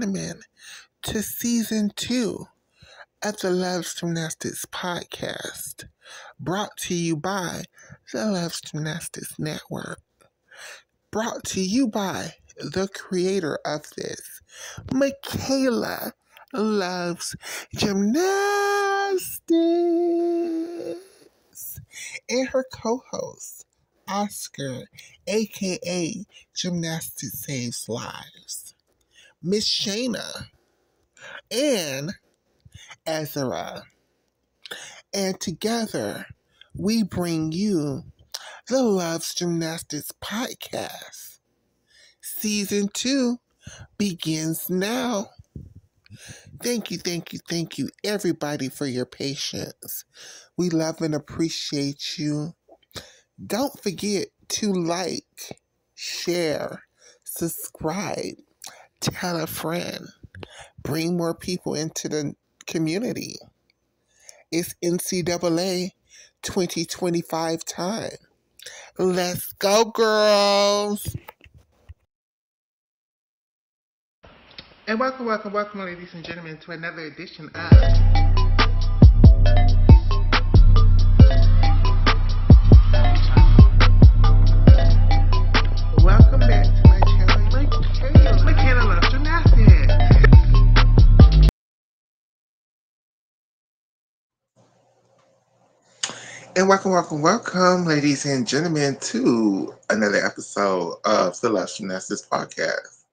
Gentlemen, to season 2 of the Loves Gymnastics podcast, brought to you by the Loves Gymnastics Network, brought to you by the creator of this, Michaela Loves Gymnastics, and her co-host, Oscar, aka Gymnastics Saves Lives, Miss Shayna, and Ezra. And together, we bring you the Loves Gymnastics podcast. Season 2 begins now. Thank you, everybody, for your patience. We love and appreciate you. Don't forget to like, share, subscribe, tell a friend, bring more people into the community. It's NCAA 2025 time. Let's go, girls! And welcome, ladies and gentlemen, to another edition of Welcome back to my channel, Michaela Loves Gymnastics. And welcome, ladies and gentlemen, to another episode of the Loves Gymnastics podcast,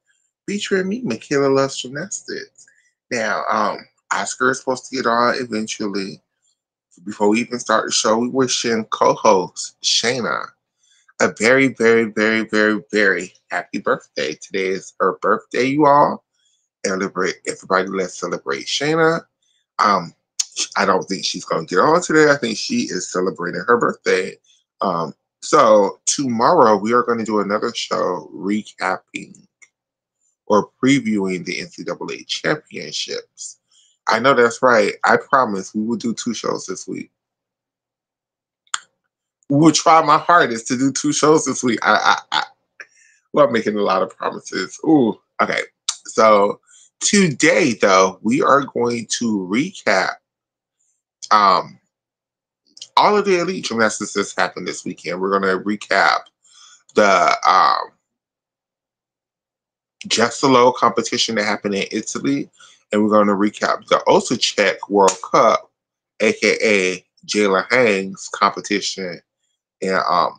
featuring me, Michaela Loves Gymnastics. Now, Oscar is supposed to get on eventually. Before we even start the show, we wishing co-host Shayna a very, very, very, very, very happy birthday. Today is her birthday, you all. Everybody, let's celebrate Shayna. I don't think she's going to get on today. I think she is celebrating her birthday. So tomorrow we are going to do another show recapping or previewing the NCAA championships. I know that's right. I promise we will do 2 shows this week. We will try my hardest to do 2 shows this week. Well, I'm making a lot of promises. Ooh, okay. So today, though, we are going to recap all of the elite gymnastics that's happened this weekend. We're going to recap the Jesolo competition that happened in Italy, and we're going to recap the Osijek World Cup, aka Jayla Hang's competition in I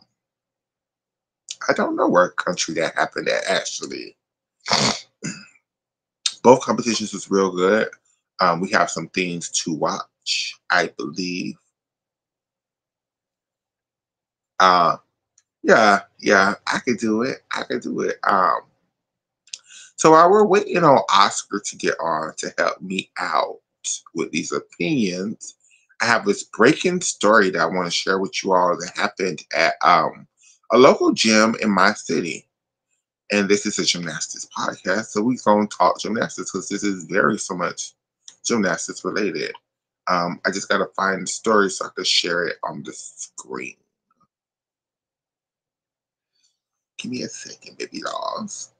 don't know what country that happened at, actually. Both competitions was real good. We have some things to watch, I believe. Yeah, I could do it. So while we're waiting on Oscar to get on to help me out with these opinions, I have this breaking story that I want to share with you all that happened at a local gym in my city. And this is a gymnastics podcast, so we're going to talk gymnastics because this is very so much gymnastics related. I just got to find the story so I can share it on the screen. Give me a second, baby dolls.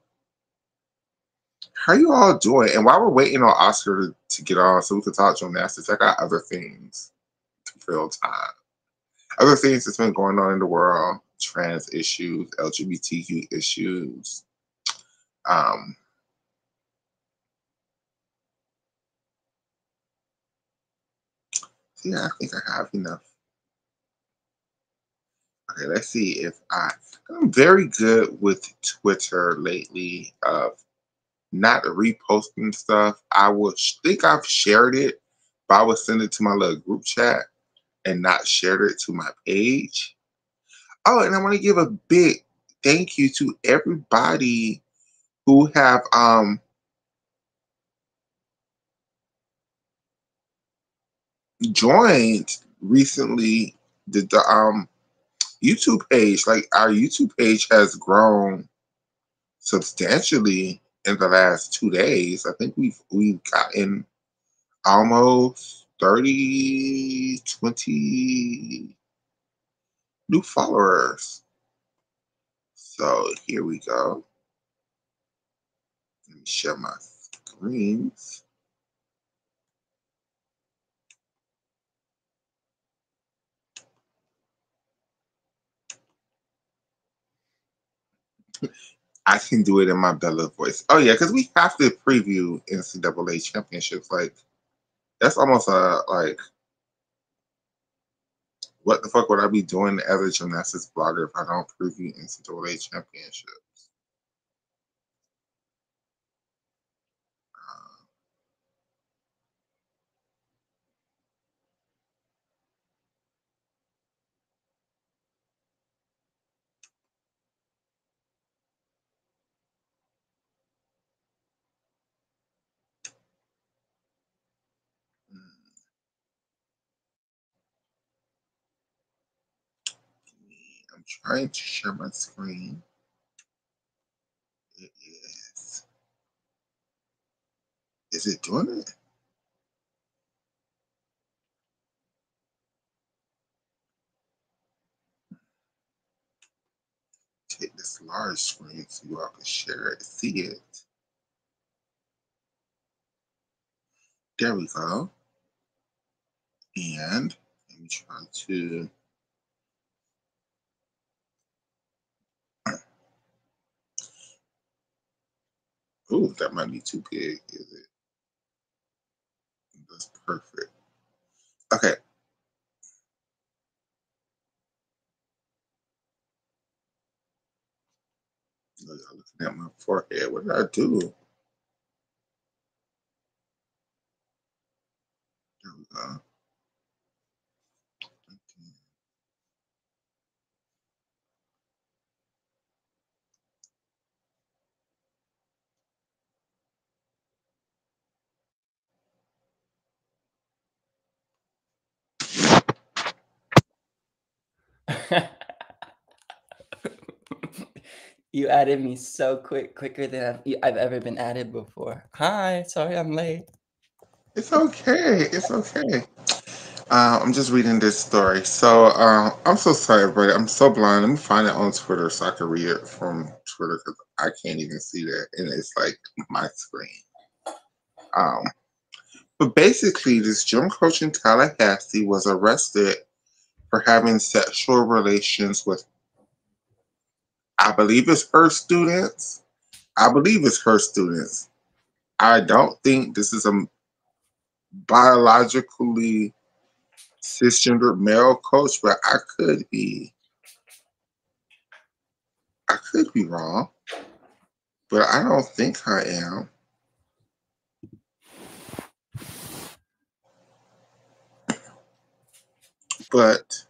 How you all doing? And while we're waiting on Oscar to get on so we can talk gymnastics, I got other things to fill time. Other things that's been going on in the world, trans issues, LGBTQ issues. Yeah, I think I have enough. Okay, let's see if I'm very good with Twitter lately of not reposting stuff. I would think I've shared it, but I would send it to my little group chat and not shared it to my page. Oh, and I want to give a big thank you to everybody who have joined recently the YouTube page. Like, our YouTube page has grown substantially in the last 2 days. I think we've gotten almost 20 new followers. So here we go. Let me share my screens. I can do it in my Bella voice. Oh yeah, because we have to preview NCAA championships. Like that's almost like what the fuck would I be doing as a gymnastics blogger if I don't preview NCAA championships? I'm trying to share my screen. It is. Is it doing it? Take this large screen so you all can share it, see it. There we go. And let me try to. Oh, that might be too big. Is it? That's perfect. Okay. Look, I'm looking at my forehead. What did I do? There we go. You added me so quicker than I've ever been added before. Hi, sorry I'm late. It's okay. It's okay. I'm just reading this story. So I'm so sorry, but I'm so blind. Let me find it on Twitter so I can read it from Twitter because I can't even see that, and it's like my screen. Um, but basically, this gym coach in Tallahassee was arrested for having sexual relations with, I believe it's her students. I believe it's her students. I don't think this is a biologically cisgender male coach, but I could be wrong, but I don't think I am. But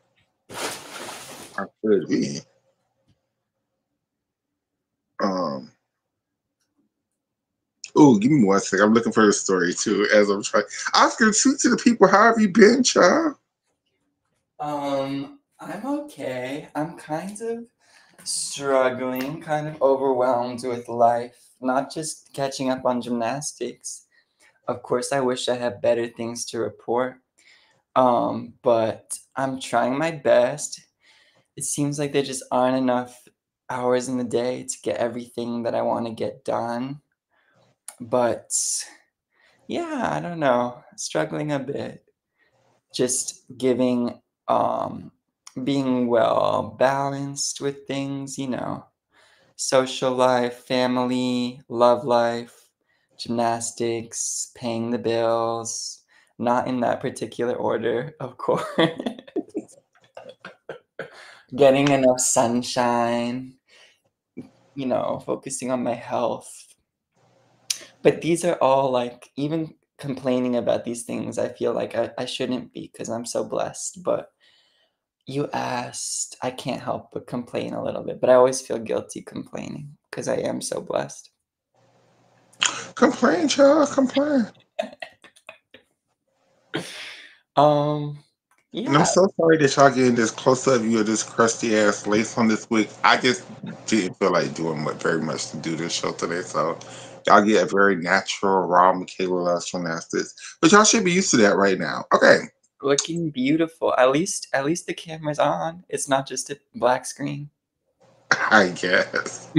I could be. Um. Oh, give me 1 second. I'm looking for the story too as I'm trying. Oscar, shoot to the people. How have you been, child? I'm okay. I'm kind of struggling, kind of overwhelmed with life, not just catching up on gymnastics. Of course, I wish I had better things to report. But I'm trying my best. It seems like there just aren't enough hours in the day to get everything that I want to get done. But yeah, I don't know. Struggling a bit. Just being well balanced with things, social life, family, love life, gymnastics, paying the bills, not in that particular order, of course. Getting enough sunshine, focusing on my health. But these are all like, even complaining about these things, I feel like I shouldn't be because I'm so blessed. But you asked, I can't help but complain a little bit. But I always feel guilty complaining because I am so blessed. Complain, child. Complain. And I'm Yeah. so sorry that y'all getting this close up view of this crusty ass lace on this week. I just didn't feel like doing very much to do this show today. So y'all get a very natural, raw Michaela Loves Gymnastics. But y'all should be used to that right now. Okay. Looking beautiful. At least the camera's on. It's not just a black screen. I guess.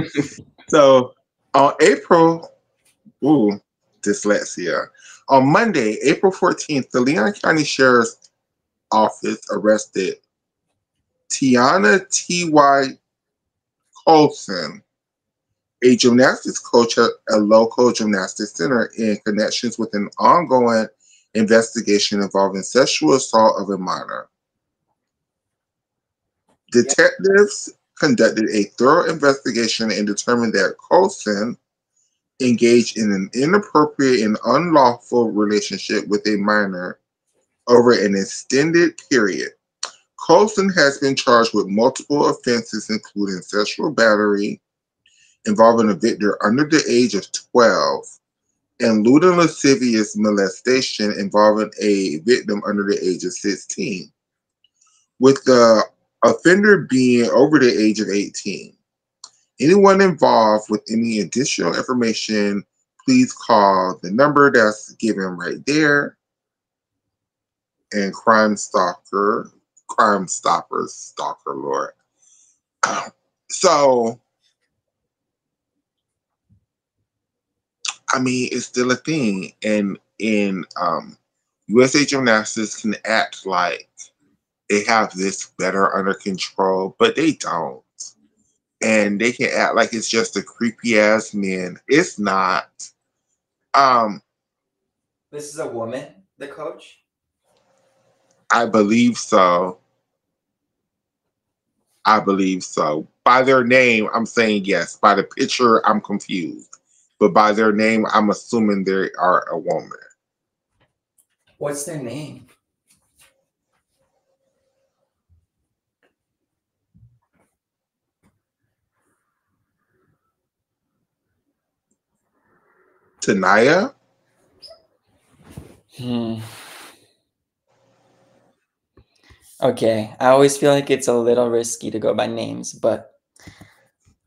So on April ooh, dyslexia. On Monday, April 14th, the Leon County Sheriff's Office arrested Tiana T.Y. Colson, a gymnastics coach at a local gymnastics center, in connections with an ongoing investigation involving sexual assault of a minor. Yep. Detectives conducted a thorough investigation and determined that Colson engaged in an inappropriate and unlawful relationship with a minor over an extended period. Colson has been charged with multiple offenses, including sexual battery involving a victim under the age of 12 and lewd and lascivious molestation involving a victim under the age of 16, with the offender being over the age of 18. Anyone involved with any additional information, please call the number that's given right there. And Crime Stoppers, Stalker Lord. So, I mean, it's still a thing. And in USA Gymnastics can act like they have this better under control, but they don't. And they can act like it's just a creepy ass man. It's not. Um, This is a woman, the coach? I believe so. I believe so. By their name, I'm saying yes. By the picture, I'm confused. But by their name, I'm assuming they are a woman. What's their name? Tanaya? Okay, I always feel like it's a little risky to go by names, but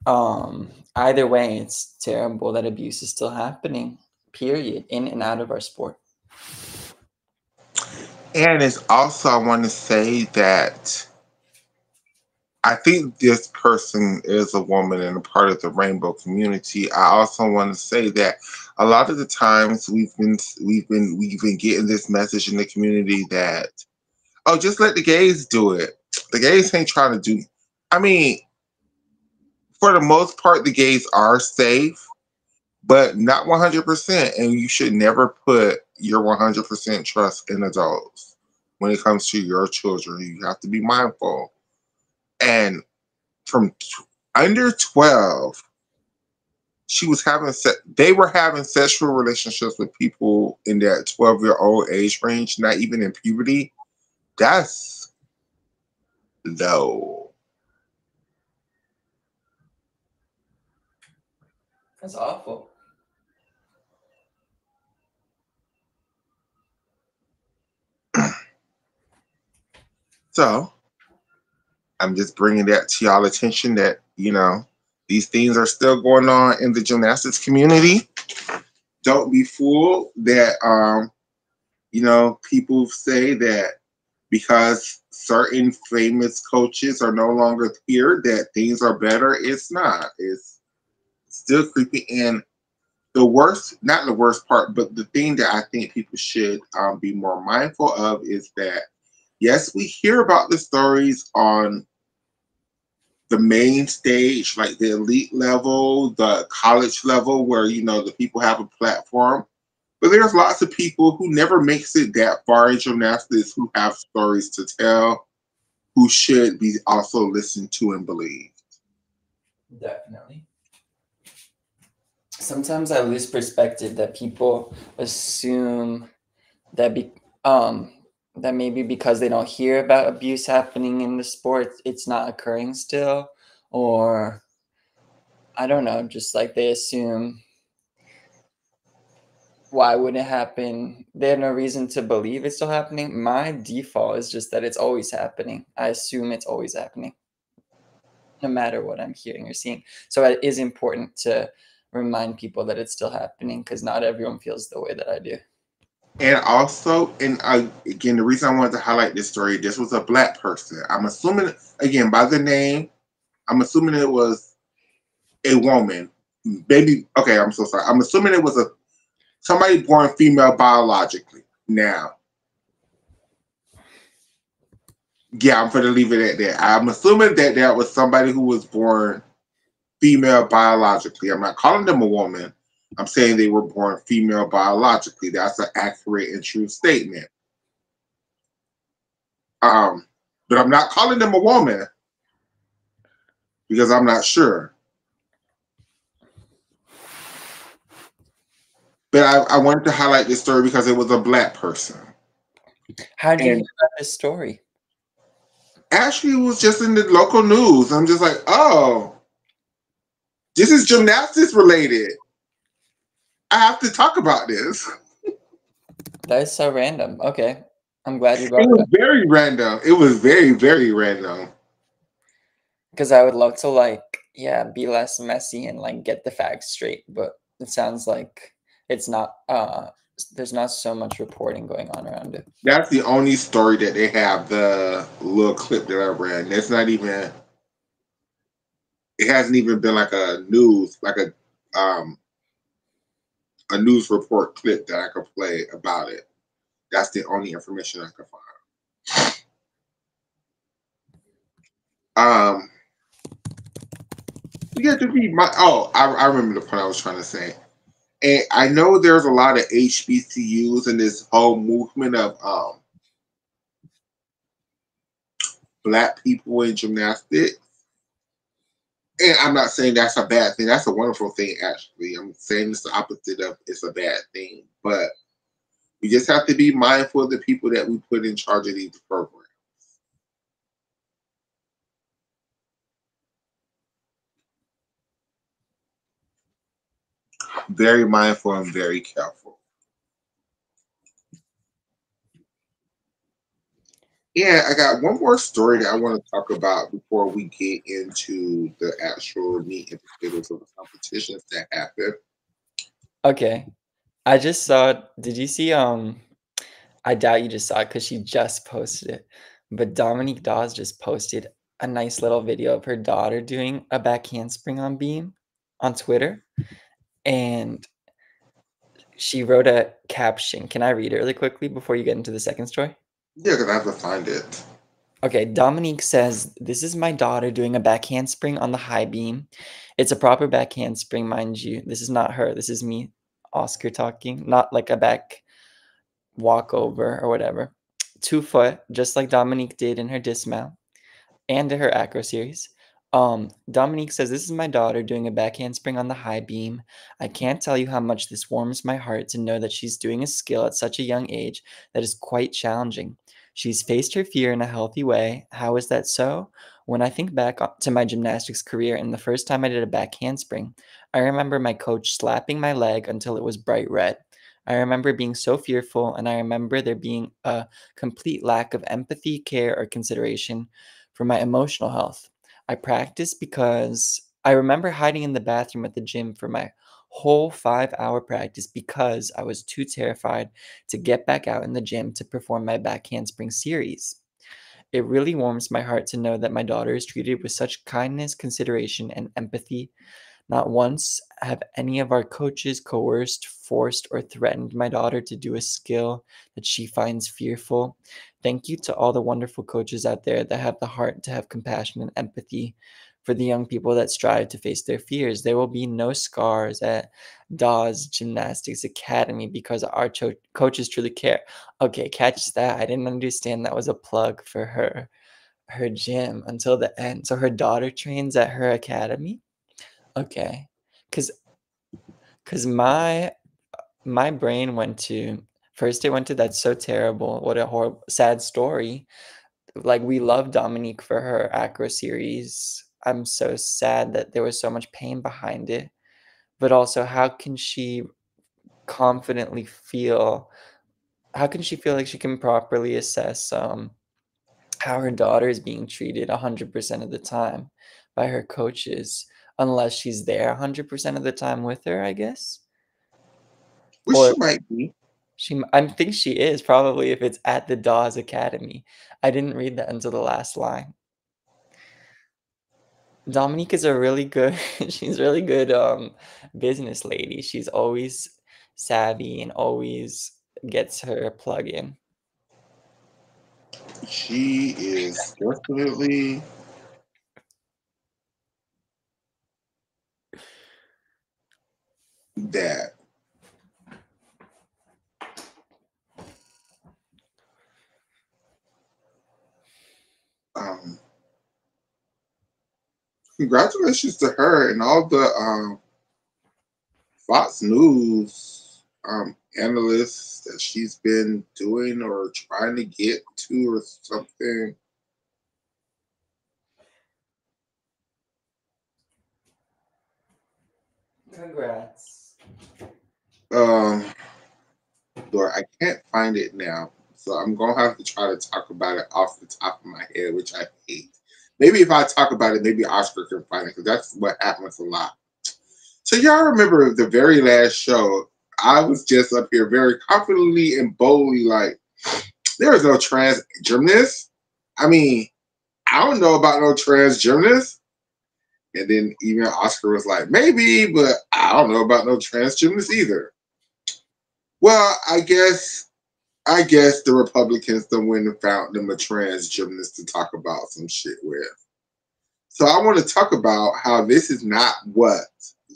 either way, it's terrible that abuse is still happening, period, in and out of our sport. And it's also, I want to say that I think this person is a woman and a part of the rainbow community. I also want to say that a lot of the times we've been getting this message in the community that, oh, just let the gays do it. The gays ain't trying to do. I mean, for the most part, the gays are safe, but not 100%. And you should never put your 100% trust in adults when it comes to your children. You have to be mindful. And from under 12, they were having sexual relationships with people in that 12-year-old age range, not even in puberty. That's low. That's awful. So I'm just bringing that to y'all attention that, these things are still going on in the gymnastics community. Don't be fooled that, people say that because certain famous coaches are no longer here, that things are better. It's not. It's still creepy. And not the worst part, but the thing that I think people should be more mindful of is that, yes, we hear about the stories on the main stage, like the elite level, the college level, where, the people have a platform. But there's lots of people who never makes it that far in gymnastics who have stories to tell, who should be also listened to and believed. Definitely. Sometimes I lose perspective that people assume that that maybe because they don't hear about abuse happening in the sport, it's not occurring still, or I don't know, just like they assume why would it happen? They have no reason to believe it's still happening. My default is just that it's always happening. I assume it's always happening, no matter what I'm hearing or seeing. So it is important to remind people that it's still happening because not everyone feels the way that I do. And also, again, the reason I wanted to highlight this story, this was a Black person. I'm assuming, again, by the name, I'm assuming it was a woman. Maybe, okay, I'm so sorry. I'm assuming it was somebody born female biologically. Now, yeah, I'm going to leave it at that. I'm assuming that that was somebody who was born female biologically. I'm not calling them a woman. I'm saying they were born female biologically. That's an accurate and true statement. But I'm not calling them a woman because I'm not sure. But I wanted to highlight this story because it was a black person. How did you hear And about this story? actually, it was just in the local news. I'm just like, oh, this is gymnastics related. I have to talk about this. That is so random. Okay. I'm glad you It brought it was up. very random. It was very, very random. Because I would love to, like, yeah, be less messy and, like, get the facts straight. But it sounds like it's not, there's not so much reporting going on around it. That's the only story that they have, the little clip that I ran. That's not even, it hasn't even been like a news, like a news report clip that I could play about it. That's the only information I could find. You have to be my. Oh, I remember the point I was trying to say. And I know there's a lot of HBCUs and this whole movement of black people in gymnastics. And I'm not saying that's a bad thing. That's a wonderful thing, actually. I'm saying it's the opposite of it's a bad thing. But we just have to be mindful of the people that we put in charge of these programs. Very mindful and very careful. Yeah, I got one more story that I want to talk about before we get into the actual meat and potatoes of the competitions that happen. Okay. I just saw, did you see, I doubt you just saw it because she just posted it. But Dominique Dawes just posted a nice little video of her daughter doing a back handspring on beam on Twitter. And she wrote a caption. Can I read it really quickly before you get into the second story? Yeah, because I have to find it. Okay, Dominique says, "This is my daughter doing a back handspring on the high beam. It's a proper back handspring, mind you. This is not her. This is me, Oscar, talking, not like a back walkover or whatever. 2 foot, just like Dominique did in her dismount and in her acro series. Dominique says, "This is my daughter doing a back handspring on the high beam. I can't tell you how much this warms my heart to know that she's doing a skill at such a young age that is quite challenging. She's faced her fear in a healthy way. How is that so? When I think back to my gymnastics career and the first time I did a back handspring, I remember my coach slapping my leg until it was bright red. I remember being so fearful, and I remember there being a complete lack of empathy, care, or consideration for my emotional health. I practiced because I remember hiding in the bathroom at the gym for my whole 5 hour practice because I was too terrified to get back out in the gym to perform my back handspring series. It really warms my heart to know that my daughter is treated with such kindness, consideration, and empathy. Not once have any of our coaches coerced, forced, or threatened my daughter to do a skill that she finds fearful. Thank you to all the wonderful coaches out there that have the heart to have compassion and empathy for the young people that strive to face their fears. There will be no scars at Dawes Gymnastics Academy because our coaches truly care." Okay, catch that. I didn't understand that was a plug for her gym until the end. So her daughter trains at her academy? Okay. Cause, cause my brain went to first it went to "That's so terrible. What a horrible sad story." Like, we love Dominique for her acro series. I'm so sad that there was so much pain behind it. But also, confidently feel how can she feel like she can properly assess how her daughter is being treated 100% of the time by her coaches unless she's there 100% of the time with her, I guess? Which Or she might be. I think she is probably if it's at the Dawes Academy. I didn't read that until the last line. Dominique is a really good she's a really good business lady. She's always savvy and always gets her plug in. She is definitely that. Um, Congratulations to her and all the Fox News analysts that she's been doing or trying to get to or something. Congrats. Lord, I can't find it now. So I'm gonna have to try to talk about it off the top of my head, which I hate. Maybe if I talk about it, maybe Oscar can find it because that's what happens a lot. So y'all remember the very last show? I was just up here very confidently and boldly like, there is no trans gymnast. I mean, I don't know about no trans gymnast. And then even Oscar was like, maybe, but I don't know about no trans gymnast either. Well, I guess the Republicans done went and found them a trans gymnast to talk about some shit with. So I want to talk about how this is not what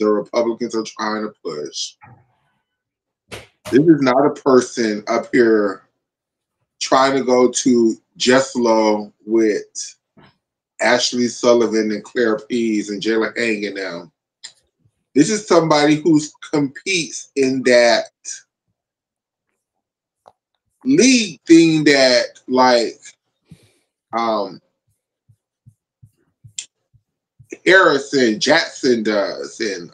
the Republicans are trying to push. This is not a person up here trying to go to Jesolo with Ashley Sullivan and Claire Pease and Jayla Hang and them. This is somebody who competes in that league thing that like Harrison Jackson does, and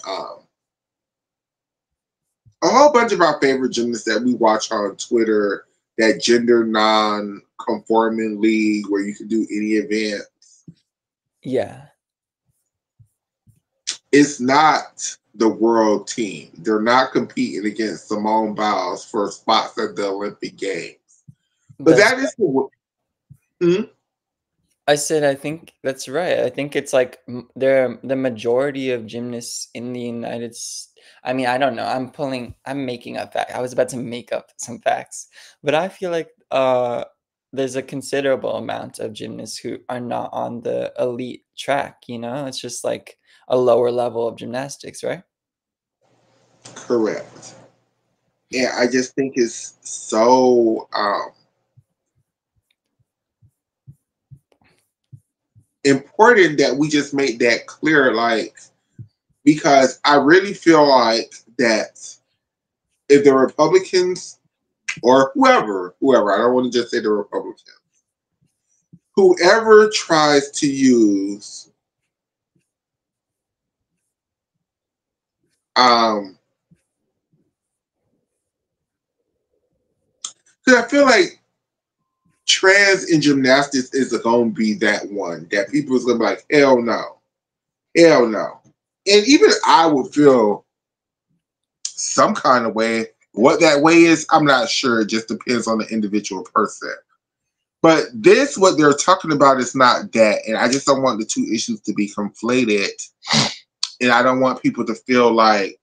a whole bunch of our favorite gymnasts that we watch on Twitter, that gender non-conforming league where you can do any event. Yeah. It's not the world team. They're not competing against Simone Biles for spots at the Olympic Games. But that is the. I said, I think that's right. I think it's like the majority of gymnasts in the United States. I mean, I don't know. I'm making up facts. I was about to make up some facts, but I feel like there's a considerable amount of gymnasts who are not on the elite track. You know, it's just like a lower level of gymnastics, right? Correct. And I just think it's so important that we just make that clear, like, because I really feel like that if the Republicans or whoever, I don't want to just say the Republicans, whoever tries to use because I feel like trans in gymnastics is going to be that one that people is going to be like, hell no, hell no. And even I would feel some kind of way. What that way is, I'm not sure. It just depends on the individual person. But this, what they're talking about, is not that. And I just don't want the two issues to be conflated. And I don't want people to feel like.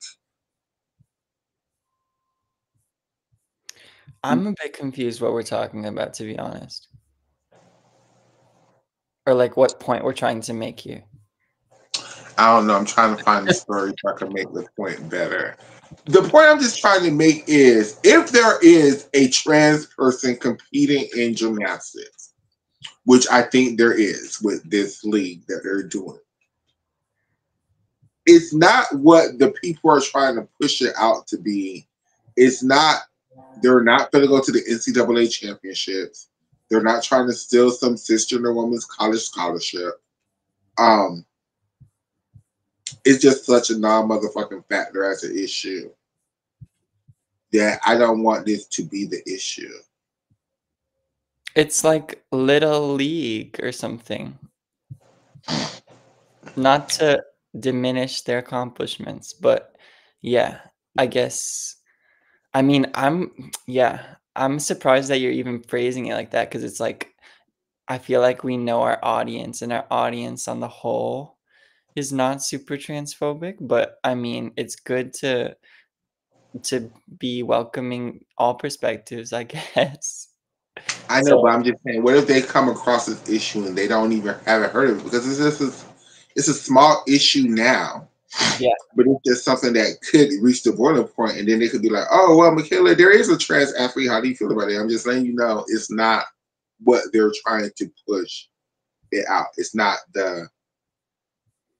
I'm a bit confused what we're talking about, to be honest. Or like what point we're trying to make here. I don't know. I'm trying to find the story so I can make the point better. The point I'm just trying to make is if there is a trans person competing in gymnastics, which I think there is with this league that they're doing, it's not what the people are trying to push it out to be. It's not, they're not going to go to the NCAA championships. They're not trying to steal some cisgender woman's college scholarship. It's just such a non-motherfucking factor as an issue that I don't want this to be the issue. It's like Little League or something. Not to diminish their accomplishments, but yeah, I guess. I mean, I'm surprised that you're even phrasing it like that because it's like I feel like we know our audience, and our audience on the whole is not super transphobic, but I mean, it's good to to be welcoming all perspectives, I guess. I know, So but I'm just saying, what if they come across this issue and they don't even haven't heard of it? Because it's a small issue now, yeah, but it's just something that could reach the boiling point, and then they could be like, "Oh, well, Michaela, there is a trans athlete. How do you feel about it?" I'm just letting you know it's not what they're trying to push it out. It's not the.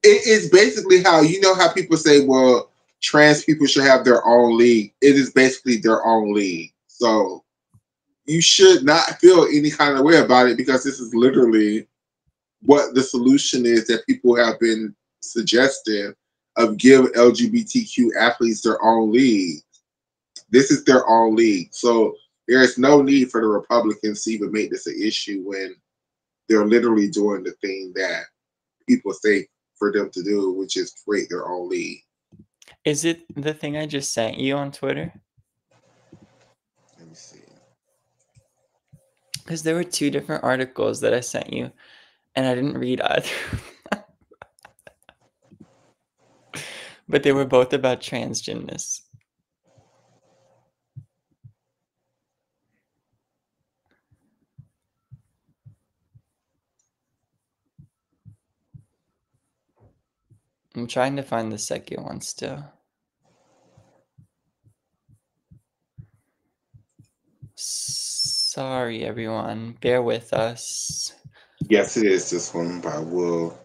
It's basically how you know how people say, "Well, trans people should have their own league." It is basically their own league. So you should not feel any kind of way about it because this is literally what the solution is that people have been suggesting of give LGBTQ athletes their own league. This is their own league. So there is no need for the Republicans to even make this an issue when they're literally doing the thing that people say for them to do, which is create their own league. is it the thing I just sent you on Twitter? Let me see. Because there were two different articles that I sent you, and I didn't read either. But they were both about trans gymnasts. I'm trying to find the second one still. Sorry, everyone. Bear with us. Yes, it is this one by Will.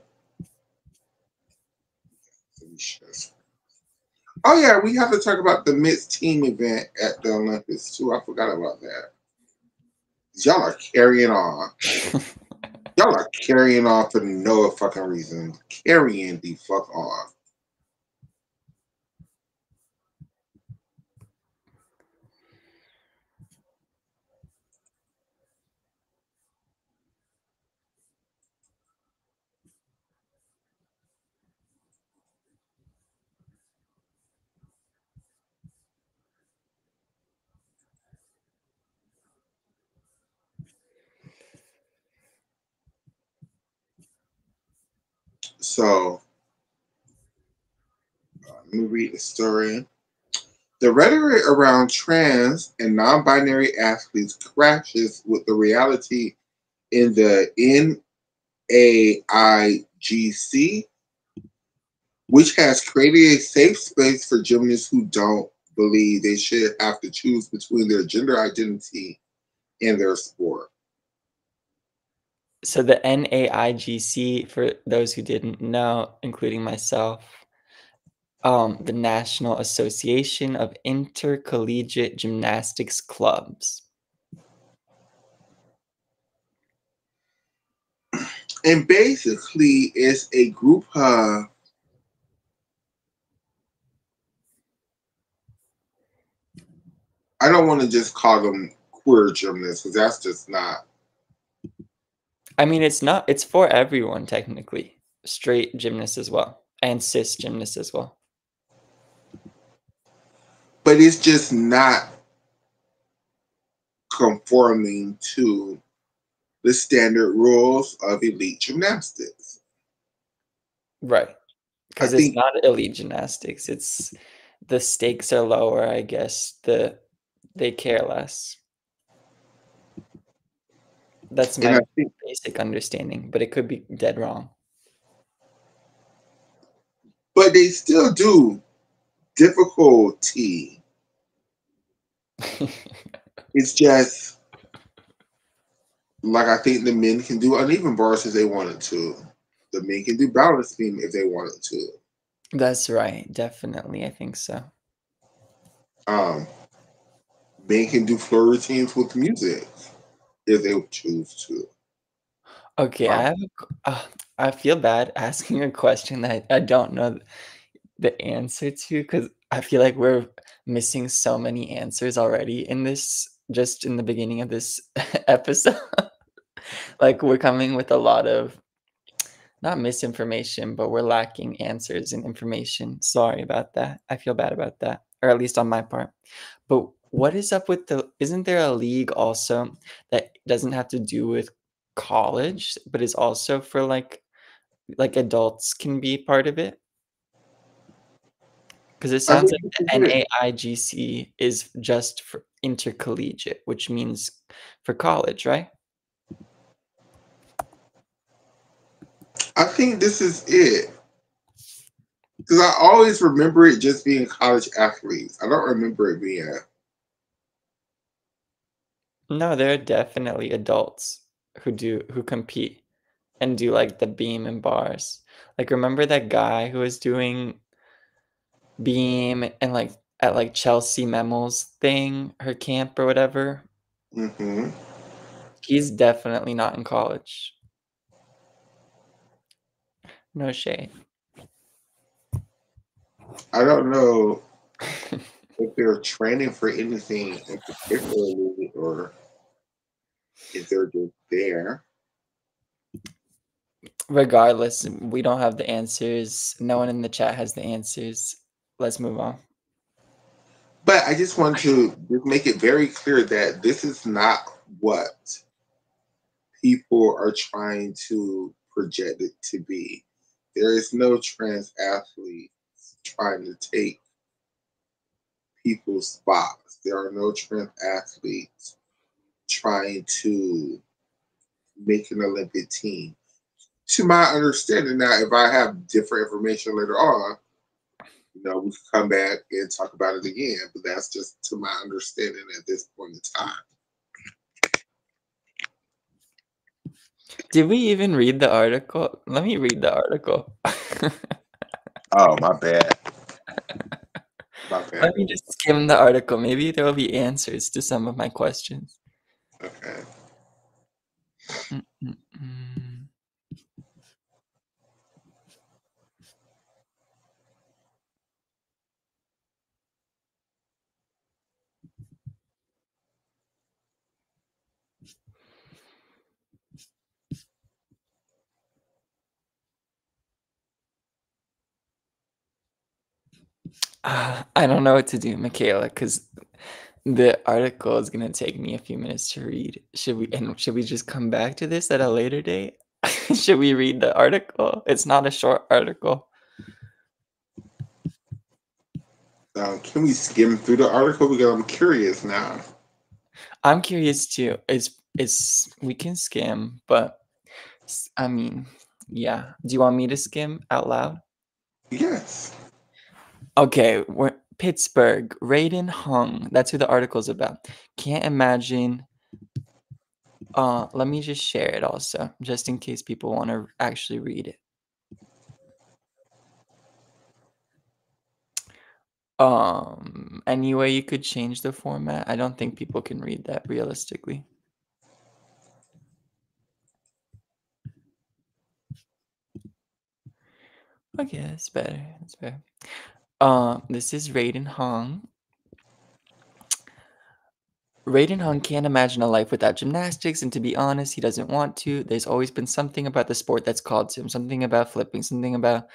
Oh yeah, we have to talk about the mixed team event at the Olympics too. I forgot about that. Y'all are carrying on. Y'all are carrying on for no fucking reason. Carrying the fuck on. So let me read the story. The rhetoric around trans and non-binary athletes crashes with the reality in the NAIGC, which has created a safe space for gymnasts who don't believe they should have to choose between their gender identity and their sport. So the NAIGC, for those who didn't know, including myself, the National Association of Intercollegiate Gymnastics Clubs. And basically, it's a group of I don't want to just call them queer gymnasts because that's just not. I mean, it's for everyone technically. Straight gymnasts as well, and cis gymnasts as well. But it's just not conforming to the standard rules of elite gymnastics. Right. I Because it's think, not elite gymnastics. It's the stakes are lower, I guess. They care less. That's and my I think, basic understanding, but it could be dead wrong. but they still do difficulty. It's just like I think the men can do uneven bars if they wanted to. The men can do balance beam if they wanted to. That's right. Definitely. I think so. Um, Men can do floor routines with music if they choose to. Okay, Um, I feel bad asking a question that I don't know the answer to because I feel like we're missing so many answers already in this, just in the beginning of this episode. Like we're coming with a lot of not misinformation, but we're lacking answers and information. Sorry about that. I feel bad about that, or at least on my part. But what is up with isn't there a league also that doesn't have to do with college, but is also for like adults can be part of it? Because it I sounds mean, like this is the it. NAIGC is just for intercollegiate, which means for college, right? I think this is it. Because I always remember it just being college athletes. I don't remember it being. No, there are definitely adults who compete and do like the beam and bars. Like remember that guy who was doing beam and like at like Chelsea Memmel's thing, her camp or whatever? Hmm. He's definitely not in college. No shade. I don't know if they're training for anything in particular or if they're just there. Regardless, we don't have the answers. No one in the chat has the answers. Let's move on. But I just want to just make it very clear that this is not what people are trying to project it to be. There is no trans athlete trying to take people's spots. There are no trans athletes trying to make an Olympic team. To my understanding, now, if I have different information later on, we can come back and talk about it again. But that's just to my understanding at this point in time. Did we even read the article? Let me read the article. Oh, my bad. My bad. Let me just skim the article. Maybe there will be answers to some of my questions. Okay. Mm-mm-mm. I don't know what to do, Michaela, because the article is gonna take me a few minutes to read. Should we just come back to this at a later date? Should we read the article? It's not a short article. Can we skim through the article because I'm curious now? I'm curious too. It's we can skim, but I mean, yeah. Do you want me to skim out loud? Yes. Okay, we're Pittsburgh. Raiden Hung. That's who the article's about. Can't imagine. Let me just share it also, just in case people want to actually read it. Any way you could change the format? I don't think people can read that realistically. Okay, that's better. That's better. This is Raiden Hung. Raiden Hung can't imagine a life without gymnastics, and to be honest, he doesn't want to. There's always been something about the sport that's called to him, something about flipping, something about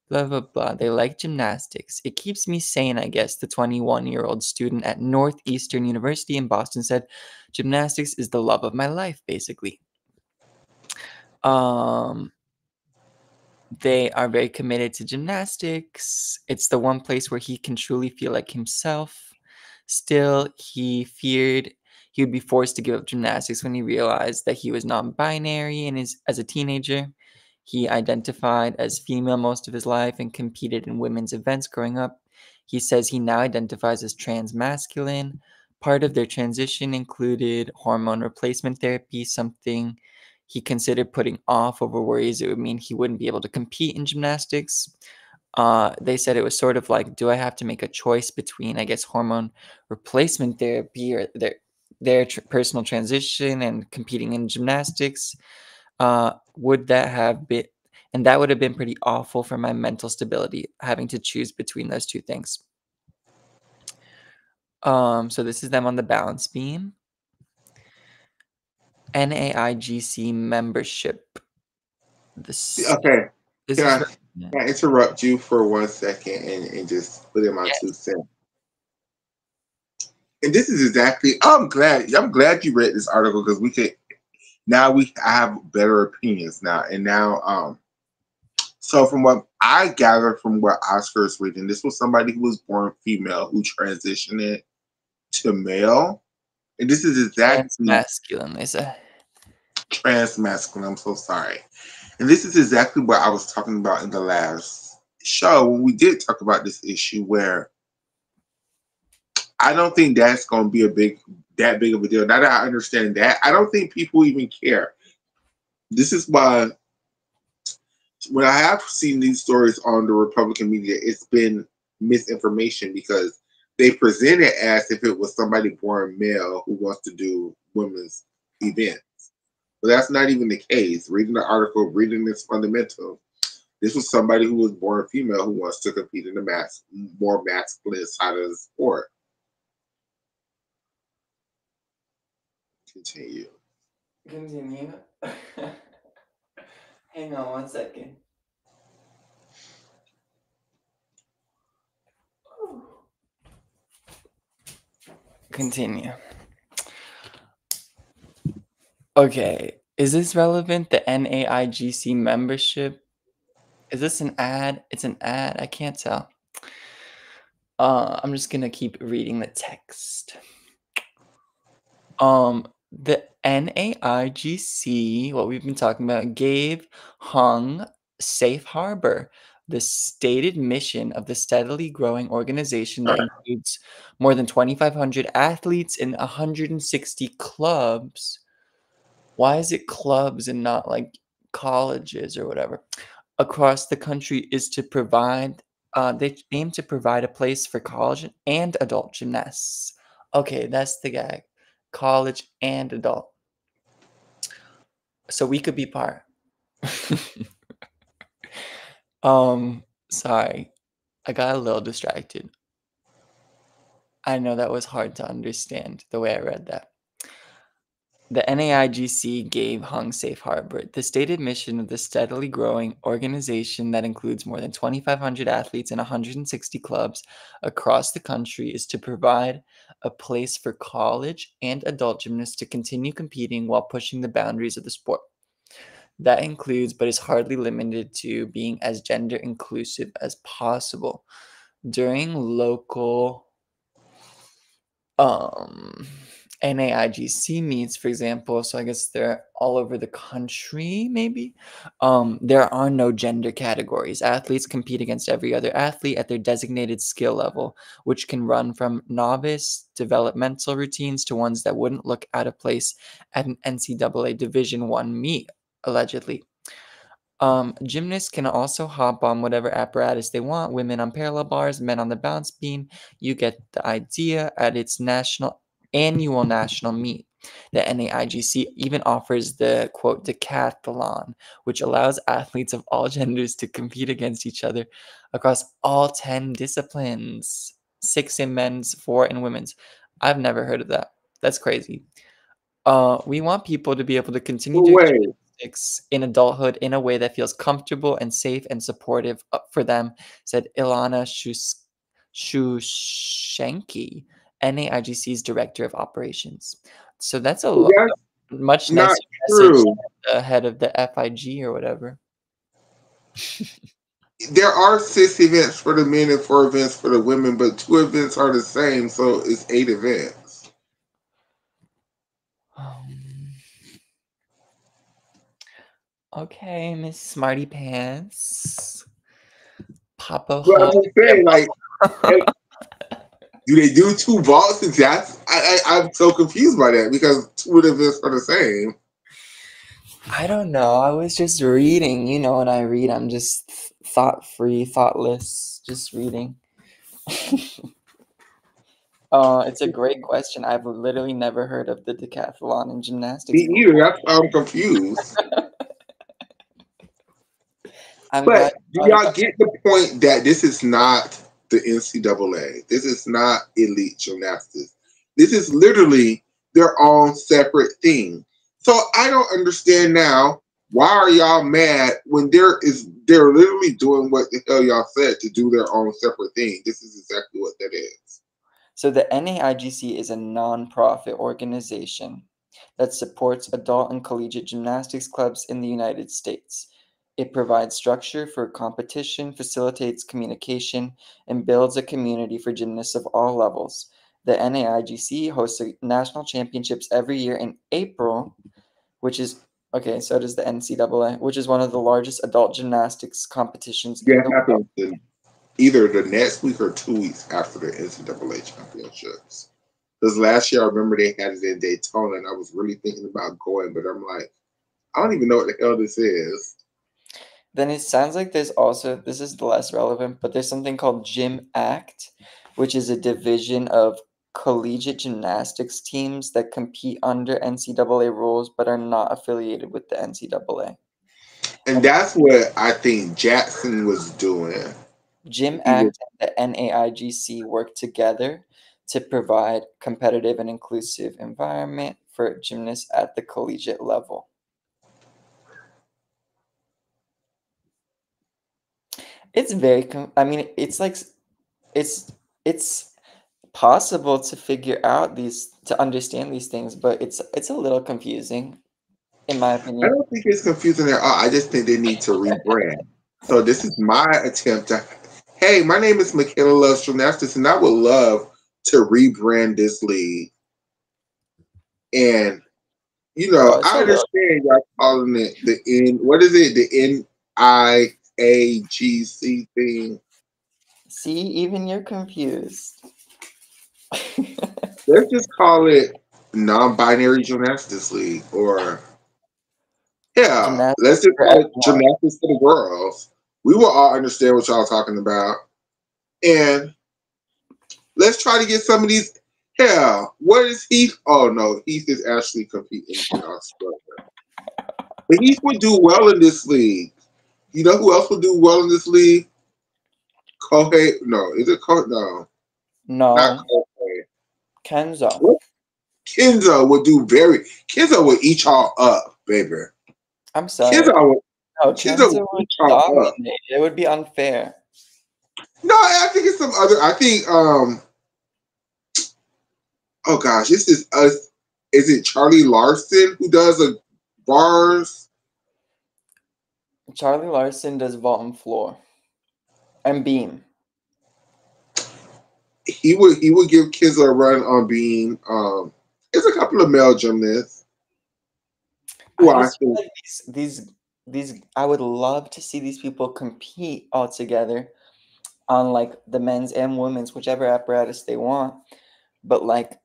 blah, blah, blah. They like gymnastics. It keeps me sane, I guess, the 21-year-old student at Northeastern University in Boston said. Gymnastics is the love of my life, basically. They are very committed to gymnastics. It's the one place where he can truly feel like himself. Still, he feared he would be forced to give up gymnastics when he realized that he was non-binary and as a teenager. He identified as female most of his life and competed in women's events growing up. He says he now identifies as trans-masculine. Part of their transition included hormone replacement therapy, something he considered putting off over worries it would mean he wouldn't be able to compete in gymnastics. They said it was sort of like, do I have to make a choice between, I guess, hormone replacement therapy or their personal transition and competing in gymnastics? Would that have been, and that would have been pretty awful for my mental stability, having to choose between those two things. So this is them on the balance beam. NAIGC membership. Okay. This Can is I, can I interrupt you for 1 second and just put in my yeah. 2 cents? And this is exactly. I'm glad you read this article because I have better opinions now. And now So from what I gathered from what I was first reading, this was somebody who was born female who transitioned it to male. And this is exactly Transmasculine, they say. trans masculine. I'm so sorry. And this is exactly what I was talking about in the last show when we did talk about this issue where I don't think that's going to be that big of a deal. Now that I understand that, I don't think people even care. This is why when I have seen these stories on the Republican media, it's been misinformation because they present it as if it was somebody born male who wants to do women's events. But that's not even the case. Reading the article, reading this fundamental, this was somebody who was born female who wants to compete in the more masculine side of the sport. Continue. Continue. Hang on 1 second. Continue. Okay, is this relevant? The NAIGC membership? Is this an ad? It's an ad. I can't tell. I'm just gonna keep reading the text. The NAIGC, what we've been talking about, gave Hung safe harbor. The stated mission of the steadily growing organization that includes more than 2,500 athletes in 160 clubs. Why is it clubs and not like colleges or whatever? Across the country is to provide, they aim to provide a place for college and adult gymnasts. Okay, that's the gag. College and adult. So we could be part. Sorry. I got a little distracted. I know that was hard to understand the way I read that. The NAIGC gave Hung safe harbor. The stated mission of the steadily growing organization that includes more than 2,500 athletes in 160 clubs across the country is to provide a place for college and adult gymnasts to continue competing while pushing the boundaries of the sport. That includes, but is hardly limited to, being as gender inclusive as possible. During local NAIGC meets, for example, so I guess they're all over the country, maybe. There are no gender categories. Athletes compete against every other athlete at their designated skill level, which can run from novice developmental routines to ones that wouldn't look out of place at an NCAA Division I meet, allegedly. Gymnasts can also hop on whatever apparatus they want. Women on parallel bars, men on the bounce beam. You get the idea. At its annual national meet, the NAIGC even offers the quote decathlon, which allows athletes of all genders to compete against each other across all 10 disciplines. 6 in men's, 4 in women's. I've never heard of that. That's crazy. We want people to be able to continue No doing way. gymnastics in adulthood in a way that feels comfortable and safe and supportive for them, said Ilana Shushenki, NAIGC's director of operations. So that's a That's much not nicer message true. than the head of the FIG or whatever. There are 6 events for the men and 4 events for the women, but 2 events are the same, so it's 8 events. Okay, Miss Smarty Pants. Papa But I'm Hole. just saying, like, do they do 2 vaults? I'm so confused by that because 2 of the events are the same. I don't know. I was just reading. You know, when I read, I'm just thought-free, thoughtless, just reading. It's a great question. I've literally never heard of the decathlon in gymnastics Me before. either. That's why I'm confused. I'm glad But you do brought it y'all up. get the point that this is not the NCAA? This is not elite gymnastics. This is literally their own separate thing. So I don't understand now why are y'all mad when they're literally doing what the hell y'all said to do their own separate thing. This is exactly what that is. So the NAIGC is a non-profit organization that supports adult and collegiate gymnastics clubs in the United States. It provides structure for competition, facilitates communication, and builds a community for gymnasts of all levels. The NAIGC hosts national championships every year in April, which is okay, so does the NCAA, which is one of the largest adult gymnastics competitions in That the world. happens in either the next week or 2 weeks after the NCAA championships. Because last year I remember they had it in Daytona, and I was really thinking about going, but I'm like, I don't even know what the hell this is. Then it sounds like there's also, this is less relevant, but there's something called Gym Act, which is a division of collegiate gymnastics teams that compete under NCAA rules but are not affiliated with the NCAA. And And that's what I think Jackson was doing. Gym He was, Act and the NAIGC work together to provide competitive and inclusive environment for gymnasts at the collegiate level. It's very, I mean, it's like, it's, it's possible to figure out to understand these things, but it's a little confusing, in my I opinion. don't think it's confusing at all. I just think they need to rebrand. So this is my attempt to, hey, my name is Michaela Loves Gymnastics, and I would love to rebrand this league. And Oh, it's I a little. understand y'all calling it the N. What is it? The NIAGC thing. See, even you're confused. Let's just call it Non-Binary Gymnastics League, or yeah, let's Gymnastics just for call it everyone. Gymnastics for the Girls. We will all understand what y'all talking about, and let's try to get some of these. Hell, what is Heath? Oh no, Heath is actually competing in Australia, but Heath would do well in this league. You know who else would do well in this league? Kohei, no, is it Kohei? No, not No, Kohei. Kenzo. What? Kenzo would do very. Kenzo would eat y'all up, baby. I'm Kenzo sorry. would. No, Kenzo would Kenzo would eat y'all up. dominate. It would be unfair. No, I think it's some other. I think. Oh gosh, this is us. Is it Charlie Larson who does a bars? Charlie Larson does vault and floor and beam. He would give Kenzo a run on being. There's a couple of male gymnasts who I I just feel think. like these I would love to see these people compete all together on like the men's and women's, whichever apparatus they want. But like,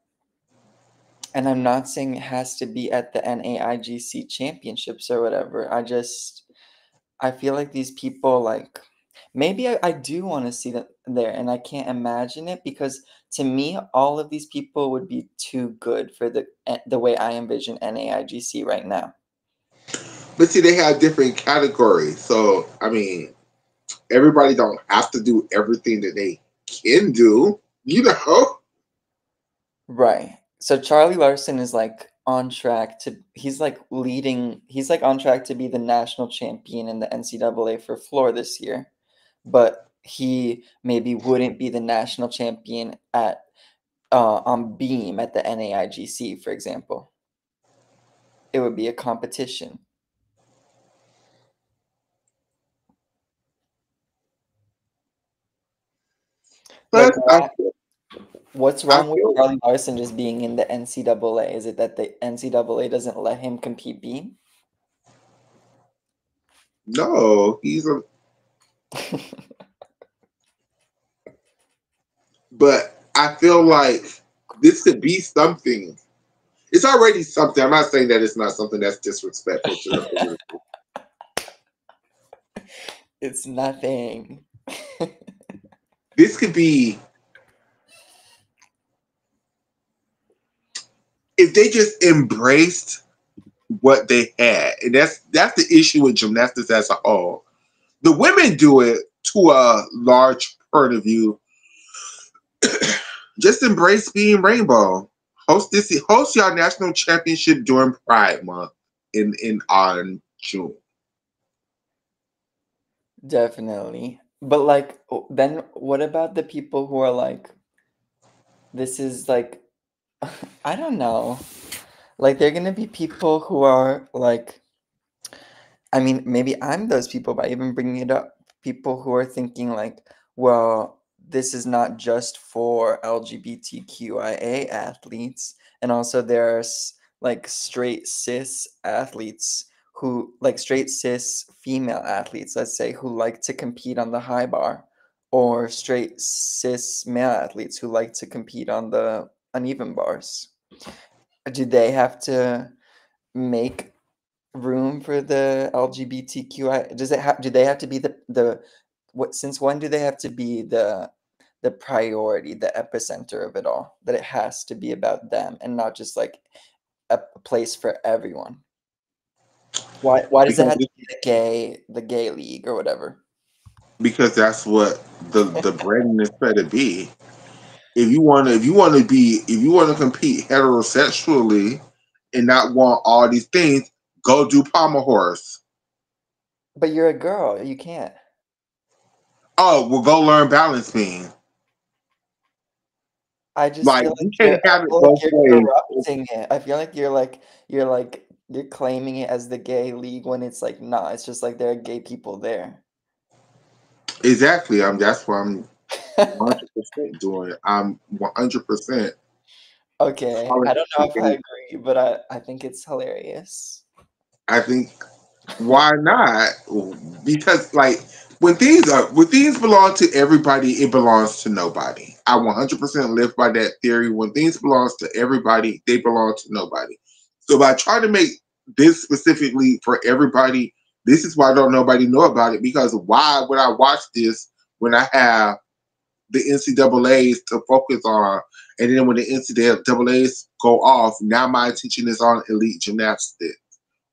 and I'm not saying it has to be at the NAIGC championships or whatever. I feel like these people like maybe I do want to see them there, and I can't imagine it because to me all of these people would be too good for the way I envision NAIGC right now. But see, they have different categories. So I mean, everybody don't have to do everything that they can do. You know. Right. So Charlie Larson is like on track to he's like on track to be the national champion in the NCAA for floor this year. But he maybe wouldn't be the national champion at on beam at the NAIGC, for example. It would be a competition. Like Plus, what's I wrong with feel Charlie Larson just being in the NCAA? Is it that the NCAA doesn't let him compete beam? no, he's a. But I feel like this could be something. It's already something. I'm not saying that it's not something that's disrespectful to the Olympics. It's nothing. This could be if they just embraced what they had, and that's the issue with gymnastics as a whole. The women do it to a large part of you. Just embrace being rainbow. Host your national championship during Pride Month in on June. Definitely. But like then what about the people who are like this is like I don't know. Like they're going to be people who are like I mean, maybe I'm those people by even bringing it up. People who are thinking like, well, this is not just for LGBTQIA athletes, and also there's like straight cis athletes who like straight cis female athletes, let's say, who like to compete on the high bar, or straight cis male athletes who like to compete on the uneven bars. Do they have to make room for the LGBTQI? Do they have to be the what since when do they have to be the priority, the epicenter of it all? That it has to be about them and not just like a place for everyone. Why does it because have to be the gay league or whatever? that's what the branding is said to be. If you want to compete heterosexually and not want all these things, go do pommel horse. But you're a girl, you can't. Oh, well, go learn balance beam. I just Like feel you like can't have it both you're ways. corrupting it. I feel like you're claiming it as the gay league when it's like nah, it's just like there are gay people there. Exactly. That's what I'm 100% doing. I'm 100% Okay, calling I don't know it if I gay. agree, but I think it's hilarious. I think why not? Because like when things belong to everybody, it belongs to nobody. I 100% live by that theory. When things belongs to everybody, they belong to nobody. So by trying to make this specifically for everybody, this is why don't nobody know about it. Because why would I watch this when I have the NCAA's to focus on, and then when the NCAA's go off, now my attention is on elite gymnastics.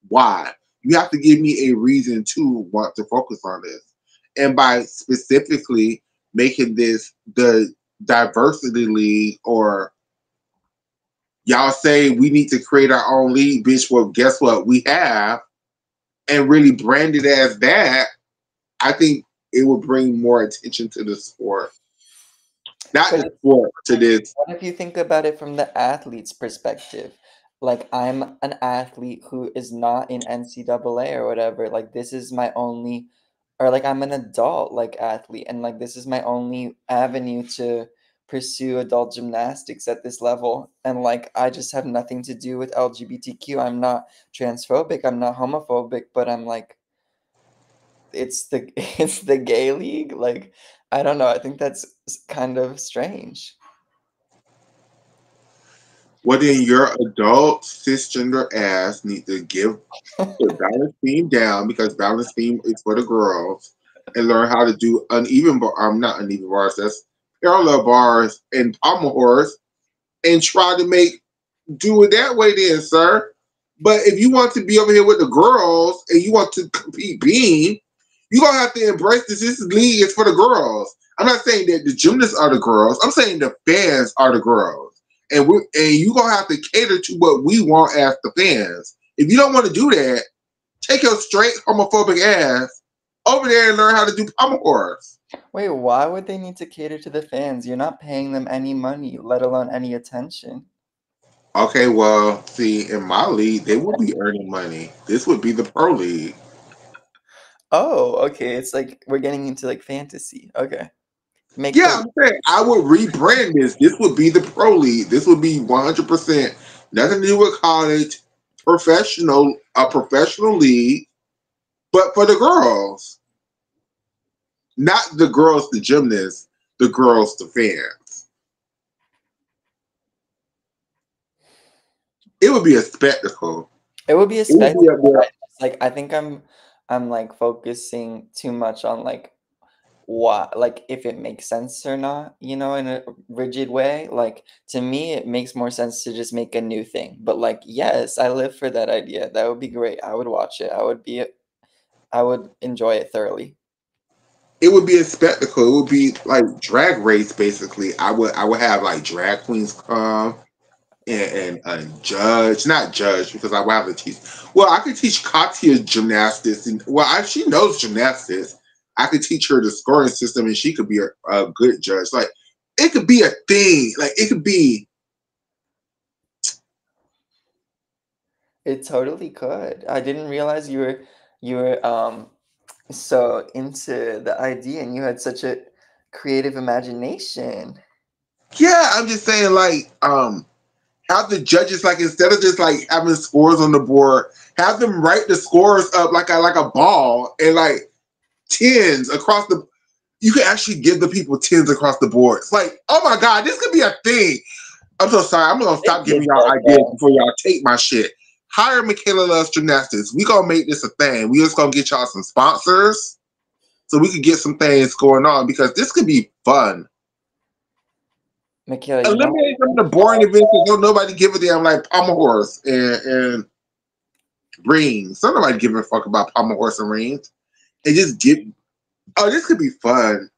Why? You have to give me a reason to want to focus on this. And by specifically making this the diversity league, or y'all say we need to create our own league, bitch. Well, guess what? We have, and really brand it as that. I think it will bring more attention to the sport. Not But the sport, to this. what if you think about it from the athlete's perspective? Like I'm an athlete who is not in NCAA or whatever. Like this is my only, or like I'm an adult like athlete, and like this is my only avenue to pursue adult gymnastics at this level. And like I just have nothing to do with LGBTQ. I'm not transphobic. I'm not homophobic, but I'm like it's the it's the gay league. Like I don't know. I think that's kind of strange. Well, then your adult cisgender ass need to put balance beam down, because balance beam is for the girls, and learn how to do uneven bar. Not uneven bars. That's parallel bars and pommel horse, and try to do it that way, then, sir. But if you want to be over here with the girls and you want to compete beam, you're gonna have to embrace this. This league is for the girls. I'm not saying that the gymnasts are the girls. I'm saying the fans are the girls, and you gonna have to cater to what we want as the fans. If you don't want to do that, take your straight homophobic ass over there and learn how to do pommel horse. Wait, why would they need to cater to the fans? You're not paying them any money, let alone any attention. Okay, well, see, in my league, they would be earning money. This would be the pro league. Oh, okay. It's like we're getting into like fantasy. Okay. Make Yeah, believe. I'm saying I would rebrand this. This would be the pro league. This would be 100% nothing to do with college, a professional league, but for the girls, not the girls, the gymnasts, the girls, the fans. It would be a spectacle. It would be a It would be spectacle. up there. Like I think I'm like focusing too much on like what like if it makes sense or not, in a rigid way. Like to me it makes more sense to just make a new thing. But like yes, I live for that idea. That would be great. I would watch it. I would enjoy it thoroughly. It would be a spectacle. It would be like drag race, basically. I would have like drag queens come and judge, not judge, because I would have to teach. Well, I could teach Katya gymnastics, and she knows gymnastics. I could teach her the scoring system, and she could be a good judge. Like it could be a thing. Like it could be. It totally could. I didn't realize you were. you were so into the idea, and you had such a creative imagination. Yeah, I'm just saying, like, have the judges, like, instead of just like having scores on the board, have them write the scores up like a ball and like tens across the. You can actually give the people tens across the board. It's like, oh my god, this could be a thing. I'm so sorry. I'm gonna They stop did giving y'all that ideas though. before y'all take my shit. Hire Michaela Loves Gymnastics. We gonna make this a thing. We just gonna get y'all some sponsors so we can get some things going on because this could be fun. Michaela, you know what Eliminate some of we the boring events that don't nobody give a damn, like pommel horse and rings. Don't nobody give a fuck about pommel horse and rings. And just get. Oh, this could be fun.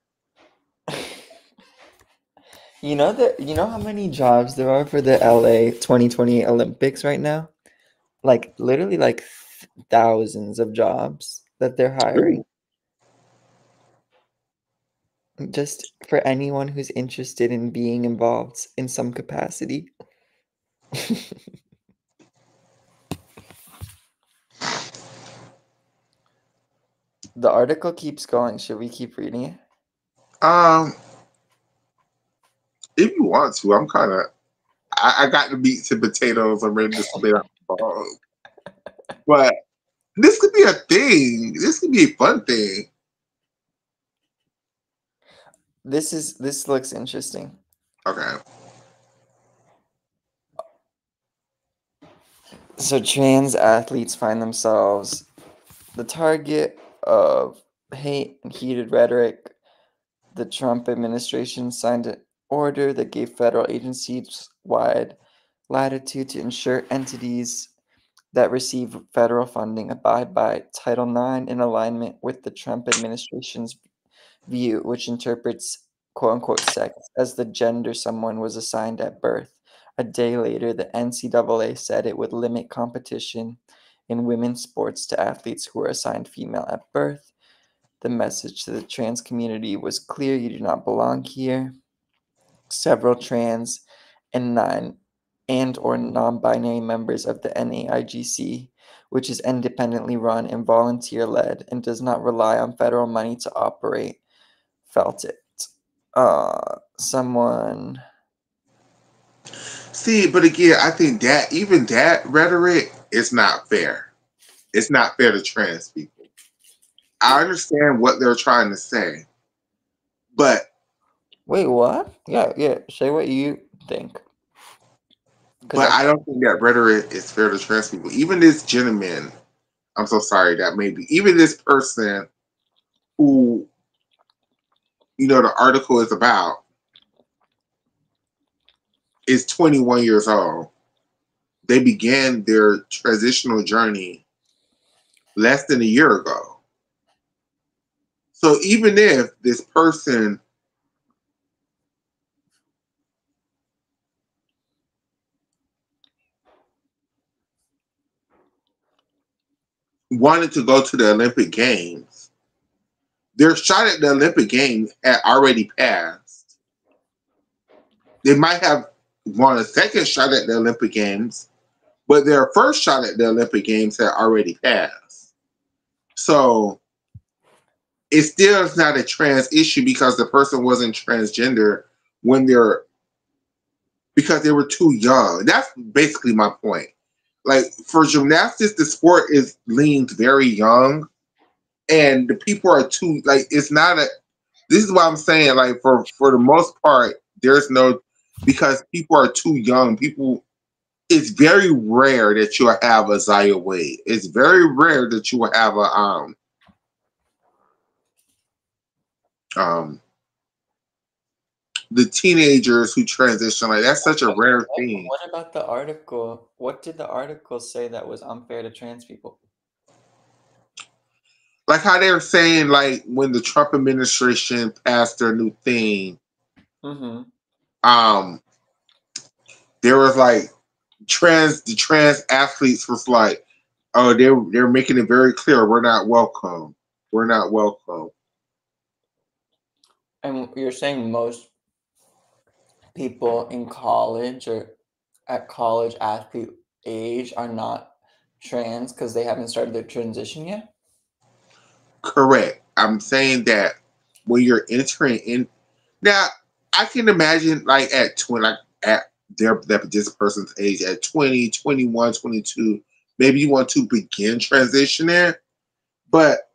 you know how many jobs there are for the LA 2020 Olympics right now? Like literally like thousands of jobs that they're hiring. Ooh. Just for anyone who's interested in being involved in some capacity. The article keeps going. Should we keep reading it? Um, if you want to, I'm kind of. I got the meats and potatoes. I'm ready to spit out the balls. But this could be a thing. This could be a fun thing. This looks interesting. Okay. So trans athletes find themselves the target of hate and heated rhetoric. The Trump administration signed an order that gave federal agencies wide latitude to ensure entities that receive federal funding abide by Title IX in alignment with the Trump administration's view, which interprets quote unquote sex as the gender someone was assigned at birth. A day later, the NCAA said it would limit competition in women's sports to athletes who were assigned female at birth. The message to the trans community was clear: you do not belong here. Several trans and or non-binary members of the NAIGC, which is independently run and volunteer-led and does not rely on federal money to operate, felt it. Someone. See, but again, I think that even that rhetoric is not fair. It's not fair to trans people. I understand what they're trying to say, but Wait, what? Yeah, yeah. Say what you think. Because I don't think that rhetoric is fair to trans people. Even this gentleman, I'm so sorry that maybe even this person who the article is about is 21 years old. They began their transitional journey less than a year ago. So even if this person wanted to go to the Olympic Games, their shot at the Olympic Games had already passed. They might have won a second shot at the Olympic Games, but their first shot at the Olympic Games had already passed. So it still is not a trans issue because the person wasn't transgender when they're because they were too young. That's basically my point. Like for gymnastics, the sport is leans very young, and the people are too like. It's not a. This is what I'm saying. Like for the most part, there's no because people are too young. People. It's very rare that you'll have a Zaya Wade. It's very rare that you will have a um the teenagers who transition. Like that's such a rare thing. what about the article? What did the article say that was unfair to trans people? Like how they're saying, like when the Trump administration passed their new thing, Mm-hmm. um, there was like the trans athletes was like, oh, they're making it very clear we're not welcome. We're not welcome. And you're saying most people in college or at college athlete age are not trans because they haven't started their transition yet? Correct. I'm saying that when you're entering in now, I can imagine like at 20, like at this person's age at 20, 21, 22, maybe you want to begin transitioning, but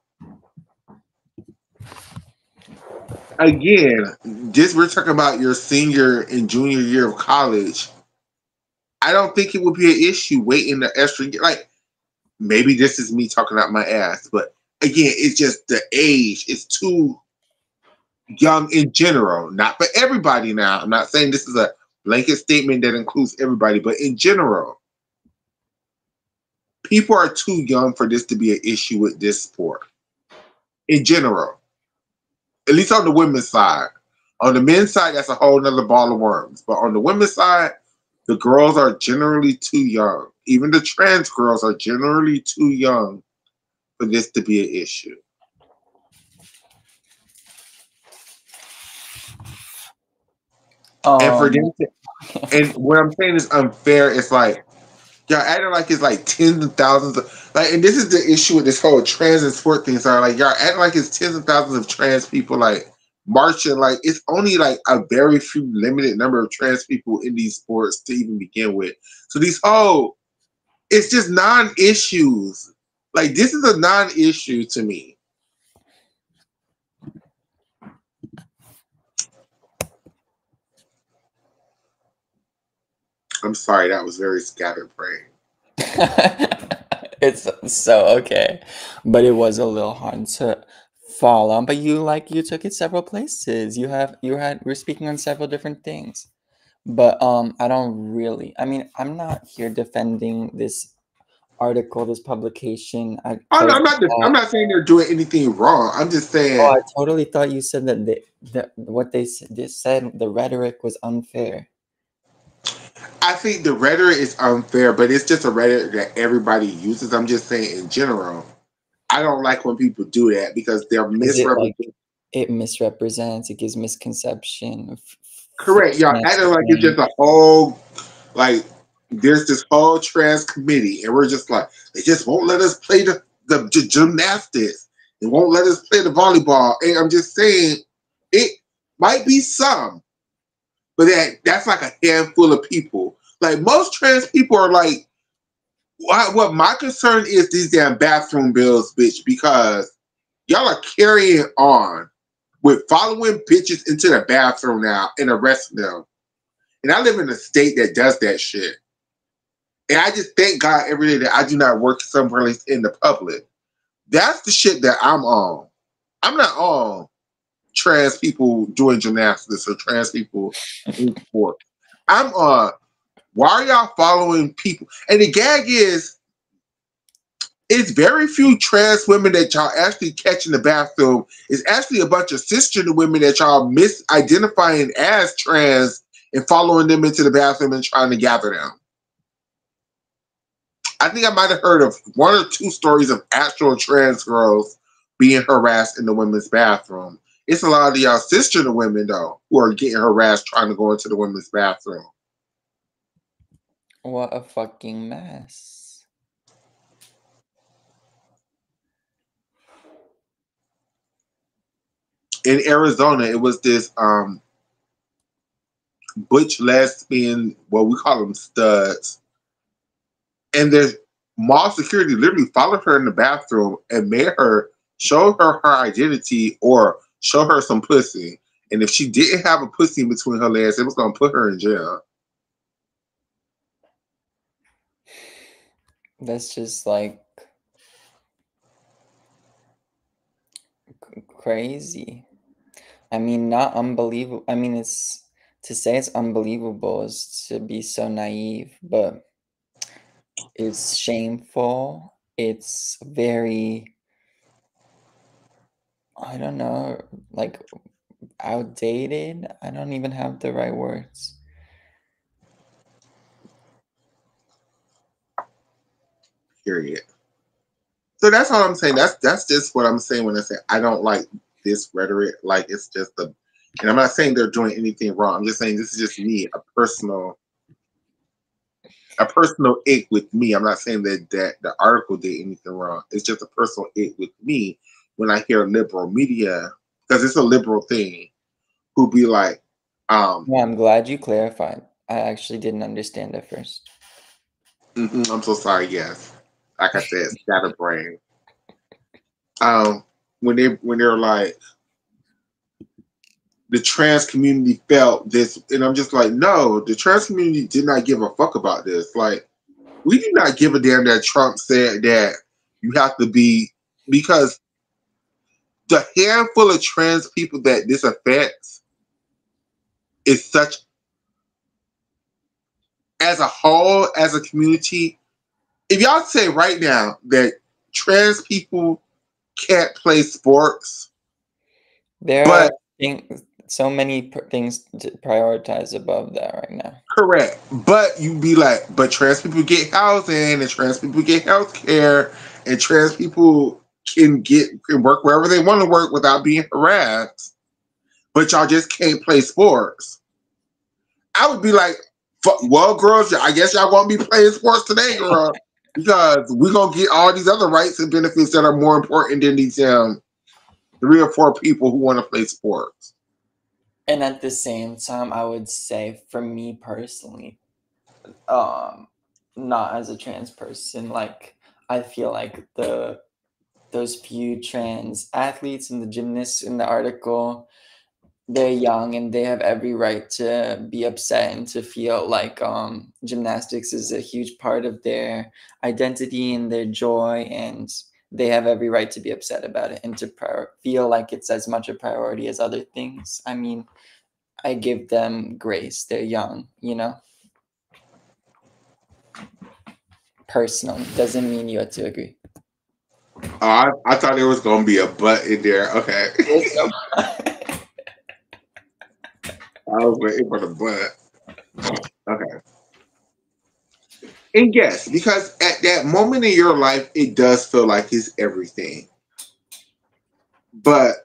again, this we're talking about your senior and junior year of college. I don't think it would be an issue waiting the extra year. Like maybe this is me talking out my ass, but again, it's just the age. It's too young in general, not for everybody now. I'm not saying this is a blanket statement that includes everybody, but in general, people are too young for this to be an issue with this sport. In general, at least on the women's side. On the men's side, that's a whole nother ball of worms. But on the women's side, the girls are generally too young. Even the trans girls are generally too young for this to be an issue. And for Um, them to, and what I'm saying is unfair. It's like y'all acting like it's like tens of thousands of like, and this is the issue with this whole trans and sport thing. So like y'all acting like it's tens of thousands of trans people like marching. Like it's only like a very few limited number of trans people in these sports to even begin with. So these whole it's just non-issues. Like this is a non-issue to me. I'm sorry, that was very scatterbrained. it's so okay, but it was a little hard to follow. But you took it several places. We're speaking on several different things. But I don't really. I mean, I'm not here defending this article, this publication. I Oh, no, totally I'm thought. not saying they're doing anything wrong. I'm just Oh, saying I totally thought you said that what they said the rhetoric was unfair. I think the rhetoric is unfair, but it's just a rhetoric that everybody uses. I'm just saying in general. I don't like when people do that because they're Is it like misrepresenting. it misrepresents? It gives misconception, Correct. false Y'all acting like it's messaging. just a whole, like, there's this whole trans committee, and we're just like, they just won't let us play the gymnastics. They won't let us play the volleyball. And I'm just saying, it might be some, but that's like a handful of people. Like, most trans people are like, what my concern is these damn bathroom bills, bitch, because y'all are carrying on with following bitches into the bathroom now and arresting them. And I live in a state that does that shit. And I just thank God every day that I do not work somewhere in the public. That's the shit that I'm on. I'm not on trans people doing gymnastics or trans people in sport. I'm on why are y'all following people? And the gag is it's very few trans women that y'all actually catch in the bathroom. It's actually a bunch of cisgender women that y'all misidentifying as trans and following them into the bathroom and trying to gather them. I think I might have heard of one or two stories of actual trans girls being harassed in the women's bathroom. It's a lot of y'all cisgender women though who are getting harassed trying to go into the women's bathroom. What a fucking mess. In Arizona, it was this butch lesbian, well, we call them studs, and the mall security literally followed her in the bathroom and made her show her her identity or show her some pussy. And if she didn't have a pussy in between her legs, it was going to put her in jail. That's just like crazy. I mean, not unbelievable. I mean, it's to say it's unbelievable is to be so naive, but it's shameful. It's very, I don't know, like outdated. I don't even have the right words. Period. So that's all I'm saying. That's just what I'm saying when I say I don't like this rhetoric. Like it's just and I'm not saying they're doing anything wrong. I'm just saying this is just me, a personal ick with me. I'm not saying that the article did anything wrong. It's just a personal ick with me when I hear liberal media, because it's a liberal thing, who be like, Well, I'm glad you clarified. I actually didn't understand at first. I'm so sorry, yes. Like I said, scatterbrain. Um, when they're like, the trans community felt this, and I'm just like, no, the trans community did not give a fuck about this. Like, we did not give a damn that Trump said that you have to be, because the handful of trans people that this affects is such, as a whole, as a community. If y'all say right now that trans people can't play sports, There are but so many things to prioritize above that right now. correct, but you be like, but trans people get housing and trans people get health care and trans people can work wherever they want to work without being harassed, but y'all just can't play sports. I would be like, well, girls, I guess y'all won't be playing sports today, girl, because we're gonna get all these other rights and benefits that are more important than these 3 or 4 people who want to play sports. And at the same time, I would say for me personally, not as a trans person, like I feel like those few trans athletes and the gymnasts in the article, they're young and they have every right to be upset and to feel like gymnastics is a huge part of their identity and their joy, and they have every right to be upset about it and to feel like it's as much a priority as other things. I mean, I give them grace. They're young, you know? Personally. Doesn't mean you have to agree. I thought there was gonna be a butt in there. Okay, There's no I was waiting for the butt. Okay, and yes, because at that moment in your life, it does feel like it's everything. But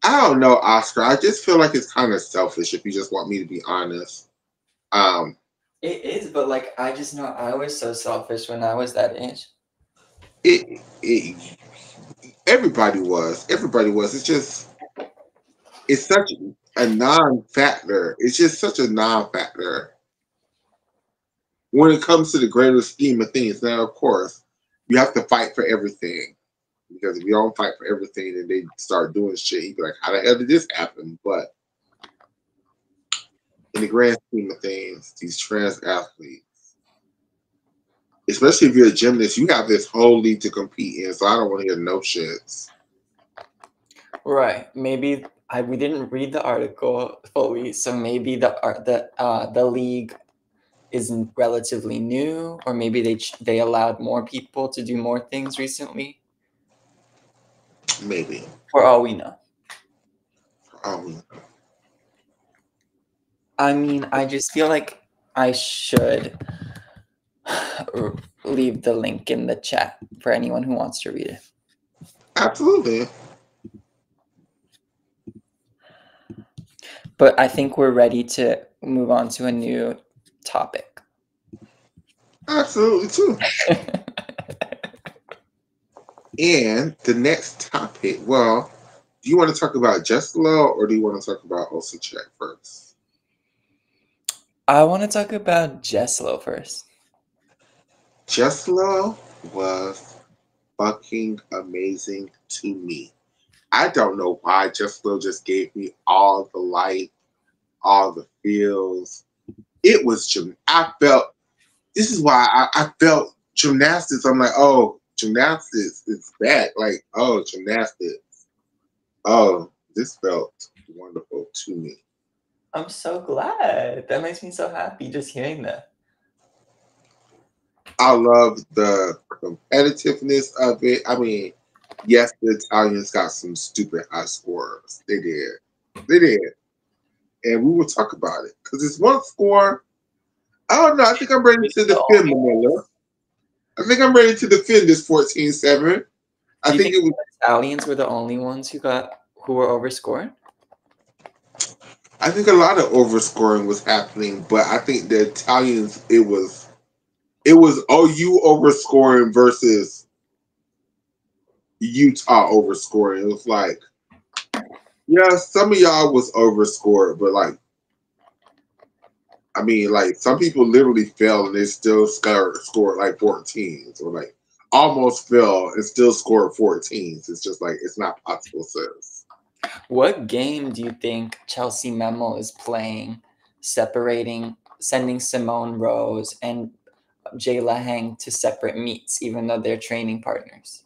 I don't know, Oscar. I just feel like it's kind of selfish if you just want me to be honest. Um, It is, but like I just know I was so selfish when I was that age. it everybody was. Everybody was. It's such a non-factor. It's just such a non-factor when it comes to the greater scheme of things. Now, of course, you have to fight for everything, because if you don't fight for everything and they start doing shit, you be like, how the hell did this happen? But in the grand scheme of things, these trans athletes, especially if you're a gymnast, you have this whole league to compete in. So I don't want to hear no shits. Right. Maybe we didn't read the article fully, so maybe the league is relatively new, or maybe they allowed more people to do more things recently. Maybe. For all we know. Um, I mean, I just feel like I should leave the link in the chat for anyone who wants to read it. Absolutely. But I think we're ready to move on to a new topic. Absolutely too. And the next topic, well, do you want to talk about Jesolo or do you want to talk about Osijek first? I want to talk about Jesolo first. Jesolo was fucking amazing to me. I don't know why Jesolo just gave me all the life, all the feels. It was I felt, this is why I felt gymnastics. I'm like, oh, gymnastics is back. Like, oh, gymnastics. Oh, this felt wonderful to me. I'm so glad. That makes me so happy just hearing that. I love the competitiveness of it. I mean, yes, the Italians got some stupid high scores. They did. They did. And we will talk about it. Because it's one score. I don't know. I think I'm ready to defend Manila. I think I'm ready to defend this 14-7. I think it was. The Italians were the only ones who were overscored? I think a lot of overscoring was happening, but I think the Italians, it was OU overscoring versus Utah overscoring. It was like, yeah, some of y'all was overscored, but like, I mean, like some people literally fell and they still scored like 14s, or like almost fell and still scored 14s. It's just like it's not possible, sis. What game do you think Chelsea Memo is playing, sending Simone Rose and Jayla Hang to separate meets, even though they're training partners?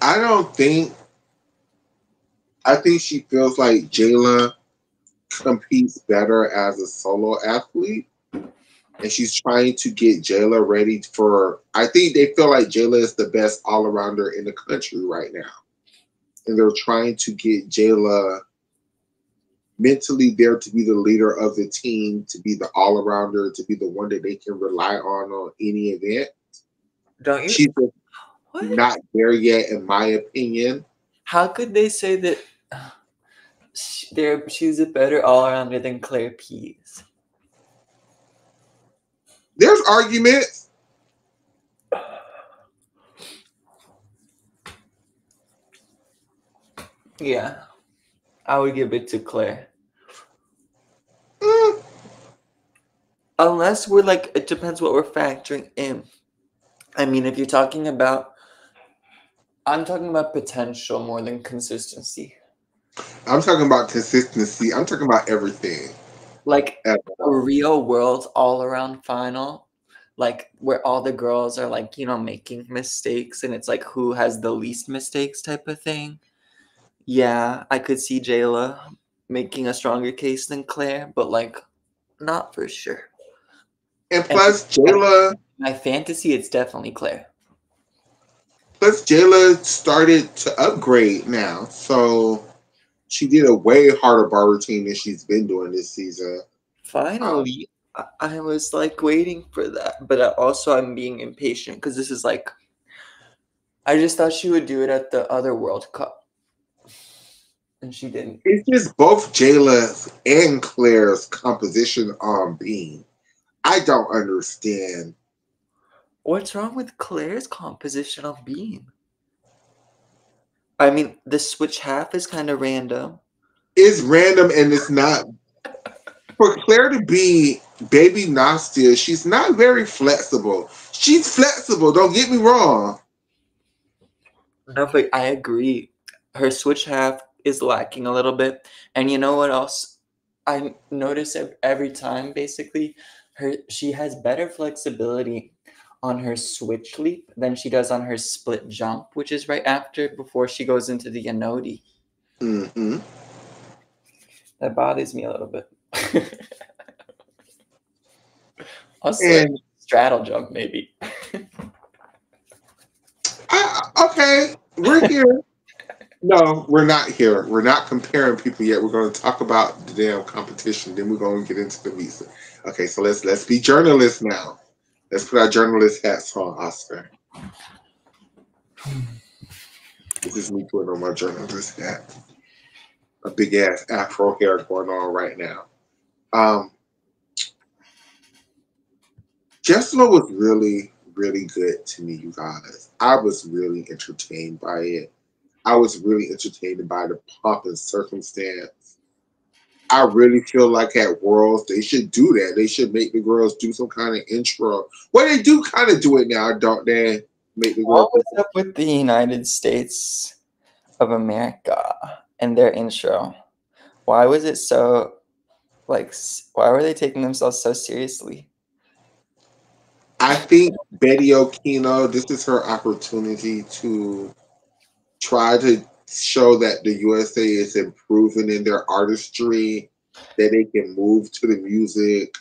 I don't think. I think she feels like Jayla competes better as a solo athlete, and she's trying to get Jayla ready for. I think they feel like Jayla is the best all arounder in the country right now, and they're trying to get Jayla mentally there to be the leader of the team, to be the all arounder, to be the one that they can rely on any event. Don't you? She's What? not there yet, in my opinion. How could they say that she's a better all-arounder than Claire Pease? There's arguments. Yeah, I would give it to Claire. Mm, Unless we're like, it depends what we're factoring in. I mean, if you're talking about, I'm talking about potential more than consistency. I'm talking about consistency. I'm talking about everything. Like At a all. real world all-around final, like where all the girls are like, making mistakes and it's like who has the least mistakes type of thing. Yeah, I could see Jayla making a stronger case than Claire, but like not for sure. And And my fantasy, it's definitely Claire. plus Jayla started to upgrade now, so she did a way harder bar routine than she's been doing this season. Finally, I was like waiting for that, but I'm being impatient because this is like, I just thought she would do it at the other World Cup, and she didn't. It's just both Jayla's and Claire's composition on beam. I don't understand. What's wrong with Claire's composition on beam? I mean, the switch half is kind of random. It's random and it's not. For Claire to be baby Nastia, she's not very flexible. She's flexible, don't get me wrong. No, but I agree. Her switch half is lacking a little bit. And you know what else? I notice every time basically she has better flexibility on her switch leap than she does on her split jump, which is right after before she goes into the Yanodi. Mm-hmm. That bothers me a little bit. Also, And straddle jump maybe. okay, we're here. No, we're not here. We're not comparing people yet. We're going to talk about the damn competition. Then we're going to get into the visa. Okay, so let's be journalists now. Let's put our journalist hats on, Oscar. This is me putting on my journalist hat. A big ass afro hair going on right now. Jesolo was really, really good to me, you guys. I was really entertained by it. I was really entertained by the pomp and circumstance. I really feel like at Worlds they should do that. They should make the girls do some kind of intro. Well, they do kind of do it now, don't they? Make the girls. What was up with the United States of America and their intro? Why was it so, like, why were they taking themselves so seriously? I think Betty Okino, this is her opportunity to try to show that the USA is improving in their artistry, that they can move to the music.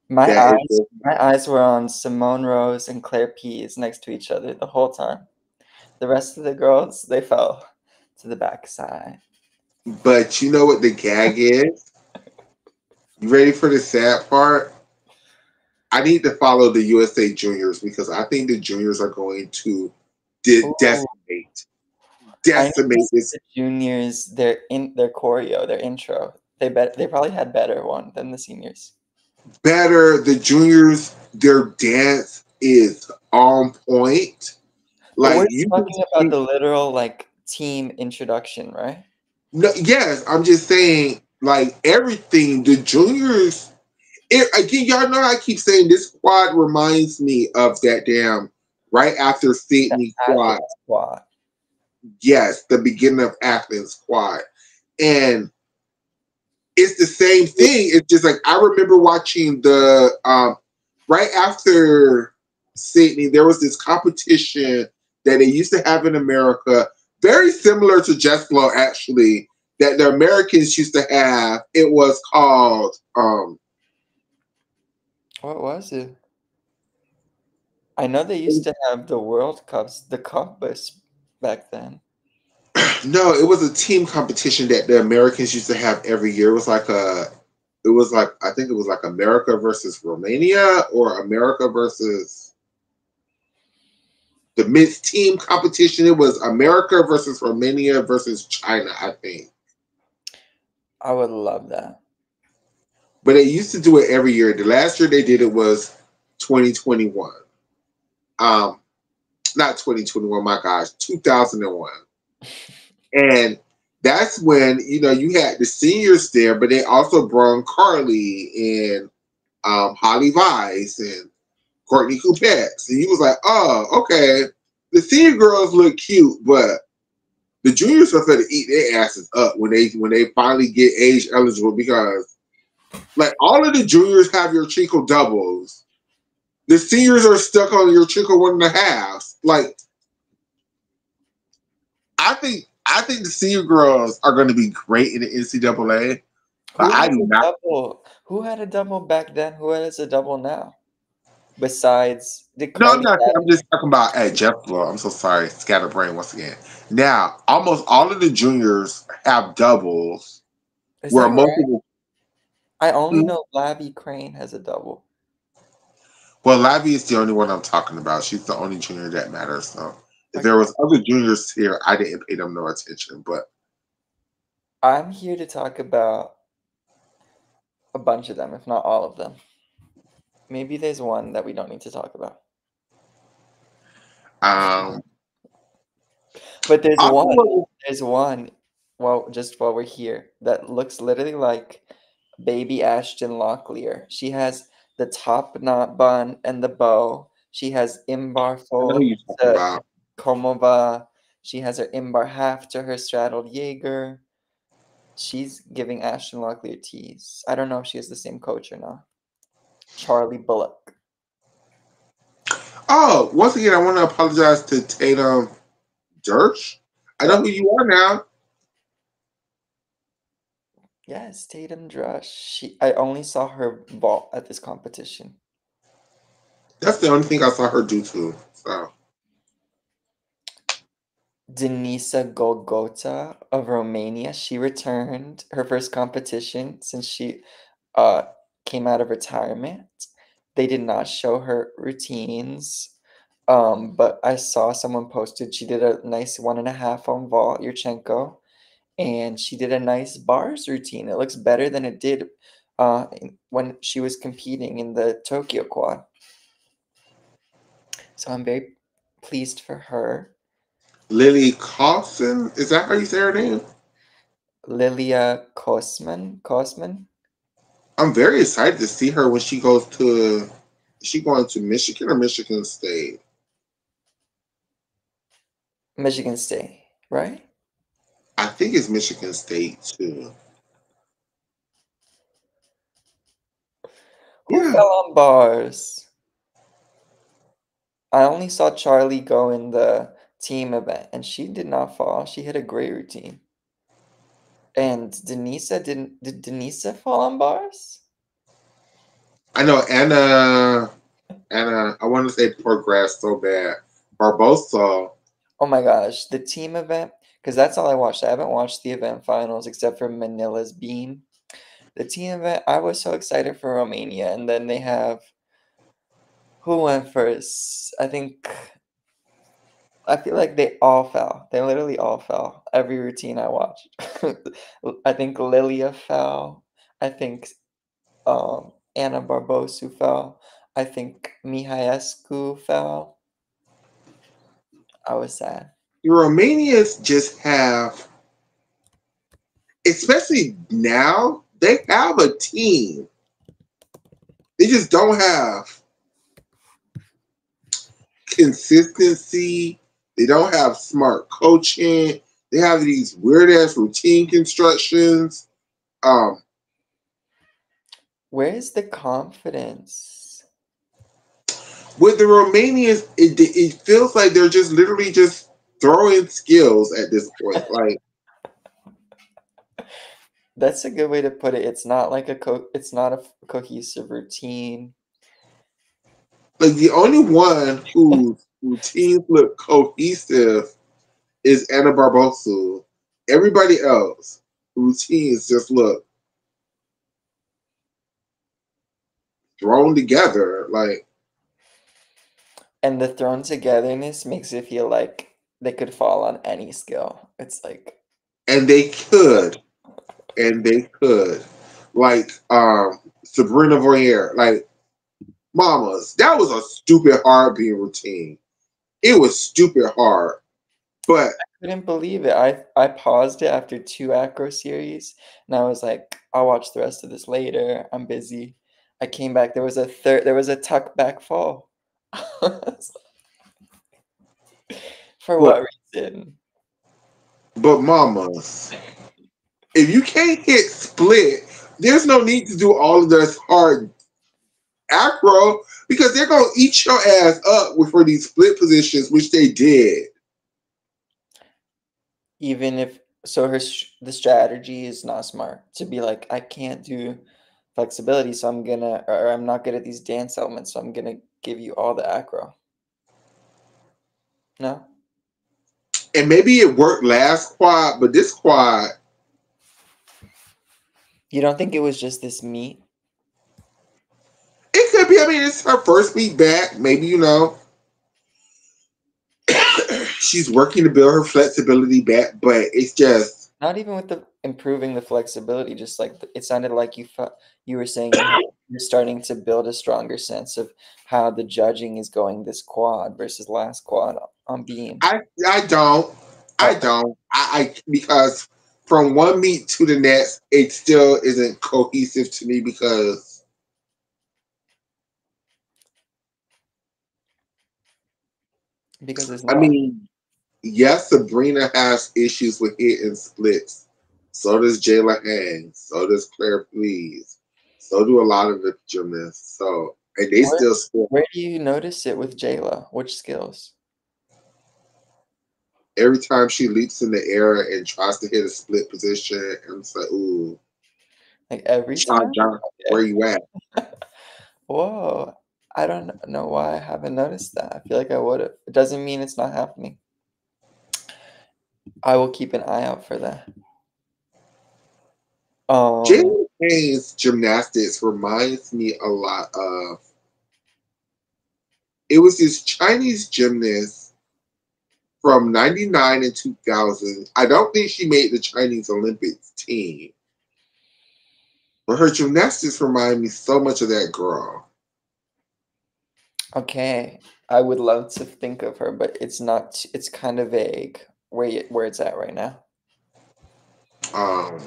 My That eyes, my eyes were on Simone Rose and Claire Pease next to each other the whole time. The rest of the girls, they fell to the backside. but you know what the gag is? You ready for the sad part? I need to follow the USA juniors because I think the juniors are going to Ooh, decimate I noticed this the juniors, their choreo, their intro. They probably had better one than the seniors. better. The juniors, their dance, is on point. But we're Like you can talking about see, the literal like team introduction, right? no, yes, I'm just saying, like everything, the juniors. Again, y'all know I keep saying this squad reminds me of that damn right after The Sydney squad. Athens squad. Yes, the beginning of Athens squad, and it's the same thing. It's just like I remember watching the right after Sydney, there was this competition that they used to have in America, very similar to Jesolo actually, that the Americans used to have. It was called What was it? I know they used to have the World Cups, the compass back then. no, it was a team competition that the Americans used to have every year. It was like I think it was like America versus Romania or America versus the mixed team competition. It was America versus Romania versus China, I think. I would love that. But they used to do it every year. The last year they did it was 2021. Um, Not 2021, my gosh, 2001. And that's when, you had the seniors there, but they also brought Carly and Holly Vice and Courtney Coupex. And he was like, oh, okay. The senior girls look cute, but the juniors are going to eat their asses up when they finally get age eligible because like all of the juniors have your trickle doubles. The seniors are stuck on your trickle 1.5. Like I think the senior girls are going to be great in the NCAA. But Who I has do a not. double? Who had a double back then? Who has a double now? Besides, did No, I'm Carly not. have I'm just talking about at Jesolo. I'm so sorry, scatterbrain once again. Now, almost all of the juniors have doubles, it? Is where that most right? of the I only know Labby Crane has a double. well, Lavi is the only one I'm talking about. She's the only junior that matters. So if there Okay. was other juniors here, I didn't pay them no attention. But I'm here to talk about a bunch of them, if not all of them. Maybe there's one that we don't need to talk about. um, But there's one. also, There's one. Well, just while we're here, that looks literally like baby Ashton Locklear. She has the top knot bun and the bow. She has imbar I know who full you're talking to about. Komova. She has her imbar half to her straddled Jaeger. She's giving Ashton Locklear tease. I don't know if she has the same coach or not. Charlie Bullock. Oh, once again, I want to apologize to Tatum Dirsch. I know Yeah. who you are now. Yes, Tatum Drush. I only saw her vault at this competition. That's the only thing I saw her do too. So Denisa Golgota of Romania. She returned her first competition since she uh, came out of retirement. They did not show her routines, but I saw someone posted she did a nice 1.5 on vault, Yurchenko, and she did a nice bars routine. It looks better than it did when she was competing in the Tokyo quad. So I'm very pleased for her. Lily Carlson, is that how you say her name? Lilia Kosman, I'm very excited to see her when she goes to. Is she going to Michigan or Michigan State? Michigan State, right? I think it's Michigan State too. Who Yeah. fell on bars? I only saw Charlie go in the team event, and she did not fall. She hit a great routine. And Denisa didn't. Did Denisa fall on bars? I know Anna, I want to say progressed so bad. Barbosa, Oh my gosh, the team event, because that's all I watched. I haven't watched the event finals except for Manila's Beam. The team event, I was so excited for Romania, and then they have who went first? I feel like they all fell. They literally all fell. Every routine I watched. I think Lilia fell. I think Anna Barbosu fell. I think Mihaescu fell. I was sad. The Romanians just have, especially now, they have a team. They just don't have consistency. They don't have smart coaching. They have these weird ass routine constructions. Um, Where's the confidence? with the Romanians, it feels like they're just literally just throwing skills at this point. Like That's a good way to put it. It's not like it's not a cohesive routine. the only one whose routines look cohesive is Anna Barbosu. Everybody else routines just look thrown together. Like And the thrown togetherness makes it feel like they could fall on any skill. It's like and they could. And they could. Like Sabrina Voyer, like mamas, that was a stupid hard being routine. It was stupid hard. But couldn't believe it. I paused it after 2 acro series and I was like, I'll watch the rest of this later. I'm busy. I came back. There was a tuck back fall. For what reason? but mamas, if you can't hit split, there's no need to do all of this hard acro because they're gonna eat your ass up for these split positions, which they did. Even if so, the strategy is not smart to be like, I can't do flexibility, so I'm not good at these dance elements, so I'm gonna give you all the acro. No. And maybe it worked last quad, but this quad, You don't think it was just this meet? it could be. I mean, it's her first meet back. Maybe she's working to build her flexibility back, but it's just Not even with the improving the flexibility, just like it sounded like you were saying you're starting to build a stronger sense of how the judging is going this quad versus last quad on beam. I don't. I because from one meet to the next, it still isn't cohesive to me because Because it's I not. mean, yes, Sabrina has issues with hitting splits. So does Jayla Hang. So does Claire Please. So do a lot of the gymnasts. So and they Where still score. where do you notice it with Jayla? Which skills? Every time she leaps in the air and tries to hit a split position, and it's like, ooh, Like every Sean time? John, where you at? Whoa. I don't know why I haven't noticed that. I feel like I would have. It doesn't mean it's not happening. I will keep an eye out for that. Jayla Hang's gymnastics reminds me a lot of. It was this Chinese gymnast from '99 and 2000. I don't think she made the Chinese Olympics team, but her gymnastics remind me so much of that girl. Okay. I would love to think of her, but it's not. It's kind of vague where it's at right now. Um,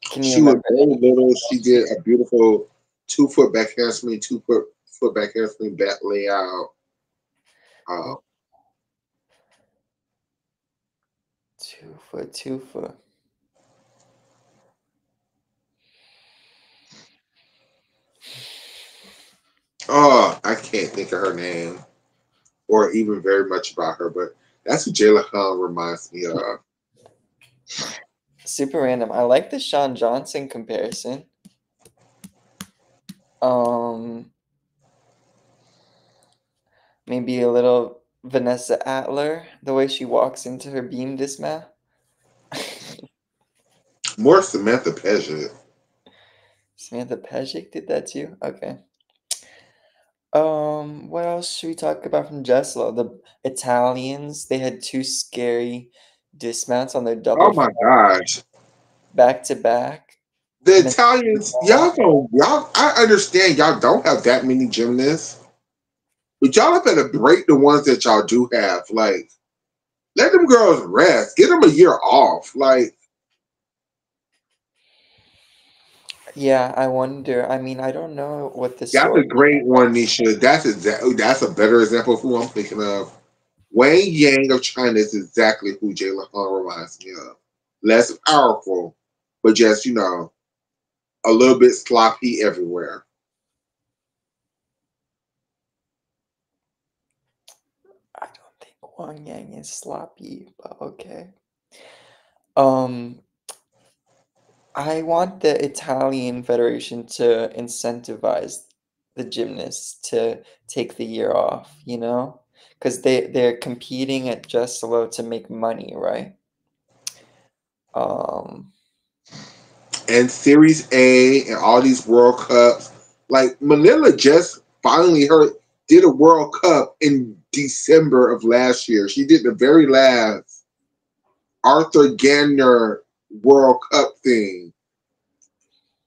Can you she was remember very any little. She details? did a beautiful 2 foot back handspring, 2 foot back handspring back layout. Um, 2 foot, 2 foot. oh, I can't think of her name or even very much about her, but that's who Jayla Hung reminds me of. Super random. I like the Sean Johnson comparison. Um, Maybe a little Vanessa Atler, the way she walks into her beam dismount. More Samantha Paget. Samantha Pejic did that too. Okay. What else should we talk about from Jesolo? The Italians, they had two scary dismounts on their double Oh my gosh. back to back. The And then Italians, y'all. I understand y'all don't have that many gymnasts, but y'all better break the ones that y'all do have. Like, let them girls rest. Get them a year off. Like, yeah, I wonder. I mean, I don't know what the that's story. a great one, Nisha. That's a better example of who I'm thinking of. Wang Yang of China is exactly who Jayla Hung reminds me of. Less powerful, but just a little bit sloppy everywhere. I don't think Wang Yang is sloppy, but okay. Um, I want the Italian Federation to incentivize the gymnasts to take the year off, you know? Because they're competing at Jesolo to make money, right? Um, And Series A and all these World Cups. Like Manila just finally did a World Cup in December of last year. She did the very last Arthur Gardner World Cup thing.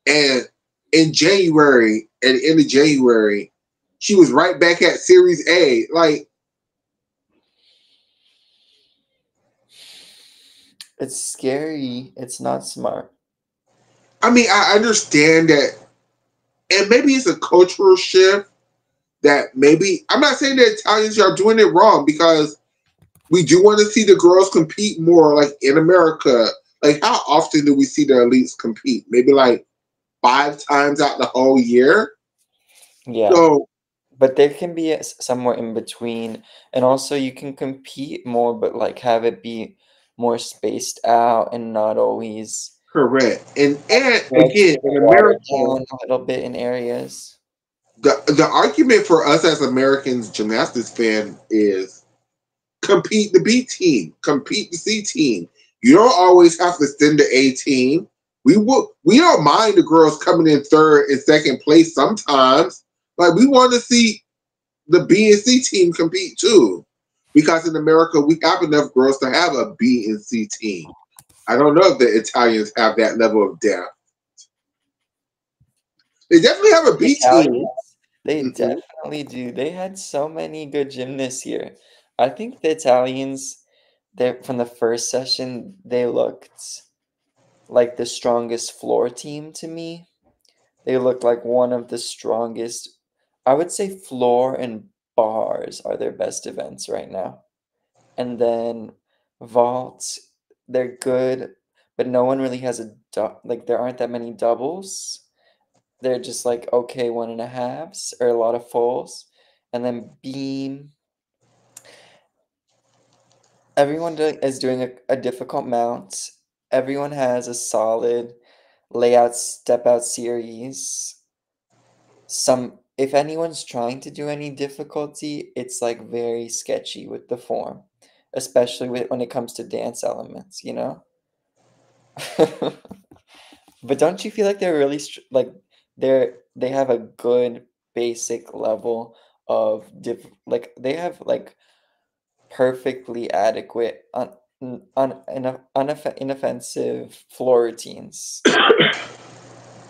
And in January, at the end of January, she was right back at Series A. Like, it's scary. It's not smart. I mean, I understand that, and maybe it's a cultural shift that maybe I'm not saying that Italians are doing it wrong because we do want to see the girls compete more, like in America. Like, how often do we see the elites compete? Maybe like 5 times out the whole year. Yeah. So But there can be somewhere in between. And also, you can compete more, but like have it be more spaced out and not always correct. And stretched again, or in watered America, down a little bit in areas. the argument for us as Americans gymnastics fan is compete the B team, compete the C team. You don't always have to send the A team. We don't mind the girls coming in third and second place sometimes. Like we want to see the B and C team compete too. Because in America we have enough girls to have a B and C team. I don't know if the Italians have that level of depth. They definitely have a B team. Italians, they Mm-hmm. definitely do. They had so many good gymnasts here. I think the Italians, they from the first session, they looked like the strongest floor team to me. They look like one of the strongest. I would say floor and bars are their best events right now. And then vault, they're good, but no one really has like there aren't that many doubles. They're just like okay 1.5s or a lot of fulls. And then beam, is doing a difficult mount. Everyone has a solid layout step out series. Some if anyone's trying to do any difficulty, it's like very sketchy with the form, especially when it comes to dance elements, you know? But don't you feel like they're really like they have a good basic level of like they have like perfectly adequate inoffensive floor routines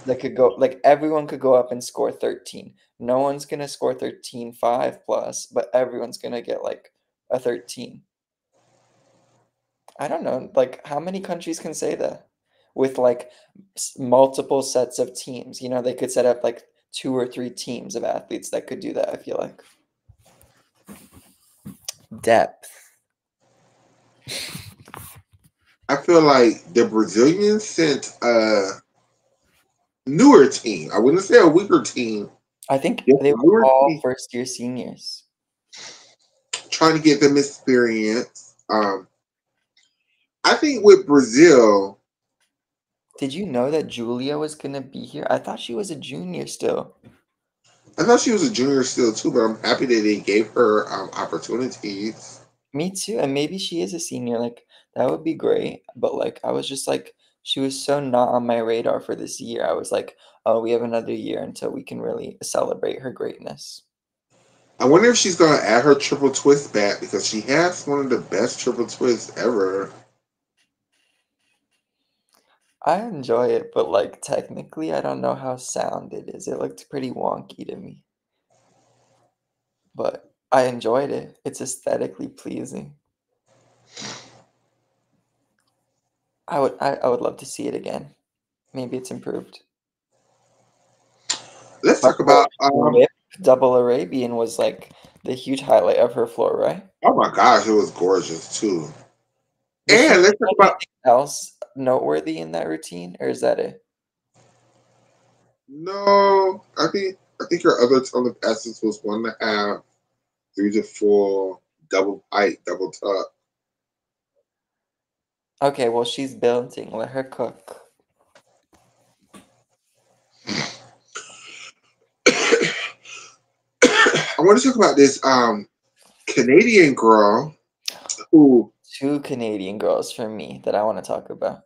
that could go like everyone could go up and score 13. No one's gonna score 13.5 plus, but everyone's gonna get like a 13. I don't know, like how many countries can say that with like multiple sets of teams? You know, they could set up like 2 or 3 teams of athletes that could do that. I feel like depth. I feel like the Brazilians sent a newer team. I wouldn't say a weaker team. I think Just they a were newer all team, first year seniors. trying to get them experience. I think with Brazil, Did you know that Julia was gonna be here? I thought she was a junior still. I thought she was a junior still too, but I'm happy that they gave her opportunities. Me too, and maybe she is a senior, like, that would be great, but, like, I was just, like she was so not on my radar for this year, I was like, "Oh, we have another year until we can really celebrate her greatness." I wonder if she's gonna add her triple twist back because she has one of the best triple twists ever. I enjoy it, but like technically, I don't know how sound it is. It looked pretty wonky to me, but I enjoyed it. It's aesthetically pleasing. I would love to see it again. Maybe it's improved. Let's But talk the about whip double Arabian was like the huge highlight of her floor, right? oh my gosh, it was gorgeous too. Does she And let's do talk about anything else noteworthy in that routine, or is that it? no, I think her other tone of essence was 1.5, 3 to 4, double height, double tuck. Okay, well, she's building. Let her cook. I want to talk about this Canadian girl who Two Canadian girls for me that I want to talk about.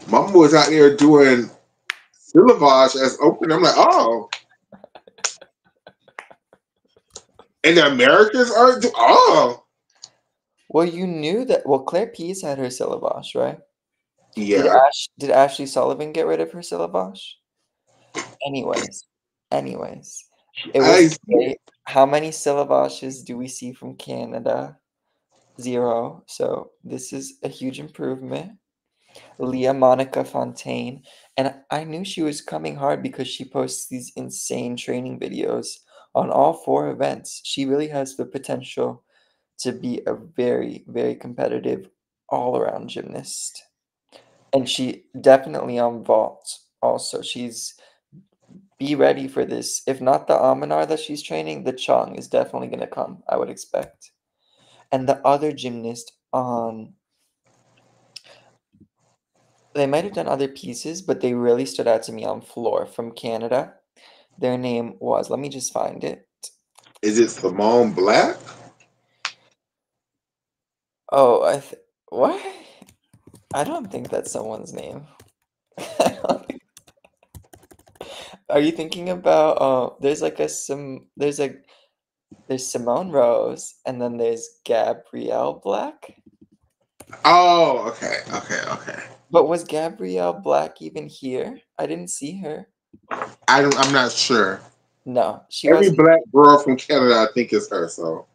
mama was out there doing syllabage as open. I'm like, oh, and the Americans are oh, Well, you knew that. Well, Claire Pease had her syllabus, right? Did yeah. Did Ashley Sullivan get rid of her syllabus? Anyways, anyways, it was I great. How many syllabuses do we see from Canada? Zero. So this is a huge improvement. Leah Monica Fontaine, and I knew she was coming hard because she posts these insane training videos on all four events. She really has the potential to be a very, very competitive all around gymnast. And she definitely on vault also. She's be ready for this. If not the Amanar that she's training, the Chung is definitely going to come, I would expect. And the other gymnast on, they might have done other pieces, but they really stood out to me on floor from Canada. Their name was, let me just find it. is it Simone Black? Oh, what? I don't think that's someone's name. I don't think- Are you thinking about, there's like there's Simone Rose, and then there's Gabrielle Black. Oh, okay, okay, okay. But was Gabrielle Black even here? I didn't see her. I'm not sure. No, she Every wasn't. black girl from Canada, I think, is her. So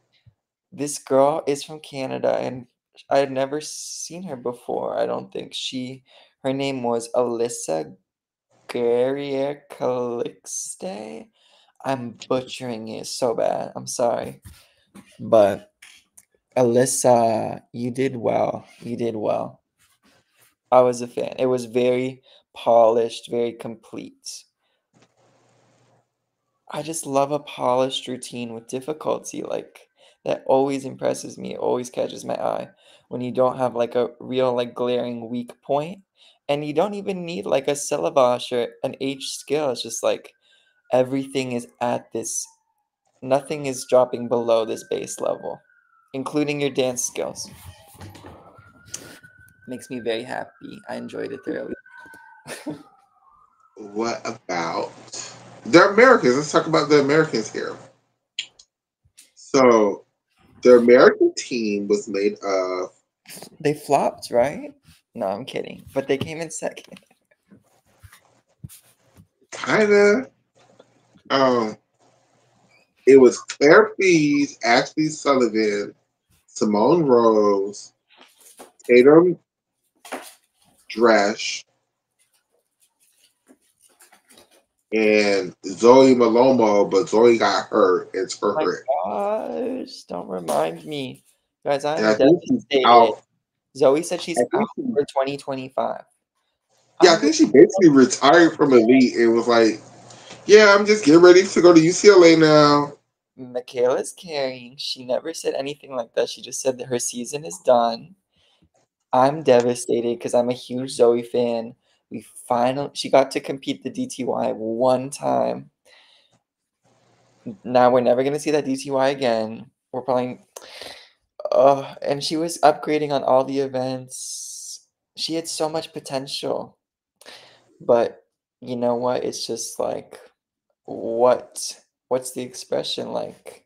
This girl is from Canada, and I had never seen her before. I don't think her name was Alyssa Guerriere Calixte. I'm butchering it so bad. I'm sorry. But Alyssa, you did well. You did well. I was a fan. It was very polished, very complete. I just love a polished routine with difficulty. Like that always impresses me. It always catches my eye when you don't have like a real like glaring weak point, and you don't even need like a syllabus or an H skill. It's just like everything is at this. Nothing is dropping below this base level, including your dance skills. Makes me very happy. I enjoyed it thoroughly. what about the Americans? Let's talk about the Americans here. So the American team was made of They flopped, right? No, I'm kidding. But they came in second. kind of it was Claire Fees, Ashley Sullivan, Simone Rose, Tatum Dresch, and Zoe Malomo, but Zoe got hurt and Oh hurt my her. gosh, don't remind me. Guys, And I'm I think she's devastated. out. Zoe said she's I out think she, for 2025. yeah, I I'm think she basically retired from Elite and was like, "Yeah, I'm just getting ready to go to UCLA now." Michaela's carrying. She never said anything like that. She just said that her season is done. I'm devastated because I'm a huge Zoe fan. She got to compete the DTY one time. Now we're never gonna see that DTY again. We're probably and she was upgrading on all the events. She had so much potential. But you know what? It's just like what's the expression like?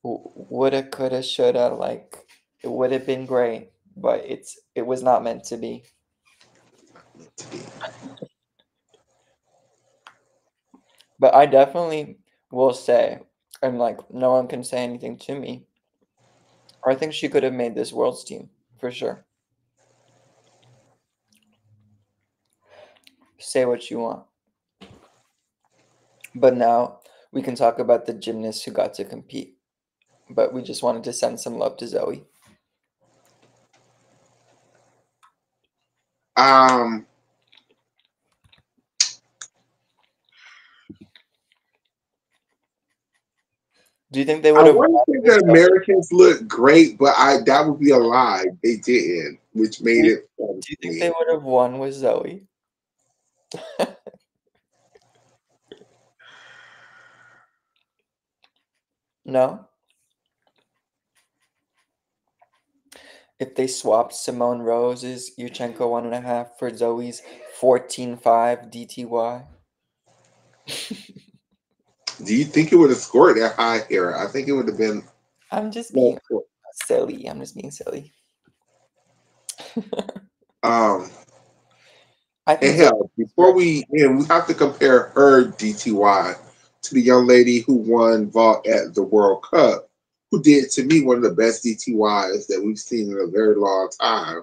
Woulda, coulda, shoulda, like it would have been great, but it was not meant to be. meant to be. But I definitely will say, and like no one can say anything to me. I think she could have made this world's team for sure. Say what you want. But now we can talk about the gymnasts who got to compete. But we just wanted to send some love to Zoe. Um, Do you think they I would have want won to say with the Zoe? Americans look great, but that would be a lie. They didn't, which Do made you, it fun do you for think they me. would have won with Zoe? No? If they swapped Simone Rose's Yurchenko 1.5 for Zoe's 14.5 DTY? Do you think it would have scored that high here? I think it would have been I'm just more. being silly. I'm just being silly. Um, I and think Zoe hell, is before great. we have to compare her DTY to the young lady who won vault at the World Cup, who did to me one of the best DTYs that we've seen in a very long time.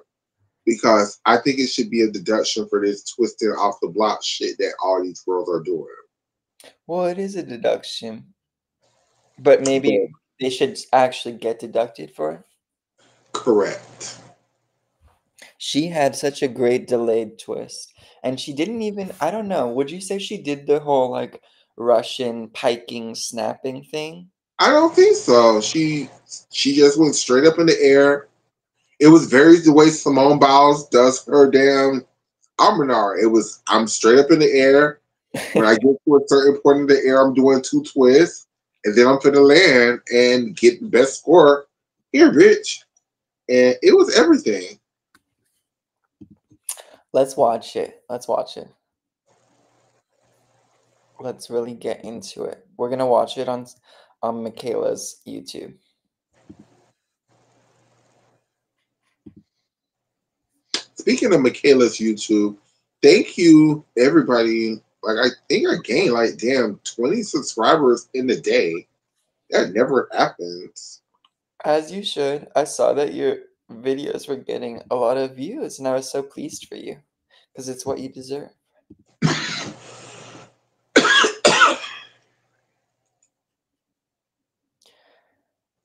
Because I think it should be a deduction for this twisting off the block shit that all these girls are doing. Well, it is a deduction, but maybe But they should actually get deducted for it. correct. She had such a great delayed twist, and she didn't even, I don't know, would you say she did the whole like Russian piking, snapping thing? I don't think so. She just went straight up in the air. It was very the way Simone Biles does her damn Arminar. It was I'm straight up in the air. When I get to a certain point in the air, I'm doing two twists, and then I'm gonna land and get the best score here, bitch. And it was everything. Let's watch it. Let's watch it. Let's really get into it. We're gonna watch it on Michaela's YouTube. Speaking of Michaela's YouTube, thank you everybody. Like I think I gained like damn 20 subscribers in a day. That never happens. As you should. I saw that your videos were getting a lot of views, and I was so pleased for you, because it's what you deserve.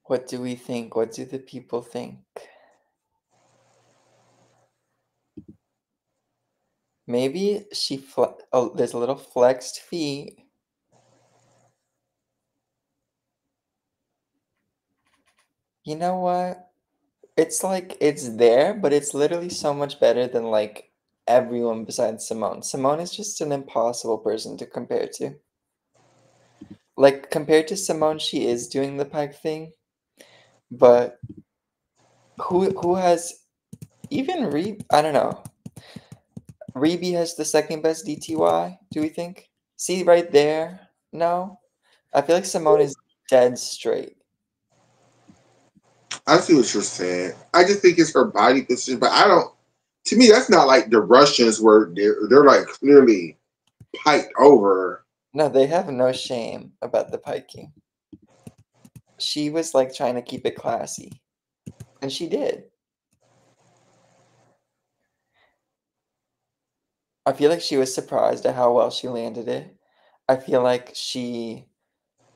What do we think? What do the people think? Maybe oh, there's a little flexed feet. You know what? It's like it's there, but it's literally so much better than like everyone besides Simone. Simone is just an impossible person to compare to. Like compared to Simone, she is doing the pike thing, but who has even I don't know. Reby has the second best DTY, do we think? See right there? No? I feel like Simone is dead straight. I see what you're saying. I just think it's her body position, but I don't. To me, that's not like the Russians where they're like clearly piked over. No, they have no shame about the piking. She was like trying to keep it classy. And she did. I feel like she was surprised at how well she landed it. I feel like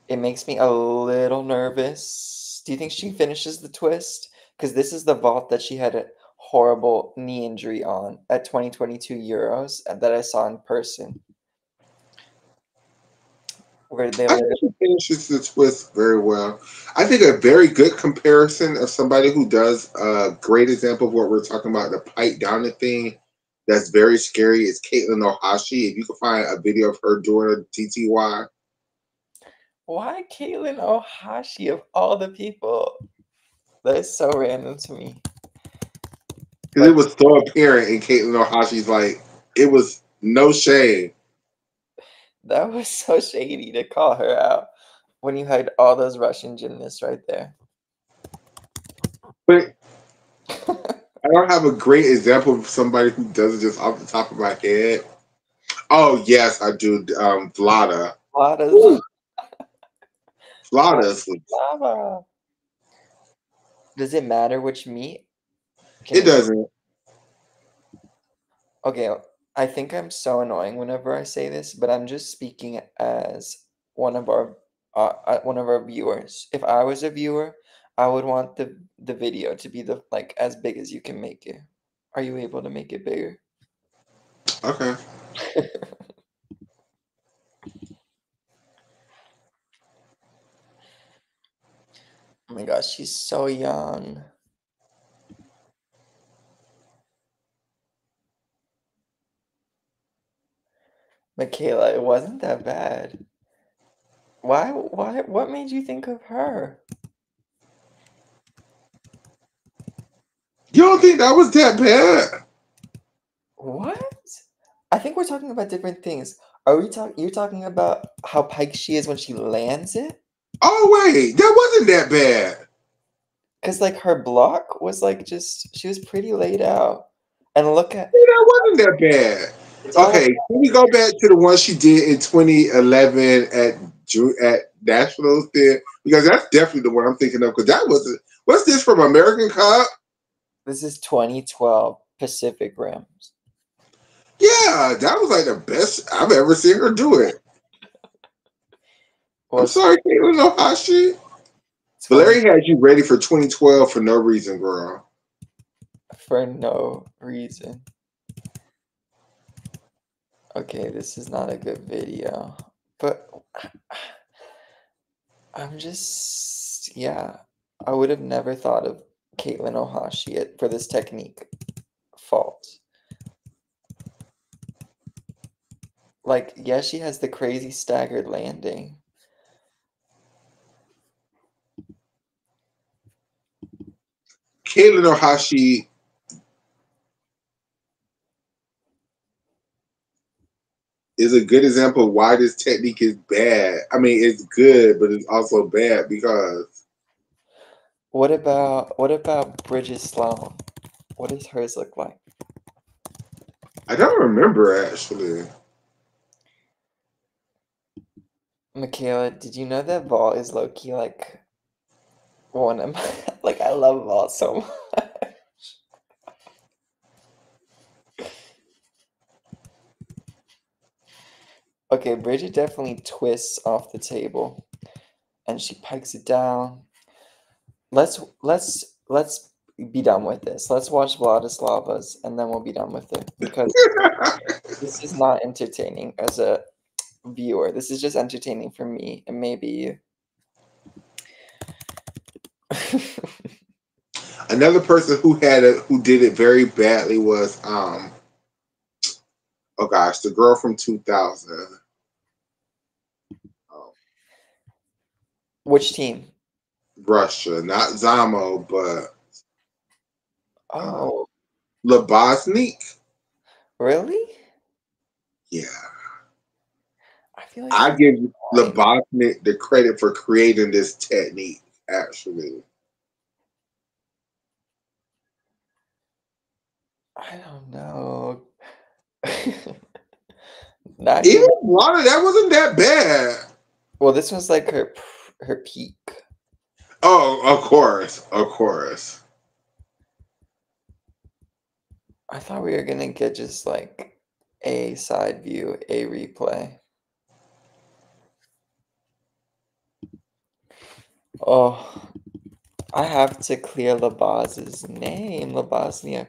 it makes me a little nervous. Do you think she finishes the twist? Because this is the vault that she had a horrible knee injury on at 2022 Euros that I saw in person. Where they I think literally, she finishes the twist very well. I think a very good comparison of somebody who does a great example of what we're talking about, the pipe down the thing that's very scary is Caitlin Ohashi. If you can find a video of her doing a TTY. why Caitlin Ohashi of all the people? That is so random to me. Because it Like, was so apparent in Caitlin Ohashi's like, it was no shame. that was so shady to call her out when you had all those Russian gymnasts right there. But I don't have a great example of somebody who does it just off the top of my head. Oh yes, I do. Vlada. Lava's Woo, Vlada's. lava. Does it matter which meat? Can It it? doesn't. Okay, I think I'm so annoying whenever I say this, but I'm just speaking as one of our viewers. If I was a viewer, I would want the video to be the like as big as you can make it. Are you able to make it bigger? Okay. Oh my gosh, she's so young. Michaela, it wasn't that bad. What made you think of her? You don't think that was that bad? What? I think we're talking about different things. Are we talking? You're talking about how pike she is when she lands it? Oh wait, that wasn't that bad. Because like her block was like just she was pretty laid out. And look at Yeah, that wasn't that bad. it's all Okay, can we go back to the one she did in 2011 at Nationals there? Because that's definitely the one I'm thinking of. Because that was what's this from American Cup? this is 2012 Pacific Rims. Yeah, that was like the best I've ever seen her do it. I'm Well, sorry, Caitlin Ohashi. 20 Valeri had you ready for 2012 for no reason, girl. for no reason. Okay, this is not a good video. But I'm just yeah. I would have never thought of Caitlin Ohashi for this technique fault. Like, yeah, she has the crazy staggered landing. Caitlin Ohashi is a good example of why this technique is bad. I mean, it's good, but it's also bad because What about Bridget Sloan? What does hers look like? I don't remember actually. Michaela, did you know that Vol is low key like one of my like I love Vol so much. Okay, Bridget definitely twists off the table and she pikes it down. Let's be done with this. Let's watch Vladislavas and then we'll be done with it because this is not entertaining as a viewer. This is just entertaining for me and maybe you. Another person who did it very badly was oh gosh, the girl from 2000. Um, Which team? Russia, not Zamo, but um, Oh, Labosnik. really? Yeah, I feel like I she's give annoying. Labosnik the credit for creating this technique. Actually, I don't know. Not even giving. Lana, that wasn't that bad. Well, this was like her peak. Oh, of course, of course. I thought we were gonna get just like a side view, a replay. Oh, I have to clear Labaz's name, Labazniak.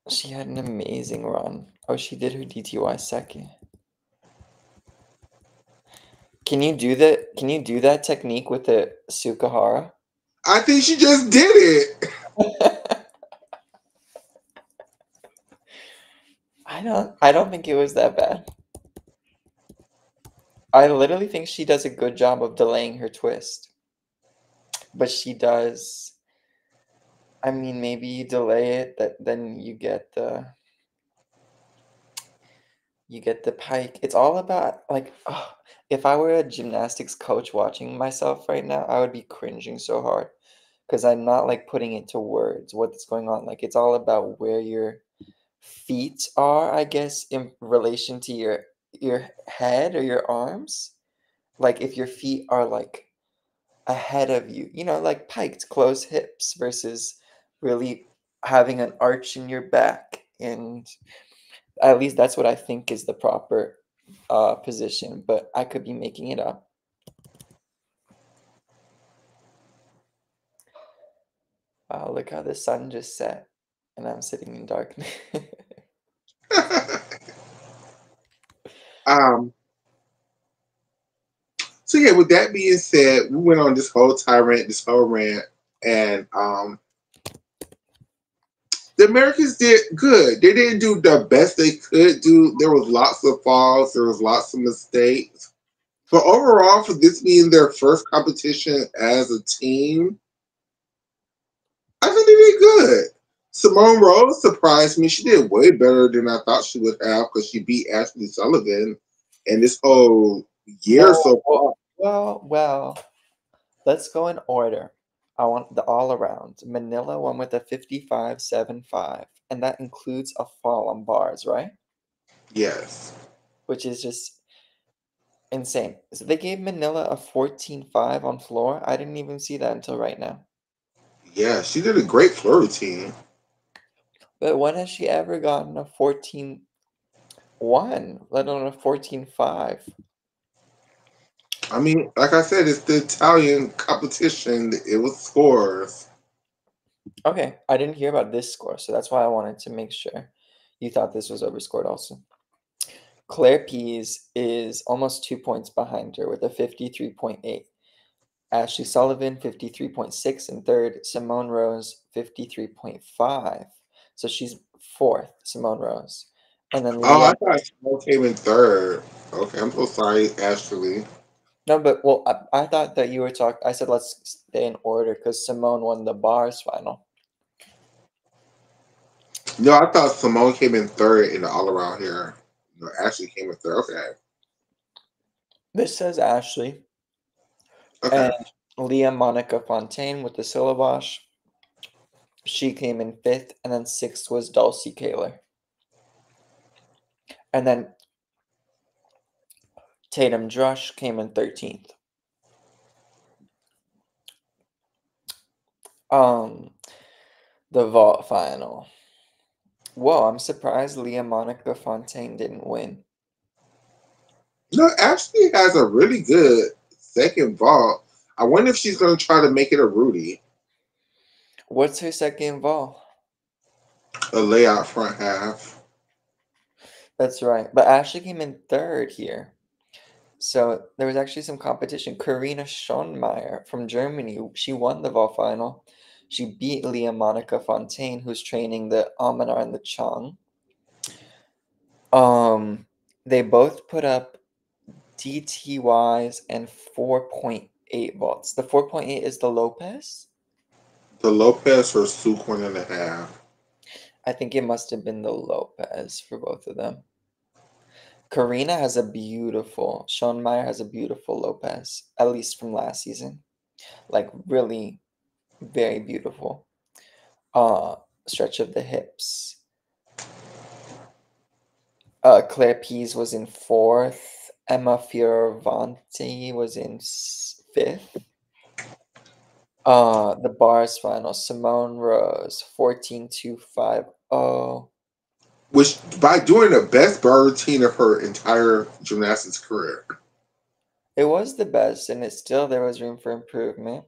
She had an amazing run. Oh, she did her DTY second. Can you do that technique with the Sukahara? I think she just did it. I don't think it was that bad. I literally think she does a good job of delaying her twist. But she does. I mean, maybe you delay it, that then you get the You get the pike. It's all about like, oh, if I were a gymnastics coach watching myself right now, I would be cringing so hard because I'm not like putting into words what's going on. Like it's all about where your feet are, I guess, in relation to your head or your arms. Like if your feet are like ahead of you, like piked, closed hips versus really having an arch in your back. And at least that's what I think is the proper position, but I could be making it up. Look how the sun just set, and I'm sitting in darkness. um, so yeah, with that being said, we went on this whole rant, and the Americans did good. They didn't do the best they could do. There was lots of falls. There was lots of mistakes. But overall, for this being their first competition as a team, I think they did good. Simone Rose surprised me. She did way better than I thought she would have because she beat Ashley Sullivan in this whole year Well, so well, far. well, let's go in order. I want the all around. Manila won with a 55-7-5, and that includes a fall on bars, right? Yes. Which is just insane. So they gave Manila a 14-5 on floor. I didn't even see that until right now. Yeah, she did a great floor routine. But when has she ever gotten a 14-1, let alone a 14-5? I mean, like I said, it's the Italian competition. It was scores. Okay, I didn't hear about this score, so that's why I wanted to make sure you thought this was overscored also. Claire Pease is almost 2 points behind her with a 53.8. Ashley Sullivan, 53.6 in third. Simone Rose, 53.5. So she's fourth, Simone Rose. And then Oh, I Leah. thought Simone came in third. Okay, I'm so sorry, Ashley. No, but well, I thought that you were talking. I said let's stay in order because Simone won the bars final. No, I thought Simone came in third in the all around here. No, Ashley came in third. Okay. This says Ashley. Okay. And Leah Monica Fontaine with the syllabash. She came in fifth, and then sixth was Dulcie Kaler. And then Tatum Drush came in 13th. Um, the vault final. Whoa, I'm surprised Leah Monica Fontaine didn't win. No, Ashley has a really good second vault. I wonder if she's going to try to make it a Rudy, What's her second vault? a layout front half. That's right. But Ashley came in third here. So there was actually some competition. Karina Schonmeier from Germany, she won the vault final. She beat Leah Monica Fontaine, who's training the Amanar and the Chang. They both put up DTYs and 4.8 vaults. The 4.8 is the Lopez. The Lopez or Suk 1.5. I think it must have been the Lopez for both of them. Karina has a beautiful, Schonmeier has a beautiful Lopez, at least from last season. Like really very beautiful. Stretch of the hips. Claire Pease was in fourth. Emma Fioravanti was in fifth. The bars final. Simone Rose 14-2-5-0. Which, by doing the best bar routine of her entire gymnastics career. It was the best, and it still there was room for improvement.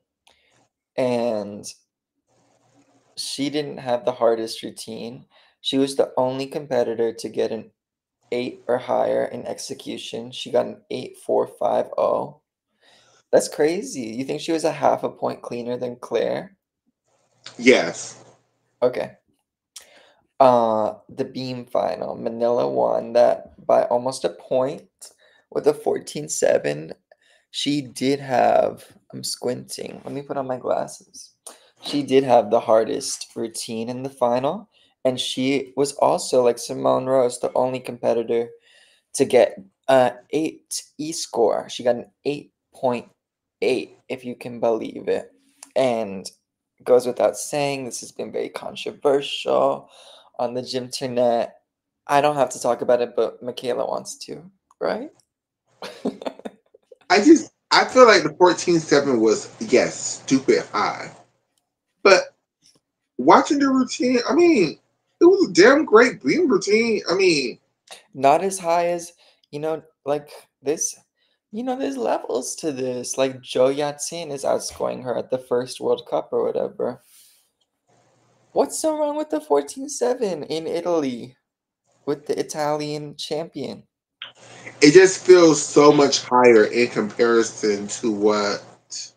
And she didn't have the hardest routine. She was the only competitor to get an 8 or higher in execution. She got an 8.450. That's crazy. You think she was a half a point cleaner than Claire? Yes. Okay. The beam final. Manila won that by almost a point with a 14-7. She did have, I'm squinting. Let me put on my glasses. She did have the hardest routine in the final, and she was also like Simone Rose, the only competitor to get a 8 score. She got an 8.8, if you can believe it. And goes without saying, this has been very controversial on the gym internet. I don't have to talk about it, but Michaela wants to, right? I feel like the 14.7 was, yes, stupid high. But watching the routine, I mean, it was a damn great beam routine. I mean, Not as high as, like this. There's levels to this. Like Zhou Yatsin is outscoring her at the first World Cup or whatever. What's so wrong with the 14.7 in Italy with the Italian champion? it just feels so much higher in comparison to what the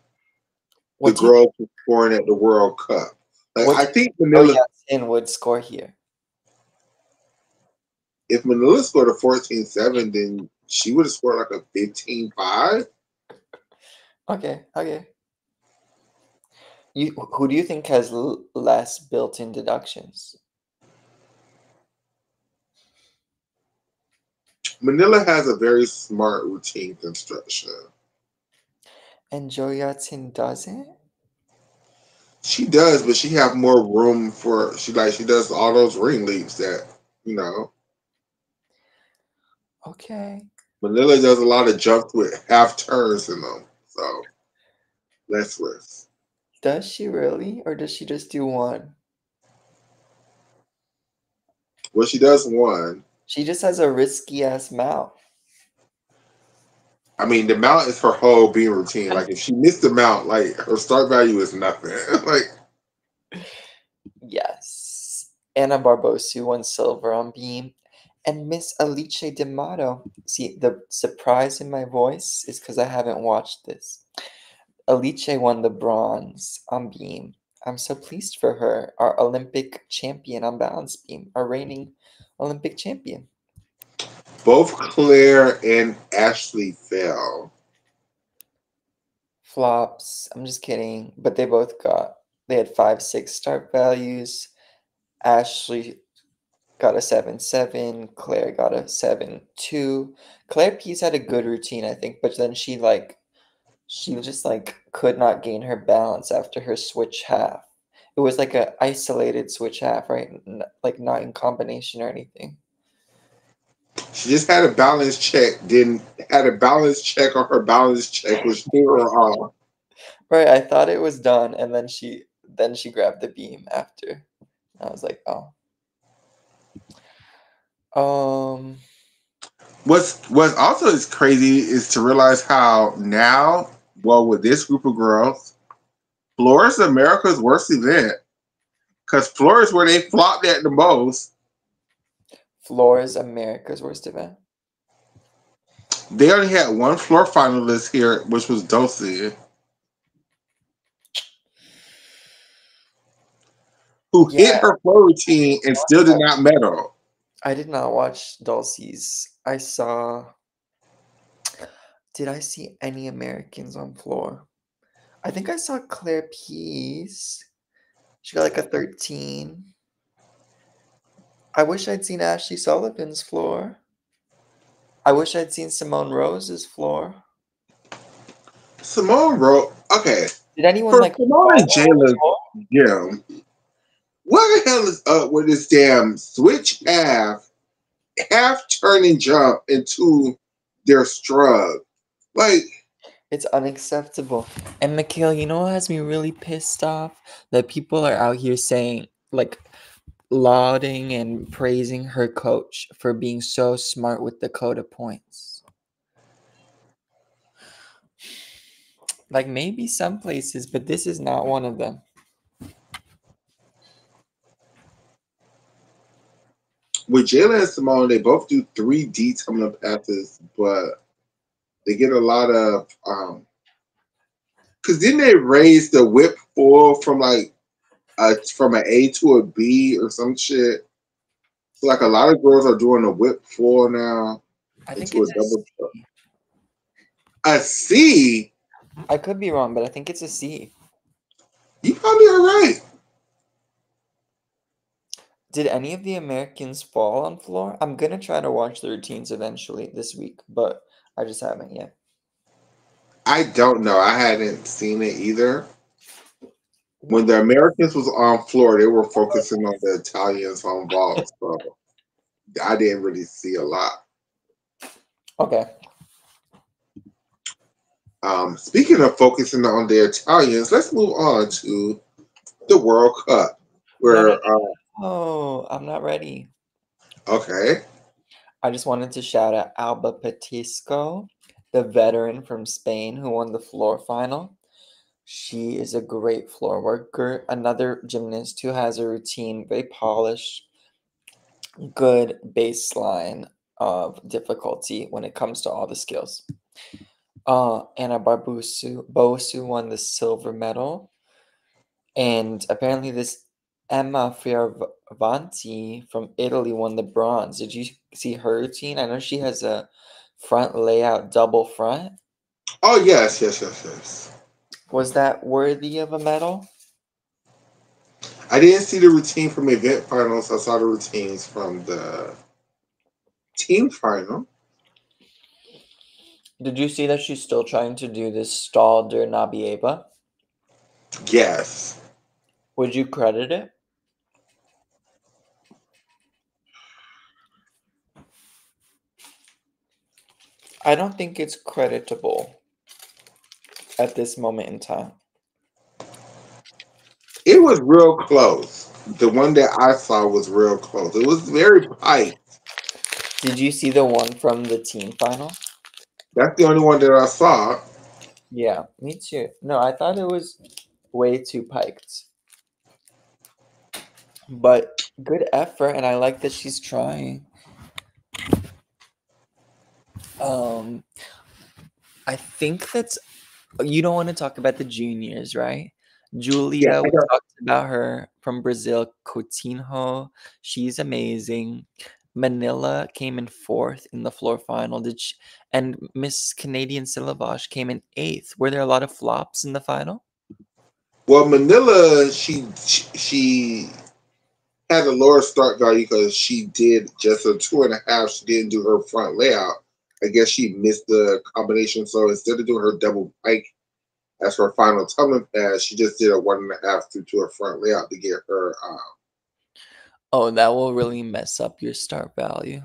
What do you girls were scoring at the World Cup. Like, what I do you think think Zhou Yatsin would score here? If Manila scored a 14.7, then she would have scored like a 15.5. Okay. Who do you think has less built-in deductions? Manila has a very smart routine construction. And Zhou Yatsin doesn't? She does, but she have more room for she does all those ring leaps that you know. Okay. Manila does a lot of jumps with half turns in them, so less risk. Does she really? Or does she just do one? Well, she does one. She just has a risky ass mouth. I mean, the mount is her whole beam routine. Like if she missed the mount, like her start value is nothing. Like Yes. Anna Barbosu won silver on beam. And Miss Alice D'Amato. See, the surprise in my voice is because I haven't watched this. Alice won the bronze on beam. I'm so pleased for her. Our Olympic champion on balance beam. Our reigning Olympic champion. both Claire and Ashley fell. Flops. I'm just kidding. But they had 5-6 start values. Ashley got a 7-7. Claire got a 7-2. Claire Pease had a good routine, I think, but then she just could not gain her balance after her switch half. It was like a isolated switch half, right? Like not in combination or anything. She just had a balance check, then had a balance check on her balance check, which threw her off. Right, I thought it was done, and then she grabbed the beam after. I was like, oh. What's also is crazy is to realize how now, well, with this group of girls, floor is America's worst event. Because floor is where they flopped at the most. Floor is America's worst event. They only had one floor finalist here, which was Dulcie, who hit Yeah, her floor routine and still did not medal. I did not watch Dulcie's. Did I see any Americans on floor? I think I saw Claire Pease. She got like a 13. I wish I'd seen Ashley Sullivan's floor. I wish I'd seen Simone Rose's floor. Simone wrote, okay, Did anyone for like Simone and follow her Jayla's floor? gym, what the hell is up with this damn switch half turn and jump into their strug? Like, It's unacceptable. And Mikhail, you know what has me really pissed off? That people are out here saying, like, lauding and praising her coach for being so smart with the coda points. Like, maybe some places, but this is not one of them. with Jayla and Simone, they both do 3D tumbling passes, but they get a lot of because then they raise the whip full from like from an A to a B or some shit. So like a lot of girls are doing a whip full now I think into a it's a double. C. A C. I could be wrong, but I think it's a C. You probably are right. Did any of the Americans fall on floor? I'm gonna try to watch the routines eventually this week, but I just haven't yet. I don't know. I hadn't seen it either. When What? the Americans was on floor, they were focusing on the Italians on vault, so I didn't really see a lot. Okay. Speaking of focusing on the Italians, let's move on to the World Cup. No, no, Where no. I'm not ready. okay, I just wanted to shout out Alba Patisco, the veteran from Spain who won the floor final. She is a great floor worker. Another gymnast who has a routine, very polished, good baseline of difficulty when it comes to all the skills. Anna Bosu won the silver medal, and apparently this Emma Fioravanti from Italy won the bronze. Did you see her routine? I know she has a front layout double front. oh yes, yes, yes, yes. Was that worthy of a medal? I didn't see the routine from event finals. I saw the routines from the team final. Did you see that she's still trying to do this stall der Nabieba? Yes, Would you credit it? I don't think it's creditable at this moment in time. it was real close. The one that I saw was real close. It was very tight. Did you see the one from the team final? That's the only one that I saw. Yeah, me too. No, I thought it was way too piked. But good effort, and I like that she's trying. Um, I think that's you don't want to talk about the juniors, right? Yeah, Julia, I we got. talked about her from Brazil, Coutinho. She's amazing. Manila came in fourth in the floor final. And Miss Canadian Silavash came in eighth. Were there a lot of flops in the final? Well, Manila, she had a lower start value because she did just a 2.5. She didn't do her front layout. I guess she missed the combination. So instead of doing her double pike as her final tumbling pass, she just did a 1.5 through to her front layout to get her, Oh, that will really mess up your start value.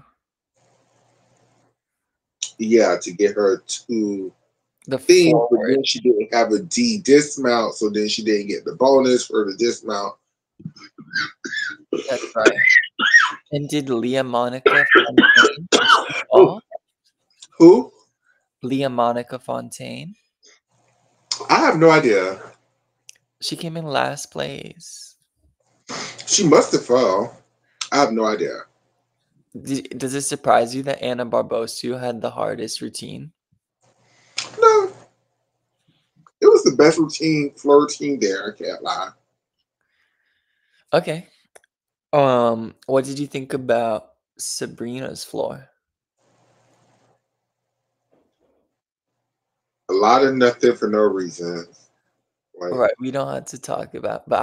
yeah, to get her to The theme. But forward. then she didn't have a D dismount, so then she didn't get the bonus for the dismount. That's right. And did Leah Monica Fontaine Oh, fall? who? Leah Monica Fontaine? I have no idea. She came in last place. She must have fell. I have no idea. Does it surprise you that Anna Barbosu had the hardest routine? No, it was the best routine, floor routine there. I can't lie. Okay. What did you think about Sabrina's floor? A lot of nothing for no reason. Like, Right, we don't have to talk about, but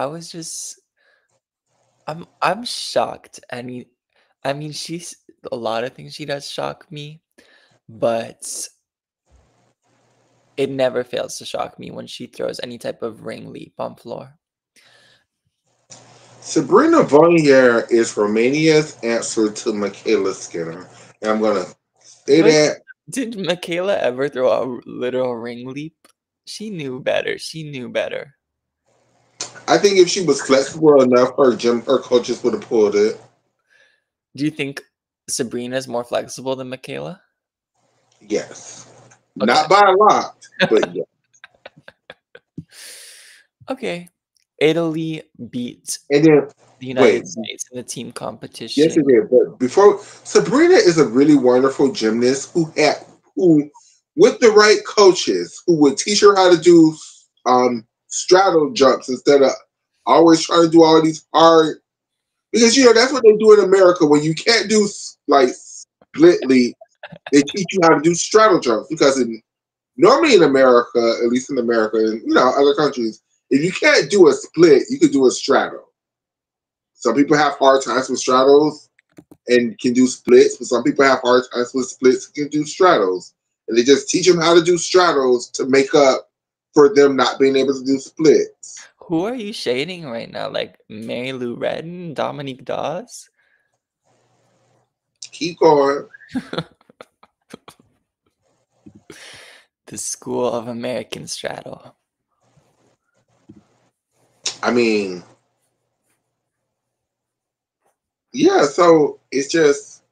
I'm shocked. I mean, she's a lot of things she does shock me, but it never fails to shock me when she throws any type of ring leap on floor. Sabrina Vonnier is Romania's answer to Michaela Skinner. And I'm going to say But that. did Michaela ever throw a literal ring leap? She knew better. She knew better. I think if she was flexible enough, her coaches would have pulled it. Do you think Sabrina's more flexible than Michaela? Yes. Okay. Not by a lot, but yeah. Okay. Italy beat And then, the wait, United States in the team yes, it competition. did. But before, Sabrina is a really wonderful gymnast who, with the right coaches, who would teach her how to do straddle jumps instead of always trying to do all these hard. Because that's what they do in America when you can't do like split leap. They teach you how to do straddle jumps because normally in America, at least in America and other countries, if you can't do a split, you could do a straddle. Some people have hard times with straddles and can do splits, but some people have hard times with splits and can do straddles. And they just teach them how to do straddles to make up for them not being able to do splits. Who are you shading right now? Like Mary Lou Retton, Dominique Dawes? Keep going. The School of American Straddle. I mean, yeah, so it's just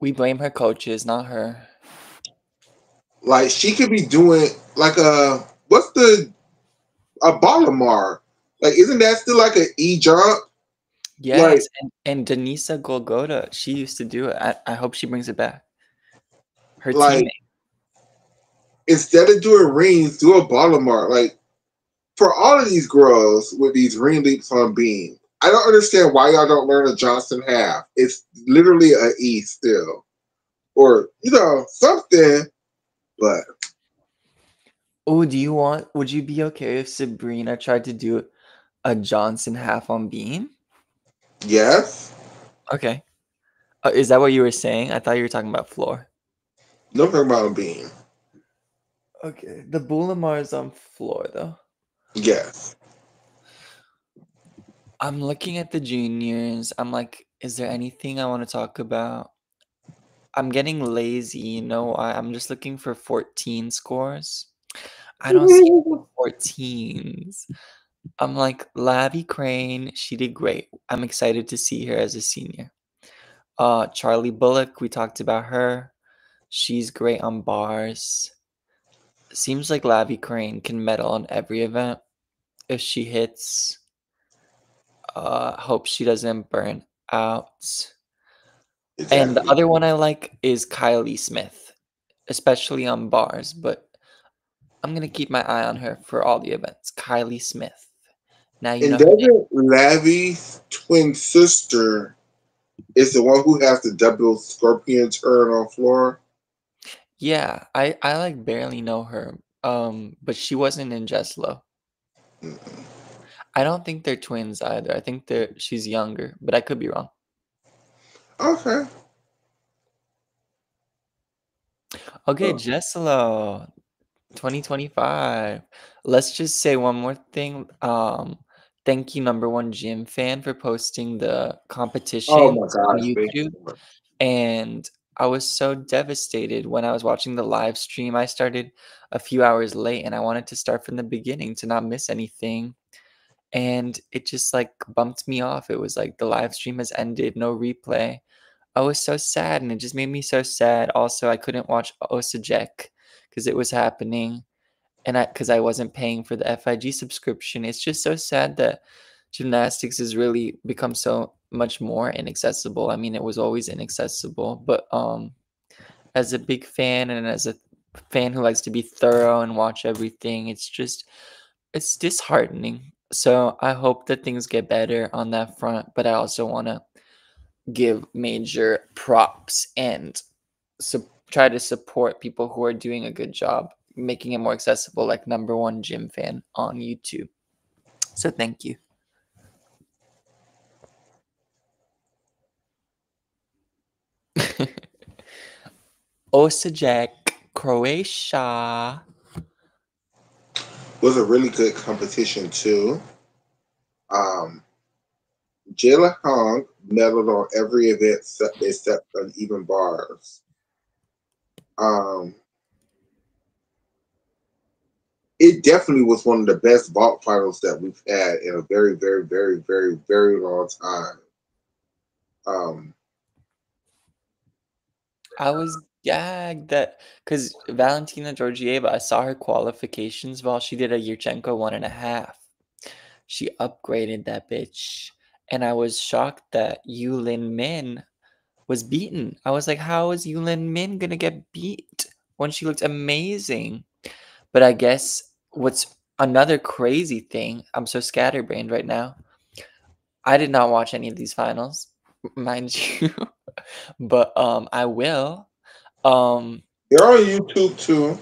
We blame her coaches, not her. like she could be doing like what's a Balamar? Like, isn't that still like an E jump? Like, Yes, and Denisa Golgota, she used to do it. I hope she brings it back. Her like teammate. instead of doing rings, do a Balamar. Like, for all of these girls with these ring leaps on beam, I don't understand why y'all don't learn a Johnson half. It's literally an E still, or something. But Oh, would you be okay if Sabrina tried to do a Johnson half on beam? yes, Okay. Is that what you were saying? I thought you were talking about floor. no talking about beam. Okay. The Boulamar is on floor, though. Yes. I'm looking at the juniors. I'm like, is there anything I want to talk about? I'm getting lazy, you know. I'm just looking for 14 scores. I don't see any 14s. I'm like, Lavi Crane, she did great. I'm excited to see her as a senior. Charlie Bullock, we talked about her. She's great on bars. Seems like Lavi Crane can medal on every event if she hits. Hope she doesn't burn out. And the Exactly. other one I like is Kylie Smith, especially on bars, but I'm gonna keep my eye on her for all the events. Kylie Smith. Now you And know her name. doesn't Lavi's twin sister is the one who has the double scorpion turn on floor? Yeah, I like barely know her. But she wasn't in Jesolo. Mm-mm. I don't think they're twins either. I think she's younger, but I could be wrong. Okay. Okay, Oh. Jesolo, 2025. Let's just say one more thing. Thank you, number one gym fan, for posting the Oh competition my on gosh, thank you YouTube. so much. And I was so devastated when I was watching the live stream. I started a few hours late and I wanted to start from the beginning to not miss anything. And it just like bumped me off. It was like the live stream has ended, no replay. I was so sad and it just made me so sad. Also, I couldn't watch Osijek because it was happening and because I wasn't paying for the FIG subscription. It's just so sad that gymnastics has really become so much more inaccessible. I mean, it was always inaccessible, but as a big fan and as a fan who likes to be thorough and watch everything, it's disheartening. So I hope that things get better on that front, but I also want to give major props and try to support people who are doing a good job making it more accessible, like number one gym fan on YouTube. So thank you. Osijek, Croatia. Was a really good competition too. Um, Jayla Hong medaled on every event except on even bars. Um, it definitely was one of the best vault finals that we've had in a very, very, very, very, very long time. Um, I was gagged that because Valentina Georgieva, I saw her qualifications while she did a Yurchenko 1.5. She upgraded that bitch. And I was shocked that Yulin Min was beaten. I was like, how is Yulin Min gonna get beat when she looked amazing? But I guess what's another crazy thing, I'm so scatterbrained right now. I did not watch any of these finals, mind you. But I will. Um they're on YouTube too.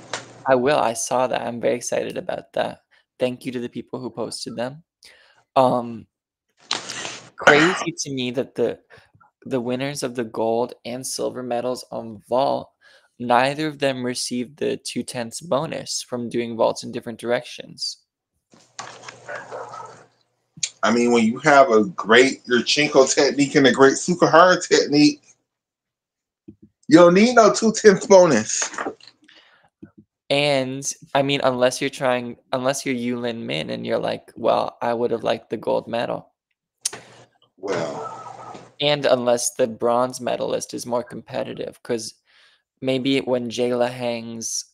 I will. I saw that. I'm very excited about that. Thank you to the people who posted them. Um crazy to me that the winners of the gold and silver medals on vault, neither of them received the 2/10 bonus from doing vaults in different directions. I mean, when you have a great Yurchenko technique and a great Sukahara technique, you don't need no 2/10 bonus. And I mean, unless you're Yulin Min and you're like, well, I would have liked the gold medal. Well, And unless the bronze medalist is more competitive, because maybe when Jayla Hang's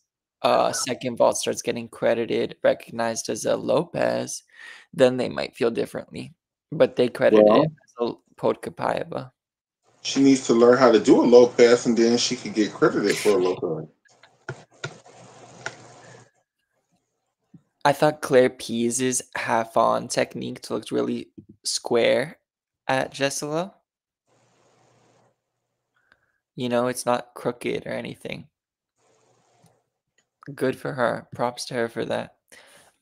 second vault starts getting recognized as a Lopez, then they might feel differently. But they credited it as a Podkapaeva. she needs to learn how to do a low pass, and then she could get credited for a low pass. I thought Claire Pease's half-on technique looked really square at Jesolo. You know, it's not crooked or anything. Good for her. Props to her for that.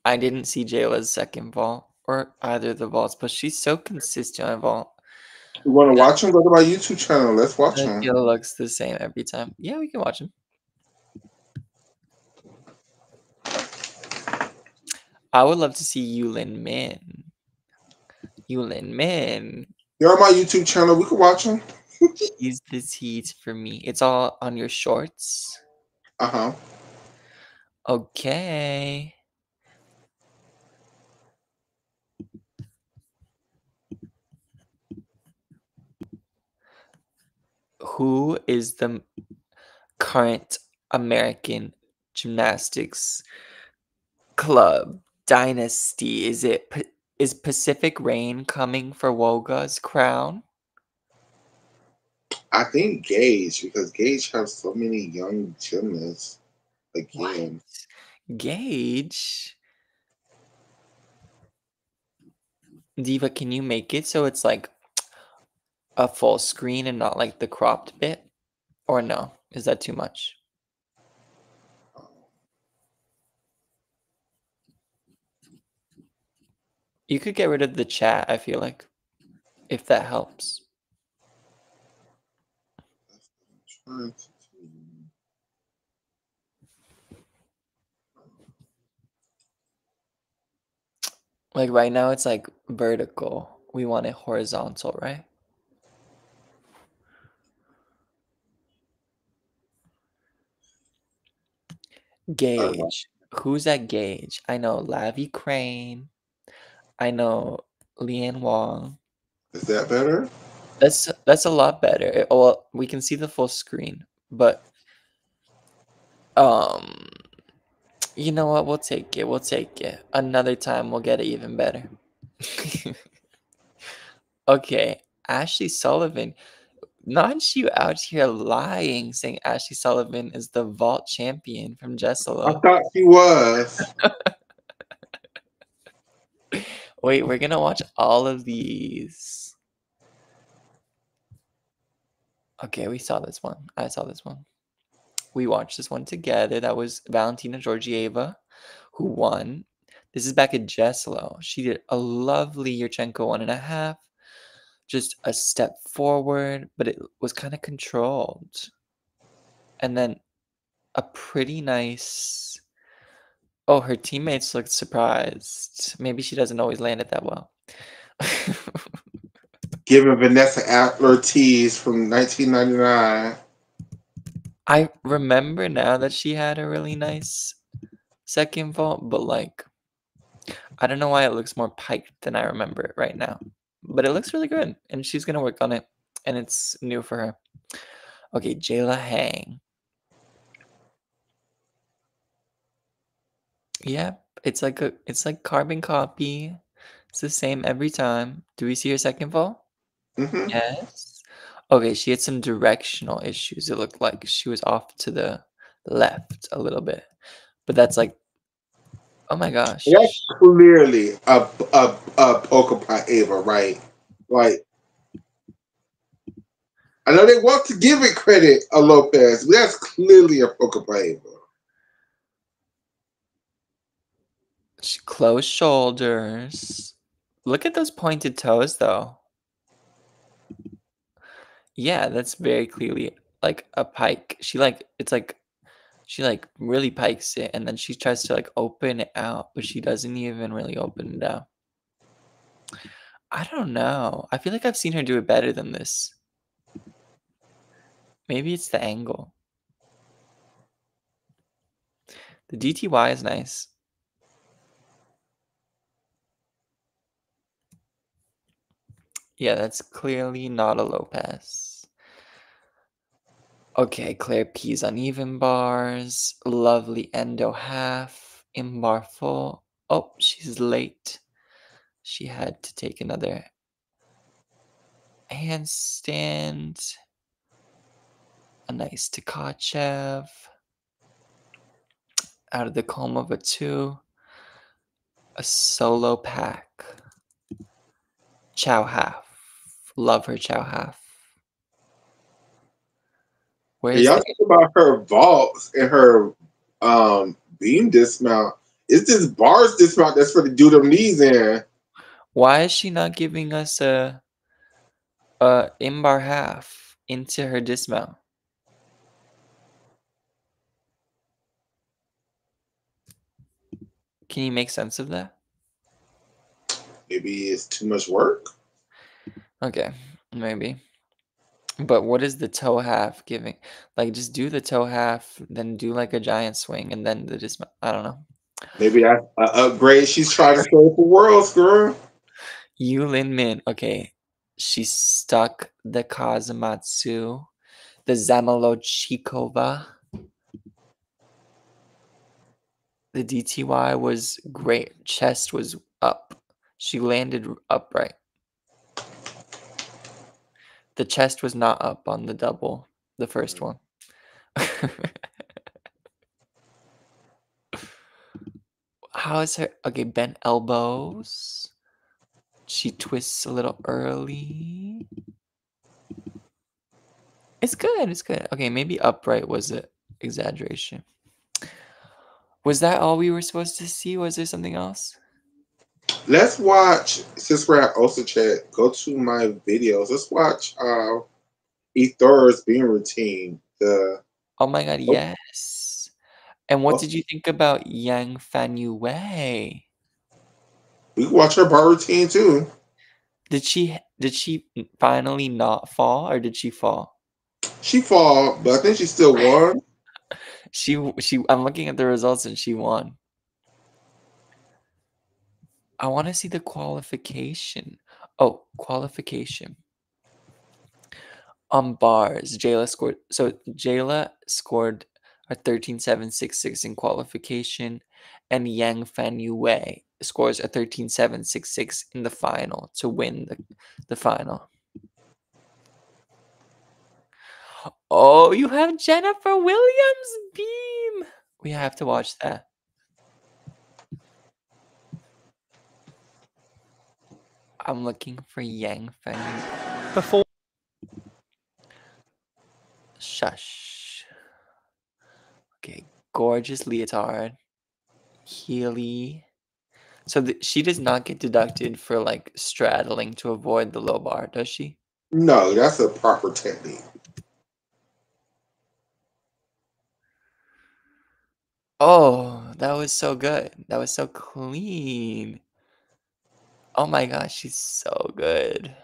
I didn't see Jayla's second vault or either of the vaults, but she's so consistent on vault. You want to watch them? Go to my YouTube channel. Let's watch them. It looks the same every time. Yeah, we can watch them. I would love to see Yulin Min. Yulin Min. They're on my YouTube channel. We can watch them. She's the heat for me. It's all on your shorts. Uh-huh. Okay. Who is the current American gymnastics club dynasty? Is Pacific Rain coming for Woga's crown? I think Gage, because Gage has so many young gymnasts. Again. What? Gage? Diva, can you make it so it's like a full screen and not like the cropped bit? Or no? Is that too much? You could get rid of the chat, I feel like, if that helps. Like right now it's like vertical. We want it horizontal, right? Gage. Who's that Gage? I know Lavi Crane. I know Lian Wong. Is that better? That's a lot better. Well, we can see the full screen, but you know what? We'll take it. We'll take it. Another time we'll get it even better. Okay, Ashley Sullivan. Not you out here lying, saying Ashley Sullivan is the vault champion from I Jesolo. thought she was. Wait, we're gonna watch all of these. Okay, we saw this one. I saw this one. We watched this one together. That was Valentina Georgieva, who won. This is back at Jesolo. She did a lovely Yurchenko 1.5. Just a step forward, but it was kind of controlled. And then a pretty nice... Oh, her teammates looked surprised. Maybe she doesn't always land it that well. Giving Vanessa Ortiz from 1999. I remember now that she had a really nice second vault, but like, I don't know why it looks more piked than I remember it right now. But it looks really good, and she's gonna work on it, and it's new for her. Okay, Jayla Hang. Yep, it's like carbon copy. It's the same every time. Do we see her second vault? Mm-hmm. Yes. Okay, she had some directional issues. It looked like she was off to the left a little bit. But that's like, oh my gosh. That's clearly a Ava, right? Like, I know they want to give it credit a Lopez, but that's clearly a Ava. Closed shoulders. Look at those pointed toes, though. Yeah, that's very clearly like a pike. She really pikes it and then she tries to like open it out, but she doesn't even really open it out. I don't know. I feel like I've seen her do it better than this. Maybe it's the angle. The DTY is nice. Yeah, that's clearly not a low pass. Okay, Claire P's uneven bars. Lovely endo half. In bar full. Oh, she's late. She had to take another handstand. A nice Tkachev. Out of the comb of a 2. A solo pack. Chow half. Love her chow half. And Where's y'all the talk about her vaults and her beam dismount. It's this bars dismount that's for the do them knees in. why is she not giving us a in-bar half into her dismount? Can you make sense of that? Maybe it's too much work. Okay, maybe. But what is the toe half giving? Like, just do the toe half, then do like a giant swing, and then the dismount. I don't know. Maybe that's an upgrade. She's trying to show for worlds, girl. Yulin Min. Okay, she stuck the Kazumatsu, the Zamolochikova. The DTY was great. Chest was up. She landed upright. The chest was not up on the double, the first one. How is her? Okay, bent elbows. She twists a little early. It's good. It's good. Okay, maybe upright was an exaggeration. Was that all we were supposed to see? Was there something else? Let's watch, since we're at Osijek, go to my videos. Let's watch Ethor's beam routine. The Oh my god, oh, yes. And what oh, did you think about Yang Fan Wei? we can watch her bar routine too. Did she finally not fall or did she fall? She fall, but I think she still won. She I'm looking at the results and she won. I want to see the qualification. Oh, qualification. On bars, Jayla scored a 13.766 in qualification, and Yang Fan Wei scores a 13.766 in the final to win the final. Oh, you have Jennifer Williams beam. We have to watch that. I'm looking for Yang Fan before. Shush. Okay, gorgeous leotard. Healy. So she does not get deducted for like straddling to avoid the low bar, does she? No, that's a proper technique. Oh, that was so good. That was so clean. Oh my gosh, she's so good.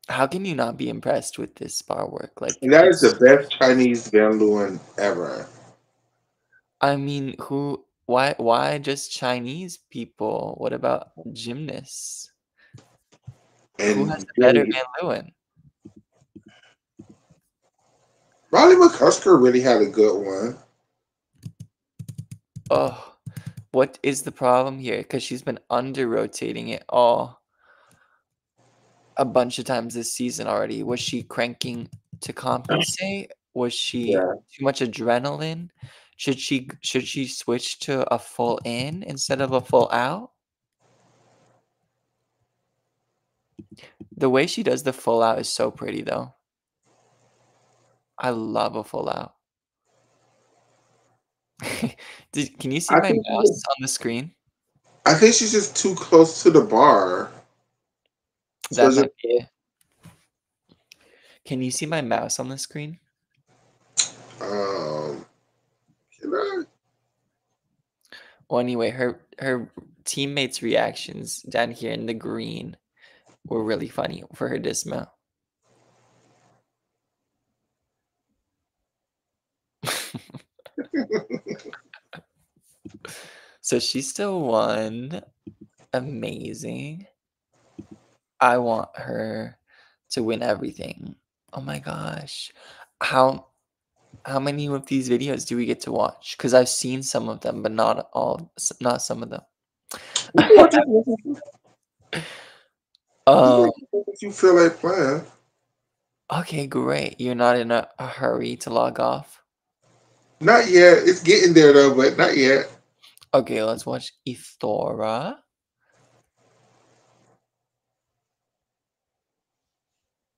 How can you not be impressed with this bar work? Like And that is the it's best Chinese Van Leeuwen ever. I mean, why just Chinese people? What about gymnasts? Who has And a better really, Van Leeuwen? Riley McCusker really had a good one. Oh, what is the problem here? Because she's been under rotating it all a bunch of times this season already. Was she cranking to compensate? Was she Yeah. too much adrenaline? Should she switch to a full in instead of a full out? The way she does the full out is so pretty though. I love a full out. Can you see I my think mouse on the screen? I think she's just too close to the bar. That So might just be it. Can you see my mouse on the screen? can I? Well, anyway, her teammates' reactions down here in the green were really funny for her dismount. So she still won. Amazing. I want her to win everything. Oh my gosh. How many of these videos do we get to watch? Because I've seen some of them, but not all, not some of them. We can watch it. You Um, can if you feel like playing. okay, great. You're not in a hurry to log off. Not yet. It's getting there though, but not yet. Okay, let's watch Ithora.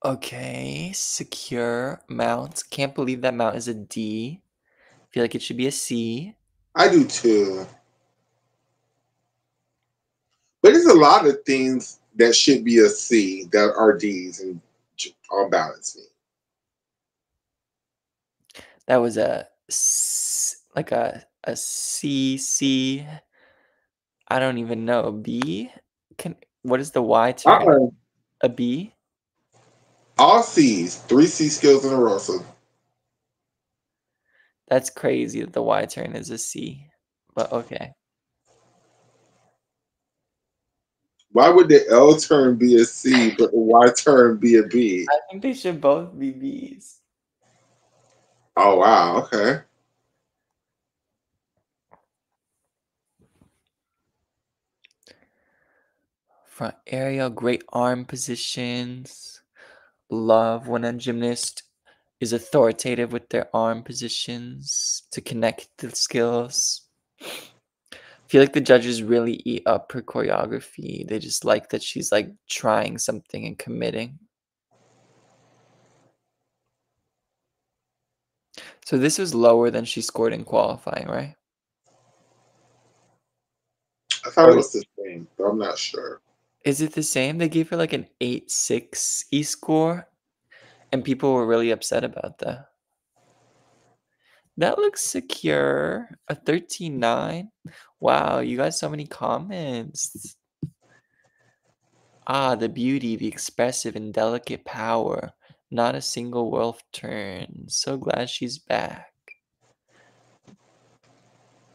Okay, secure mount. Can't believe that mount is a D. Feel like it should be a C. I do too. But there's a lot of things that should be a C that are D's and on balance me. That was like a C C. I don't even know. B? What is the Y turn? Uh-uh. A B? All C's, 3C skills in a row. So That's crazy that the Y turn is a C. But okay. why would the L turn be a C but the Y turn be a B? I think they should both be Bs. Oh wow, okay. Front aerial, great arm positions. Love when a gymnast is authoritative with their arm positions to connect the skills. Feel like the judges really eat up her choreography. They just like that she's like trying something and committing. So this was lower than she scored in qualifying, right? I thought it Or was the same, but I'm not sure. is it the same? They gave her like an 8.6 e-score, and people were really upset about that. That looks secure. A 13.9. Wow, you got so many comments. Ah, the beauty, the expressive and delicate power. Not a single wolf turn. So glad she's back.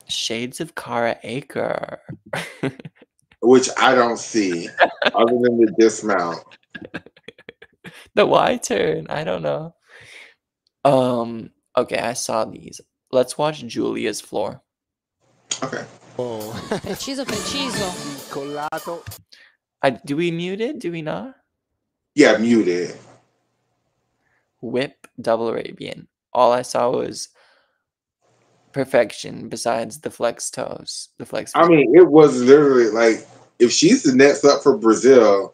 Shades of Kara Aker. Which I don't see, other than the dismount. The Y turn. I don't know. Okay, I saw these. Let's watch Julia's floor. Okay. Preciso, preciso. Do we mute it? Do we not? Yeah, muted. Whip double Arabian. All I saw was perfection besides the flex toes. The flex I feet. mean, it was literally like if she's the next up for Brazil,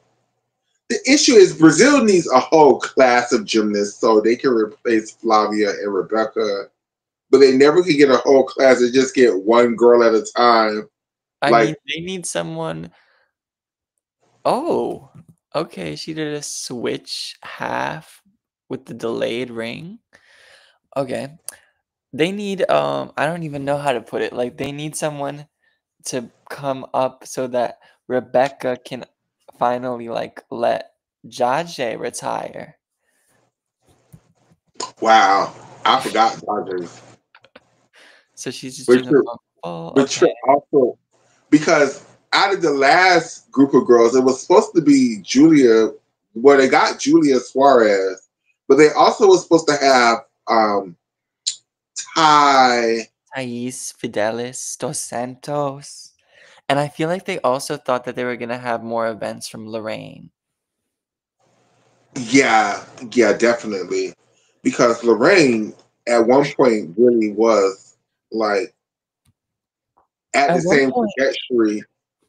the issue is Brazil needs a whole class of gymnasts so they can replace Flavia and Rebecca, but they never could get a whole class. They just get one girl at a time. I mean, Like, they need someone. Oh, okay. She did a switch half with the delayed ring. Okay. They need I don't even know how to put it. Like they need someone to come up so that Rebecca can finally like let Jaje retire. wow, I forgot Dodgers. So she's just But doing you're, a ball. but Okay. you're also because out of the last group of girls, it was supposed to be Julia. Well, they got Julia Suarez, but they also was supposed to have Ty. Thais, Fidelis, Dos Santos. And I feel like they also thought that they were gonna have more events from Lorraine. Yeah, yeah, definitely. Because Lorraine at one point really was like at At the one same point, trajectory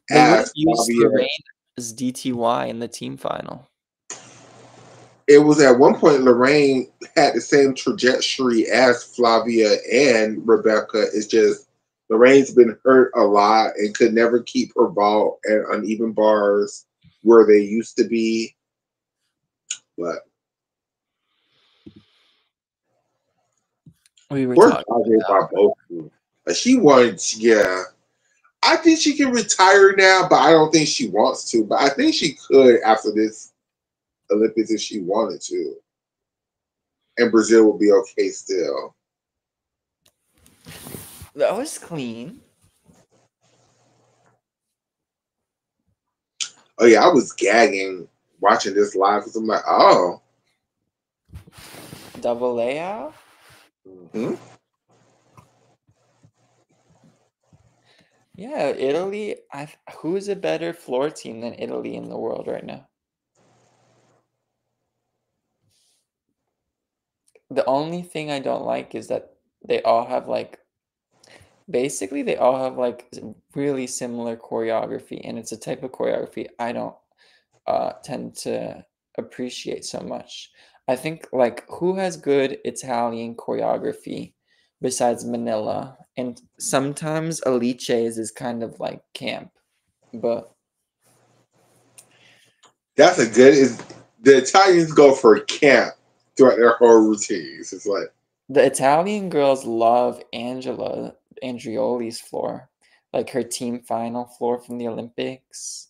they would have as used Flavia. Lorraine as DTY in the team final. It was at one point Lorraine had the same trajectory as Flavia and Rebecca. It's just Lorraine's been hurt a lot and could never keep her ball at uneven bars where they used to be. But We were we're talking talking about. about both of them. But she wants, yeah. I think she can retire now, but I don't think she wants to. But I think she could after this Olympics if she wanted to. And Brazil will be okay still. That was clean. Oh yeah, I was gagging watching this live because I'm like, oh. Double layout. Hmm? Yeah, Italy. Who is a better floor team than Italy in the world right now? The only thing I don't like is that they all have like basically they all have like really similar choreography, and it's a type of choreography I don't tend to appreciate so much. I think like who has good Italian choreography besides Manila, and sometimes Alice's is kind of like camp, but That's a good is the Italians go for camp throughout their whole routines. It's like the Italian girls love Angela Andreoli's floor, like her team final floor from the Olympics.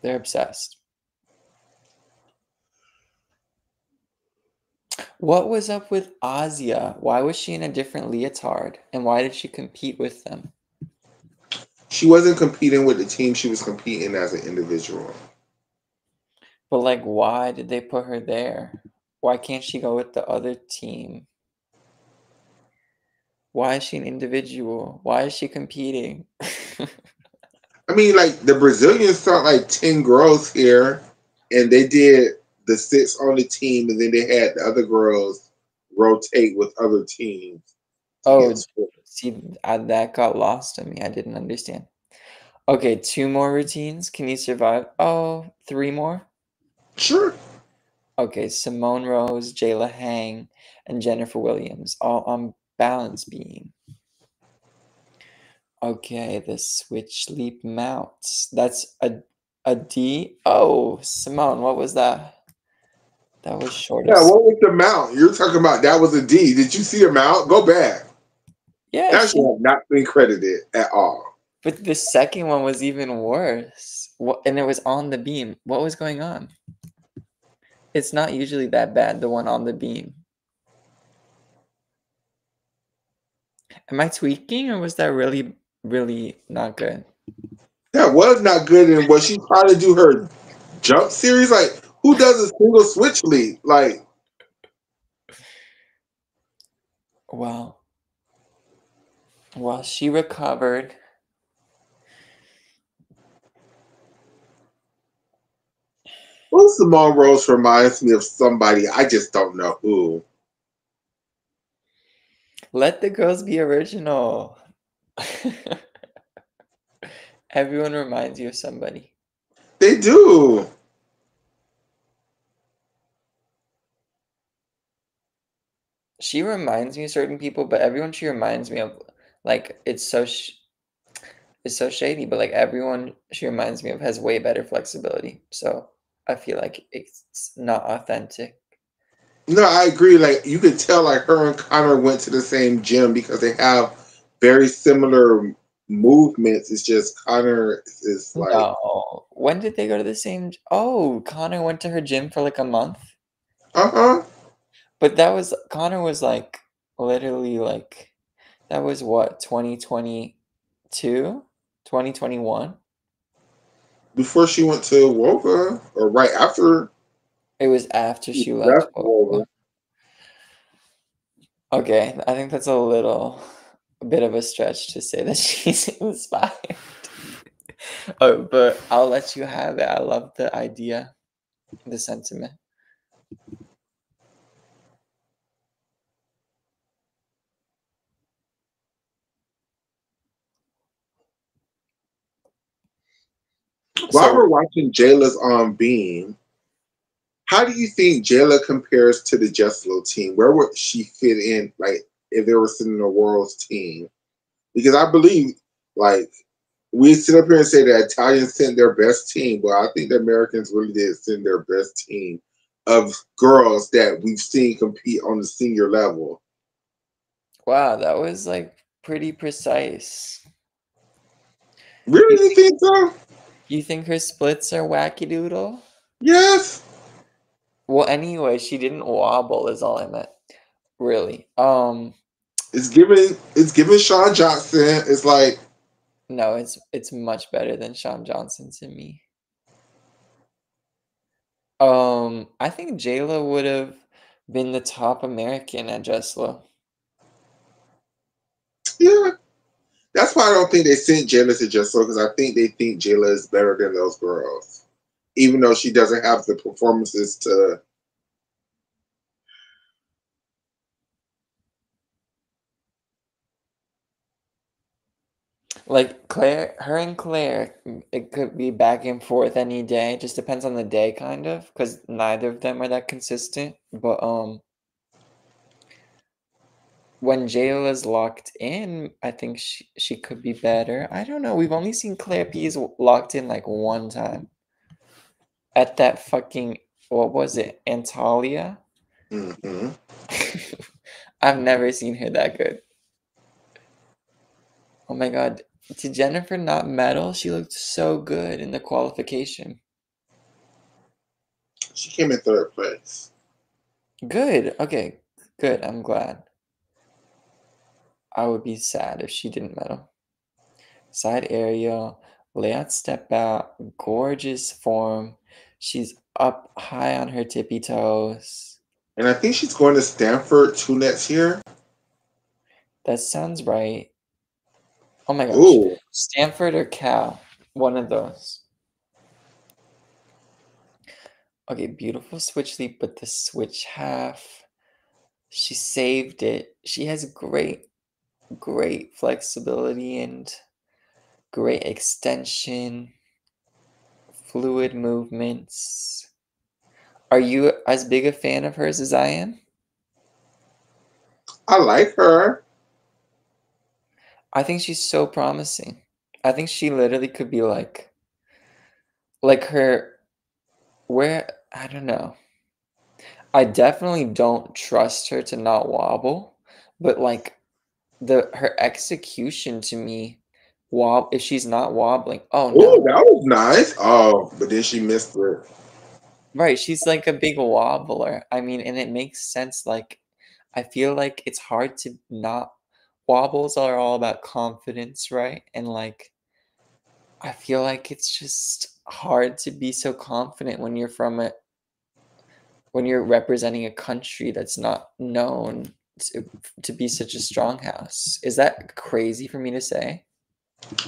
They're obsessed. What was up with Asia? Why was she in a different leotard? And why did she compete with them? she wasn't competing with the team, she was competing as an individual. But like, why did they put her there? Why can't she go with the other team? Why is she an individual? Why is she competing? I mean, like the Brazilians sent like 10 girls here and they did the six on the team and then they had the other girls rotate with other teams to Oh, get scored. see, that got lost on me. I didn't understand. Okay, 2 more routines. Can you survive? Oh, 3 more? Sure. Okay, Simone Rose, Jayla Hang, and Jennifer Williams, all on balance beam. Okay, the switch leap mounts. That's a D. Oh, Simone, what was that? That was short of. Yeah, what was the mount? You're talking about that was a D. Did you see a mount? Go back. Yeah, That should have not been credited at all. but the second one was even worse. What? And it was on the beam. What was going on? It's not usually that bad. The one on the beam. Am I tweaking, or was that really, really not good? That was not good. And was she trying to do her jump series? Like, who does a single switch leap? Like, Well, she recovered. well, Simone Rose reminds me of somebody. I just don't know who. Let the girls be original. Everyone reminds you of somebody. They do. She reminds me of certain people, but everyone she reminds me of, like, it's so shady. But like everyone she reminds me of has way better flexibility. So I feel like it's not authentic. No, I agree. Like, you could tell, like, her and Connor went to the same gym because they have very similar movements. It's just Connor is like, No, when did they go to the same? Oh, Connor went to her gym for like a month. uh huh. But Connor was like literally like that was what 2022, 2021. Before she went to Woga, or right after It was after she she left. left Woga. Okay, I think that's a bit of a stretch to say that she's inspired. Oh, but I'll let you have it. I love the idea, the sentiment. While So we're watching Jayla's on Beam, how do you think Jayla compares to the Jesolo team? Where would she fit in, like, if they were sitting in the world's team? Because I believe, like, we sit up here and say that Italians sent their best team. Well, I think the Americans really did send their best team of girls that we've seen compete on the senior level. Wow, that was like pretty precise. Really, you think so? You think her splits are wacky doodle? Yes. Well, anyway, she didn't wobble is all I meant. Really. It's giving Sean Johnson. It's like, No, it's much better than Sean Johnson to me. I think Jesolo would have been the top American at Jesolo. yeah. That's why I don't think they sent Jayla to Jesolo, because I think they think Jayla is better than those girls, even though she doesn't have the performances to. Like her and Claire, it could be back and forth any day. It just depends on the day, kind of, because neither of them are that consistent. But when Jayla is locked in, I think she could be better. I don't know. We've only seen Claire P's locked in like one time at that fucking, what was it, Antalya? Mm-hmm. I've never seen her that good. Oh my god, did Jennifer not medal? She looked so good in the qualification. She came in third place. Good. Okay. Good. I'm glad. I would be sad if she didn't medal. Side aerial, layout step out, gorgeous form. She's up high on her tippy toes. And I think she's going to Stanford 2 next year. That sounds right. Oh my gosh. Ooh. Stanford or Cal? One of those. Okay, beautiful switch leap, but the switch half. She saved it. She has great flexibility and great extension, fluid movements. Are you as big a fan of hers as I am? I like her. I think she's so promising. I think she literally could be like her, where, I don't know. I definitely don't trust her to not wobble, but like her execution to me, if she's not wobbling, oh Ooh, no. that was nice. Oh, but then she missed it. Right, she's like a big wobbler. I mean, and it makes sense. Like, I feel like it's hard to not. Wobbles are all about confidence, right? And like, I feel like it's just hard to be so confident when you're when you're representing a country that's not known to be such a strong house. Is that crazy for me to say?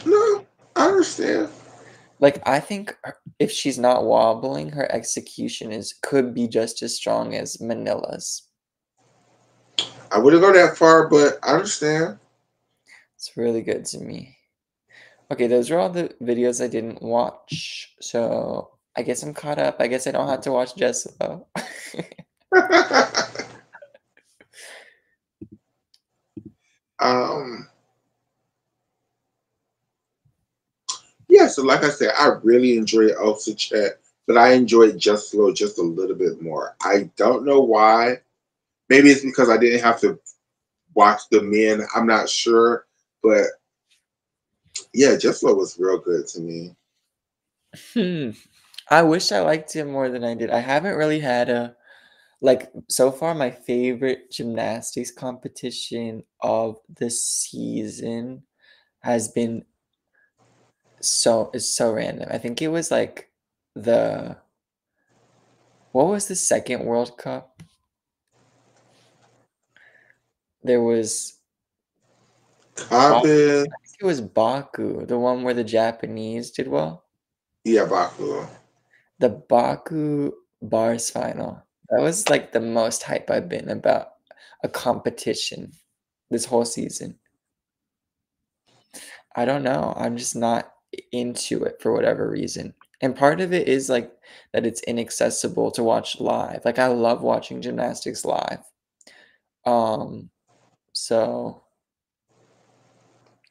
No, I understand. Like, I think if she's not wobbling, her execution could be just as strong as Manila's. I wouldn't go that far, but I understand. It's really good to me. Okay, those are all the videos I didn't watch. So I guess I'm caught up. I guess I don't have to watch Jesolo. um, yeah, so like I said, I really enjoyed Osijek, but I enjoyed Jesolo just a little bit more. I don't know why. Maybe it's because I didn't have to watch the men. I'm not sure, but yeah, Jesolo was real good to me. I wish I liked him more than I did. I haven't really had a so far my favorite gymnastics competition of the season has been it's so random. I think it was like the what was the second World Cup? There was Coppin, it was Baku, the one where the Japanese did well. yeah, Baku. The Baku bars final. That was like the most hype I've been about a competition this whole season. I don't know. I'm just not into it for whatever reason. And part of it is like that it's inaccessible to watch live. Like I love watching gymnastics live. So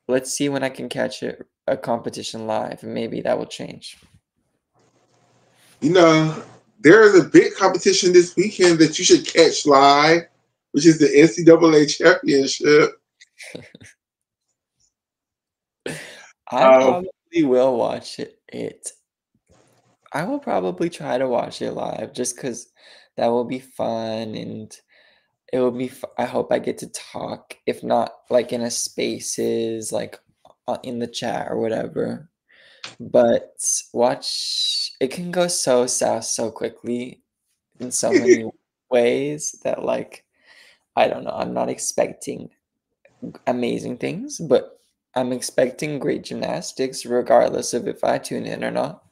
let's see when I can catch a competition live and maybe that will change. You know, there is a big competition this weekend that you should catch live, which is the NCAA championship. I probably will watch it. I will probably try to watch it live just because that will be fun and it will be. I hope I get to talk, if not like in a spaces, like in the chat or whatever. But watch, it can go so south so quickly in so many ways that like I don't know. I'm not expecting amazing things, but I'm expecting great gymnastics regardless of if I tune in or not.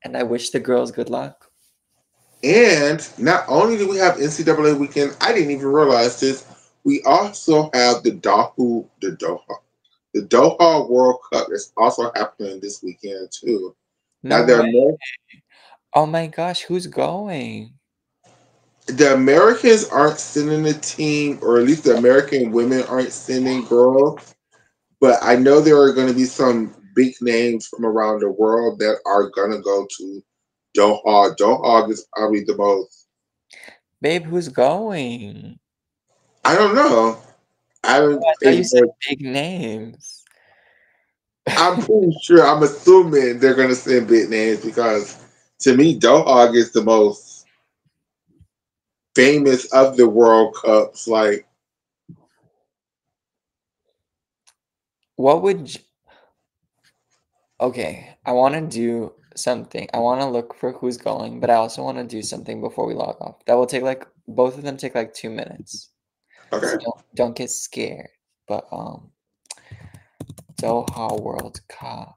And I wish the girls good luck. And not only do we have NCAA weekend, I didn't even realize this. We also have the Doha World Cup is also happening this weekend too. Now No way. Oh my gosh, who's going? The Americans aren't sending a team, or at least the American women aren't sending girls. But I know there are going to be some big names from around the world that are going to go to Doha. Doha is probably the most. Babe, who's going? I don't know. I Oh, haven't I thought you paid said more. big names. I'm pretty sure. I'm assuming they're going to send big names because to me, Doha is the most famous of the World Cups. Like, What would okay, I want to do something. I want to look for who's going, but I also want to do something before we log off. That will take like both of them take like 2 minutes. So okay. don't get scared. But Doha World Cup.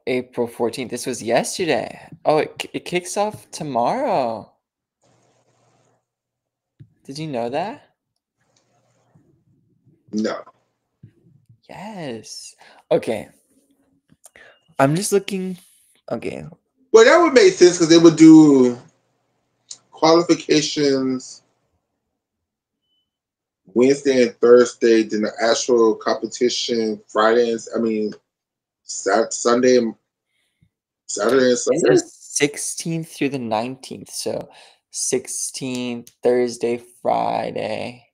April 14th. This was yesterday. Oh, it kicks off tomorrow. Did you know that? No. Yes. Okay. I'm just looking. Okay. Well, that would make sense because they would do qualifications Wednesday and Thursday, then the actual competition Friday and Sunday, Saturday and It Sunday. says 16th through the 19th. So 16th, Thursday, Friday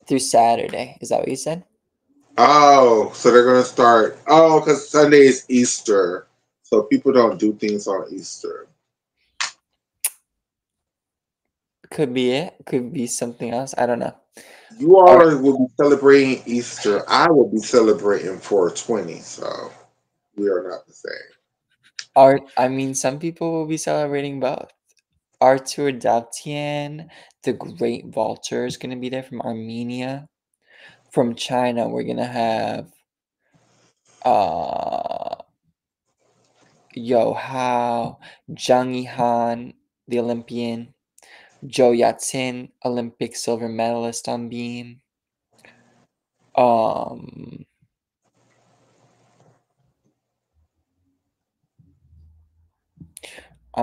through Saturday. Is that what you said? Oh, so they're gonna start. Oh, because Sunday is Easter, so people don't do things on Easter. Could be it. Could be something else. I don't know. You All right. all will be celebrating Easter. I will be celebrating 420. So we are not the same. I mean, some people will be celebrating both. Artur Davtyan, the great vaulter, is going to be there from Armenia. From China, we're going to have Yo Hao, Zhang Yihan, the Olympian, Zhou Yatsin, Olympic silver medalist on beam. I'm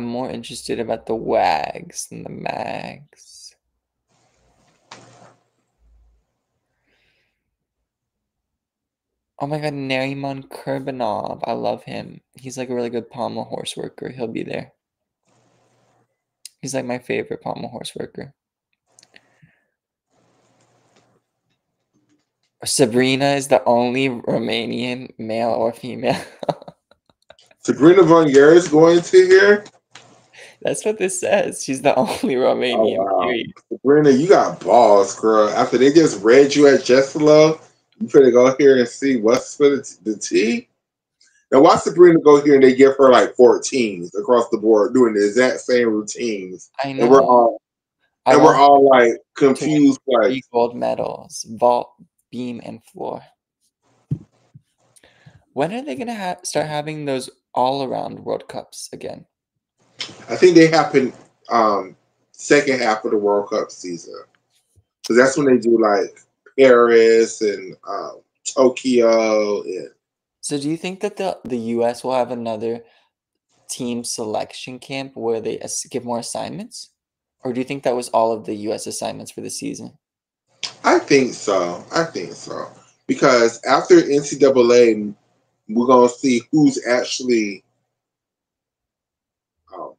more interested about the WAGs than the MAGs. Oh my god, Nariman Kurbanov. I love him. He's like a really good pommel horse worker. He'll be there. He's like my favorite pommel horse worker. Sabrina is the only Romanian male or female. Sabrina Vonnier is going to here. That's what this says. She's the only Oh Romanian. wow, Period. Sabrina, you got balls, girl. After they just read you at Jesolo, you better go here and see what's for the tea. Now watch Sabrina go here and they give her like 14s across the board doing the exact same routines. I And we're know. all I and we're want all like to win confused, like 3 gold medals, vault, beam, and floor. When are they gonna start having those all-around World Cups again? I think they happen second half of the World Cup season. Because that's when they do like Paris and Tokyo and So do you think that the US will have another team selection camp where they give more assignments? Or do you think that was all of the US assignments for the season? I I think so. I think so. Because after NCAA, we're gonna see who's actually um,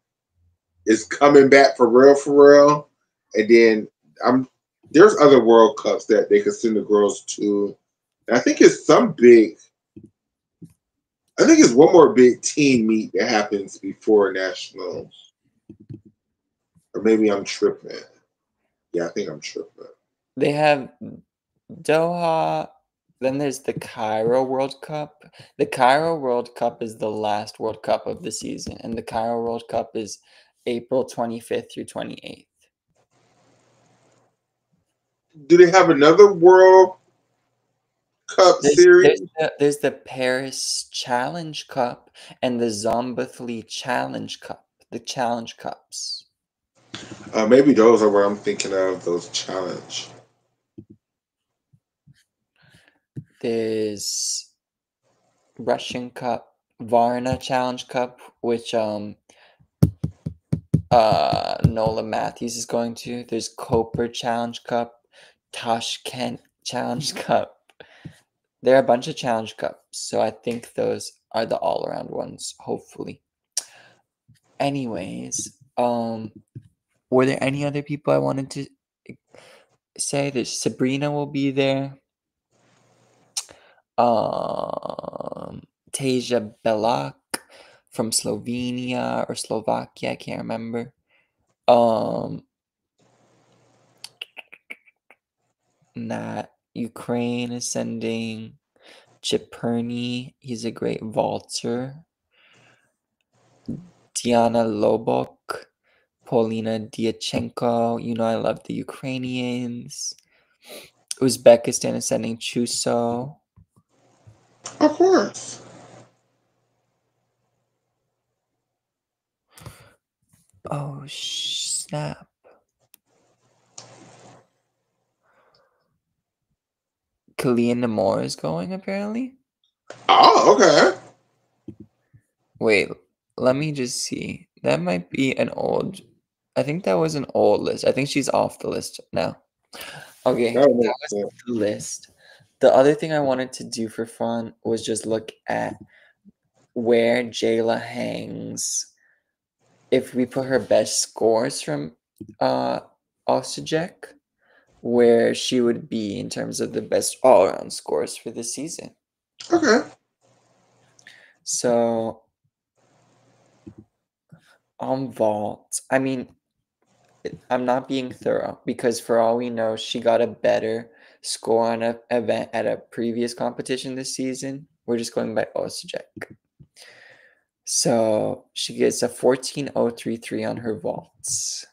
is coming back for real. And then I'm there's other World Cups that they can send the girls to. And I think it's some big. I think it's one more big team meet that happens before nationals, or maybe I'm tripping. Yeah, I think I'm tripping. They have Doha, then there's the Cairo World Cup. The Cairo World Cup is the last World Cup of the season, and the Cairo World Cup is April 25th through 28th. Do they have another World Cup series? There's the Paris Challenge Cup and the Zombathley Challenge Cup, the Challenge Cups. Maybe those are what I'm thinking of. Those challenge. There's Russian Cup, Varna Challenge Cup, which Nola Matthews is going to. There's Koper Challenge Cup, Tashkent Challenge Cup. There are a bunch of Challenge Cups, so I think those are the all-around ones, hopefully. Anyways, were there any other people I wanted to say? There's Sabrina will be there. Teja Belak from Slovenia or Slovakia, I can't remember. That Ukraine is sending Chiperny. He's a great vaulter. Diana Lobok, Paulina Diachenko. You know I love the Ukrainians. Uzbekistan is sending Chuso. Of course. Oh, snap. Kalian Namor is going, apparently. Oh, okay. Wait, let me just see. That might be an old... I think that was an old list. I think she's off the list now. Okay, that was the list. The other thing I wanted to do for fun was just look at where Jayla hangs. If we put her best scores from Osijek, where she would be in terms of the best all-around scores for the season. Okay. So on vault, I mean, I'm not being thorough because for all we know, she got a better score on an event at a previous competition this season. We're just going by Osijek. So she gets a 14.033 on her vaults.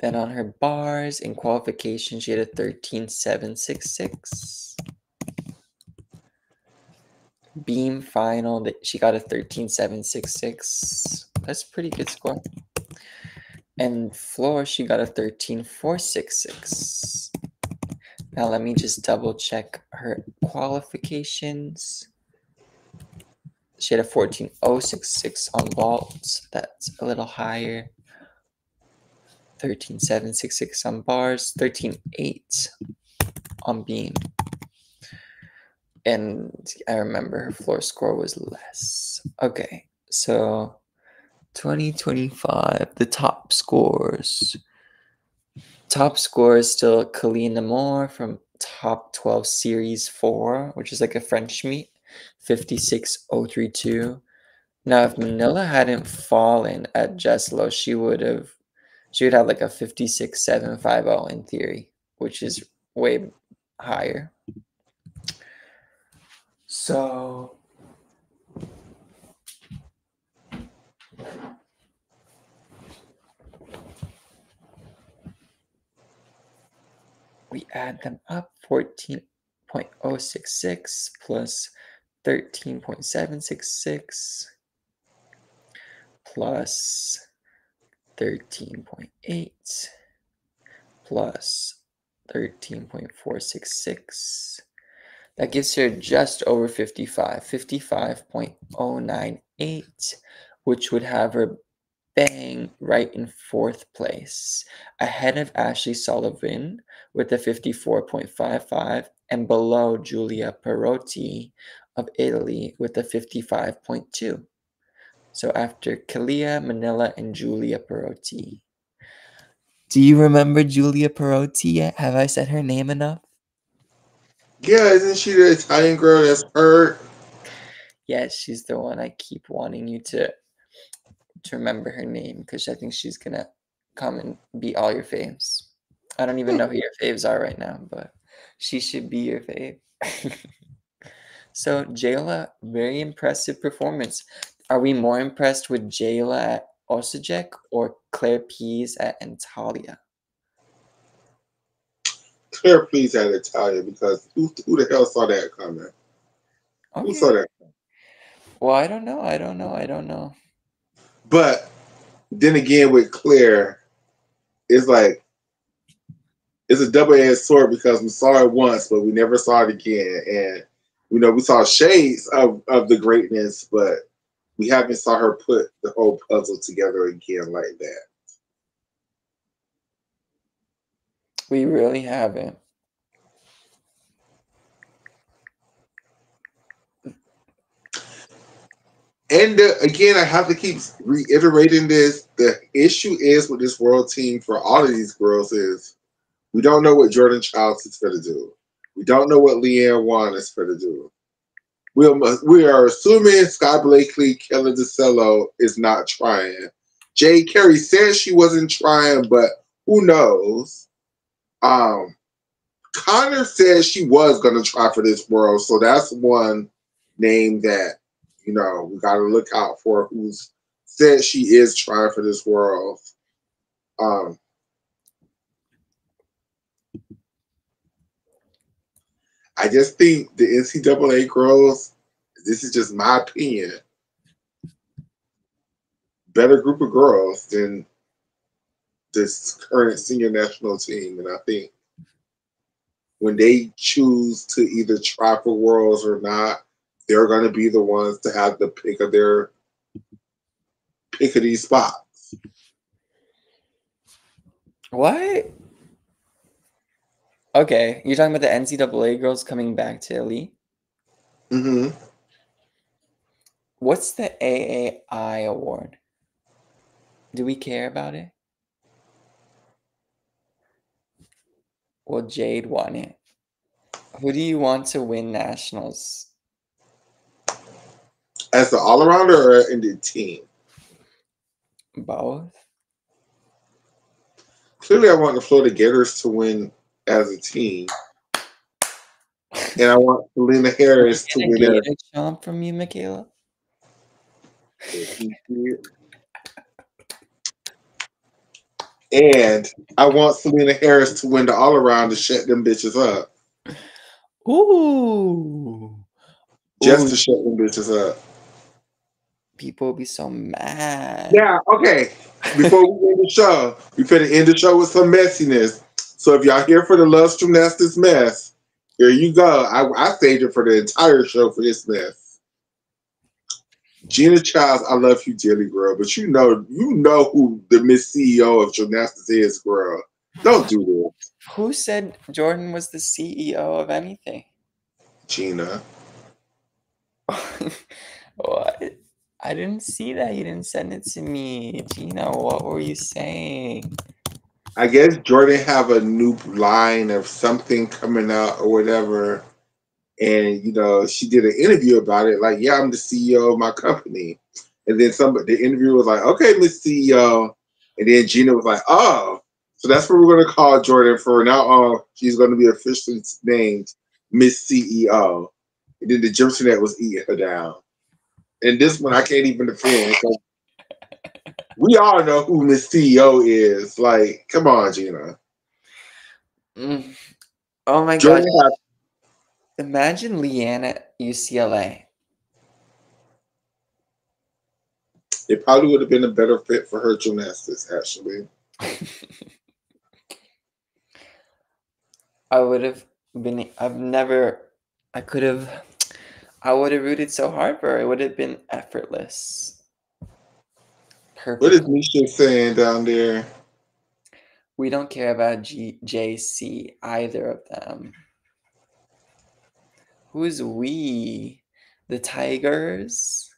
Then on her bars, in qualification, she had a 13.766. Beam final, she got a 13.766. That's a pretty good score. And floor, she got a 13.466. Now let me just double check her qualifications. She had a 14.066 on vaults. That's a little higher. 13.766 on bars. 13.8 on beam. And I remember her floor score was less. Okay, so 2025, the top scores. Top score is still Colleen Namor from Top 12 Series 4, which is like a French meet, 56.032. Now, if Manila hadn't fallen at Jesolo, she would have like a 56.750 in theory, which is way higher. So we add them up, 14.066 plus 13.766 plus 13.8 plus 13.466. That gives her just over 55, 55.098, which would have her bang right in 4th place, ahead of Ashley Sullivan with a 54.55 and below Giulia Perotti of Italy with a 55.2. So after Kalia, Manila, and Giulia Perotti. Do you remember Giulia Perotti yet? Have I said her name enough? Yeah, isn't she the Italian girl that's hurt? Yes, she's the one I keep wanting you to remember her name because I think she's gonna come and beat all your faves. I don't even know who your faves are right now, but she should be your fave. So Jayla, very impressive performance. Are we more impressed with Jayla at Osijek or Claire Pease at Antalya? Claire, please, at Italia, because who the hell saw that coming? Who saw Okay. that? Well, I don't know. But then again, with Claire, it's like it's a double-edged sword because we saw it once, but we never saw it again. And we saw shades of the greatness, but we haven't saw her put the whole puzzle together again like that. We really haven't. And again, I have to keep reiterating this. The issue is with this world team for all of these girls is we don't know what Jordan Childs is going to do. We don't know what Leanne Wan is going to do. We are assuming Sky Blakely, Kelly Jesolo is not trying. Jay Carey said she wasn't trying, but who knows? Connor said she was going to try for this world, so that's one name that we got to look out for. Who's said she is trying for this world? I just think the NCAA girls. This is just my opinion. Better group of girls than this current senior national team, and I think when they choose to either try for worlds or not, they're going to be the ones to have the pick of these spots. What? Okay, you're talking about the NCAA girls coming back to Italy? Mm-hmm. What's the AAI award? Do we care about it? Well, Jade won it. Who do you want to win nationals? As the all-arounder or in the team? Both? Clearly, I want the Florida Gators to win as a team. And I want Selena Harris to win Gator chomp from you, Michaela? And I want Selena Harris to win the all-around to shut them bitches up. Ooh. Just to shut them bitches up. People will be so mad. Yeah, okay. Before we end the show, we finna end the show with some messiness. So if y'all here for the Love Gymnastics mess, here you go. I saved it for the entire show for this mess. Gina Childs, I love you dearly, girl, but you know who the Miss CEO of gymnastics is, girl. Don't do this. Who said Jordan was the CEO of anything? Gina. What? I didn't see that. You didn't send it to me. Gina, what were you saying? I guess Jordan have a new line of something coming out or whatever. And, she did an interview about it. Like, yeah, I'm the CEO of my company. And then the interviewer was like, okay, Miss CEO. And then Gina was like, oh, so that's what we're going to call Jordan for now on. She's going to be officially named Miss CEO. And then the Gymsnet was eating her down. And this one, I can't even defend. We all know who Miss CEO is. Like, come on, Gina. Oh my Jordan God. Imagine Leanne at UCLA. It probably would have been a better fit for her gymnastics, actually. I would have rooted so hard for her. It would have been effortless. What is Perfect. Misha saying down there? We don't care about JC, either of them. Who's we? The Tigers?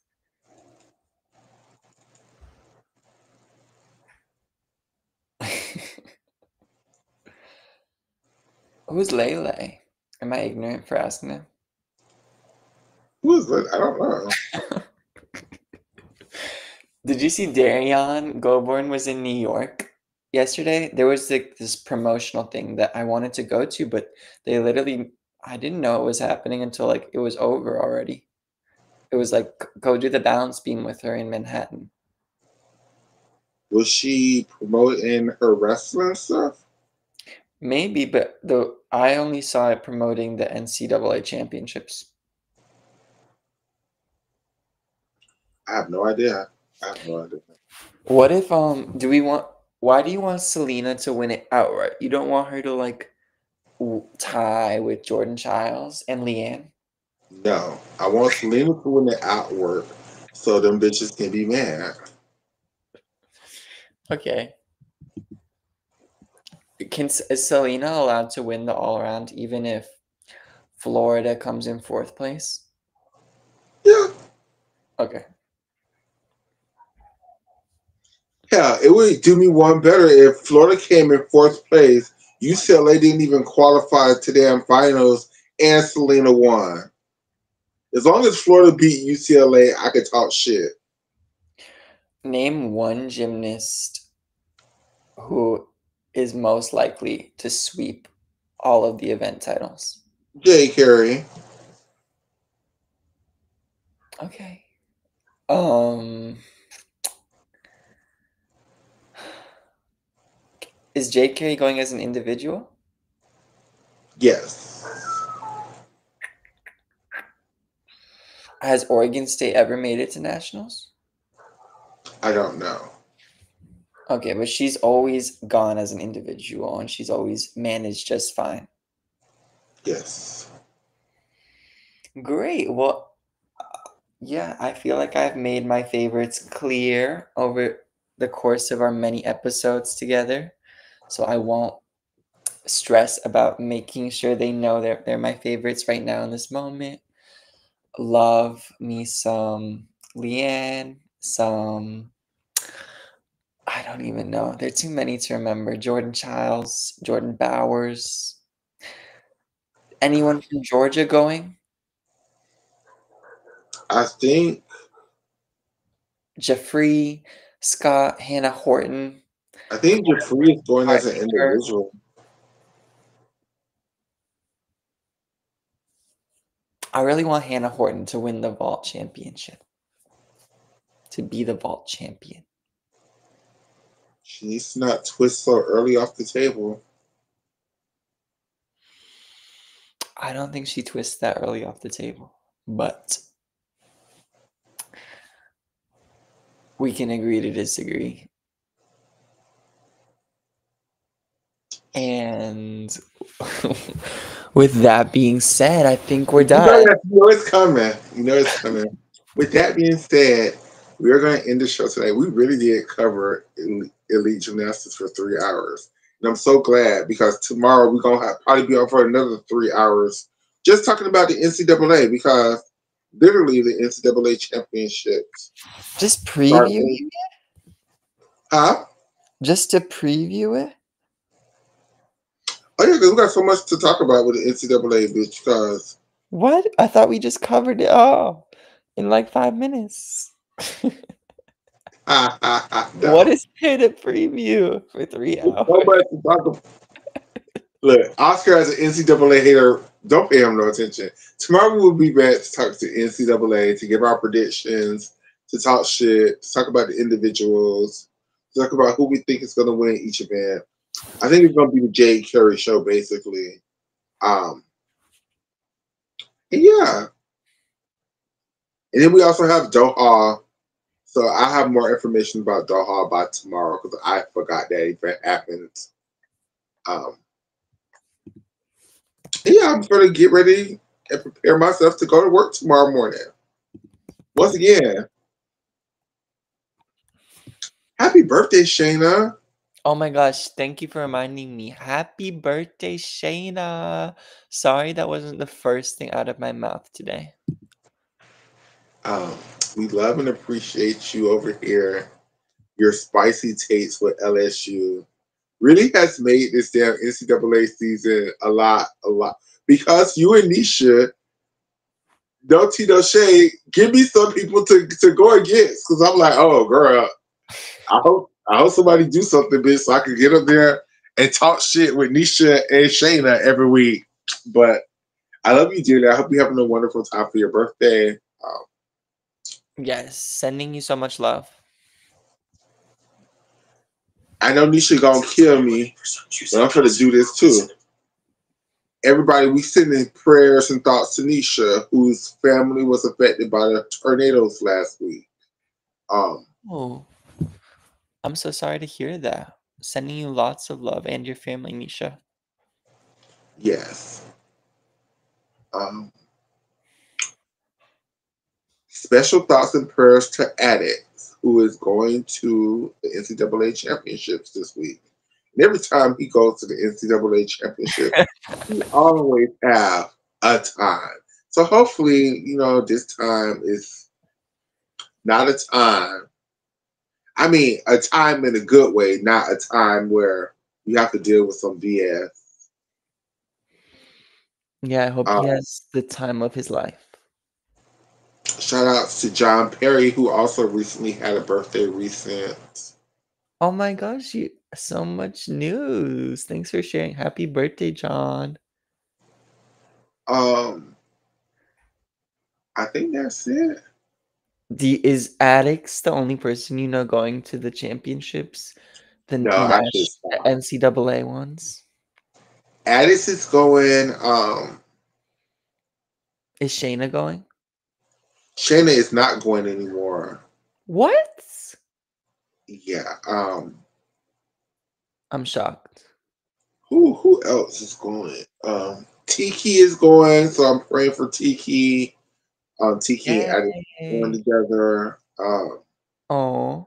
Who's Lele? Am I ignorant for asking him? Who is that? I don't know. Did you see Darion Goborn was in New York yesterday? There was this promotional thing that I wanted to go to, but they literally, I didn't know it was happening until like it was over already. It was like go do the balance beam with her in Manhattan. Was she promoting her wrestling stuff? Maybe, but I only saw it promoting the NCAA championships. I have no idea. I have no idea. What if do we want why do you want Selena to win it outright? You don't want her to like tie with Jordan Childs and Leanne? No, I want Selena to win the outwork so them bitches can be mad. Okay. Is Selena allowed to win the all around even if Florida comes in 4th place? Yeah. Okay. Yeah, it would do me one better if Florida came in 4th place. UCLA didn't even qualify to damn finals, and Selena won. As long as Florida beat UCLA, I could talk shit. Name one gymnast who is most likely to sweep all of the event titles. Jay Carey. Okay. Is JK going as an individual? Yes. Has Oregon State ever made it to nationals? I don't know. Okay, but she's always gone as an individual and she's always managed just fine. Yes. Great. Well, yeah, I feel like I've made my favorites clear over the course of our many episodes together. So I won't stress about making sure they know they're my favorites right now in this moment. Love me some Leanne, some I don't even know. There are too many to remember. Jordan Childs, Jordan Bowers. Anyone from Georgia going? I think Jeffrey, Scott, Hannah Horton. Jeffrey is going as an Hardinger. individual. I really want Hannah Horton to win the vault championship. To be the vault champion. She needs to not twist so early off the table. I don't think she twists that early off the table, but we can agree to disagree. And with that being said, I think we're done. You know it's coming. You know it's coming. With that being said, we are going to end the show today. We really did cover elite gymnastics for 3 hours. And I'm so glad because tomorrow we're going to probably be on for another 3 hours just talking about the NCAA because literally the NCAA championships. Just preview it? Huh? Just to preview it? Oh, yeah, because we got so much to talk about with the NCAA, bitch, because... What? I thought we just covered it all in like 5 minutes. No. What is there to preview for 3 hours? So much to talk about. Look, Oscar as an NCAA hater, don't pay him no attention. Tomorrow we'll be back to talk to NCAA, to give our predictions, to talk shit, to talk about the individuals, to talk about who we think is going to win each event. I think it's going to be the Jay Carey show, basically. And yeah. And then we also have Doha. So I have more information about Doha by tomorrow because I forgot that event happened. Yeah, I'm going to get ready and prepare myself to go to work tomorrow morning. Once again, Happy birthday, Shayna. Oh my gosh, thank you for reminding me. Happy birthday, Shayna. Sorry that wasn't the first thing out of my mouth today. Um, we love and appreciate you over here. Your spicy takes with LSU really has made this damn NCAA season a lot. Because you and Nisha, no tea, no shade, give me some people to go against. Because I'm like, oh, girl, I hope somebody do something, bitch, so I can get up there and talk shit with Nisha and Shayna every week. But I love you dearly. I hope you're having a wonderful time for your birthday. Yes, sending you so much love. I know Nisha gonna kill me, but I'm gonna do this too. Everybody, we sending prayers and thoughts to Nisha, whose family was affected by the tornadoes last week. Um, Oh, I'm so sorry to hear that. Sending you lots of love and your family, Nisha. yes. Um, Special thoughts and prayers to Addicts, who is going to the NCAA championships this week. And every time he goes to the NCAA championship, we always have a time. So hopefully, this time is not a time. I mean, a time in a good way, not a time where you have to deal with some BS. Yeah, I hope Uh, he has the time of his life. Shout outs to John Perry, who also recently had a birthday recent. Oh my gosh, you so much news. Thanks for sharing. Happy birthday, John. Um, I think that's it. Is Addix the only person you know going to the championships? The No, I should stop. NCAA ones? Addis is going. Is Shayna going? Shayna is not going anymore. What? Yeah. I'm shocked. Who else is going? Tiki is going, so I'm praying for Tiki. Tiki and Addis going Yay. together. Oh.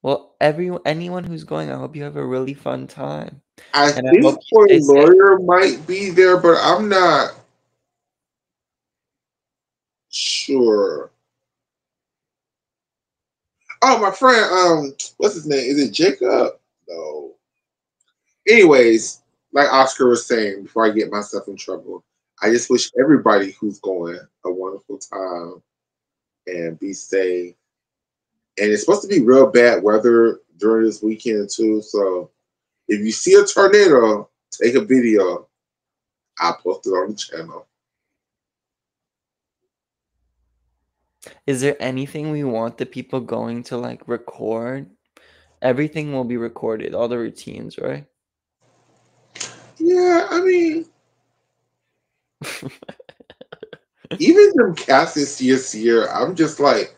Well, anyone who's going, I hope you have a really fun time. I And I hope think you Toy stay safe. Lawyer might be there, but I'm not sure. Oh, my friend, what's his name? Is it Jacob? No. Anyways, like Oscar was saying, before I get myself in trouble, I just wish everybody who's going a wonderful time and be safe. And it's supposed to be real bad weather during this weekend too. So if you see a tornado, take a video. I'll post it on the channel. Is there anything we want the people going to like record? Everything will be recorded, all the routines, right? Yeah, I mean, even them cast this year, I'm just like,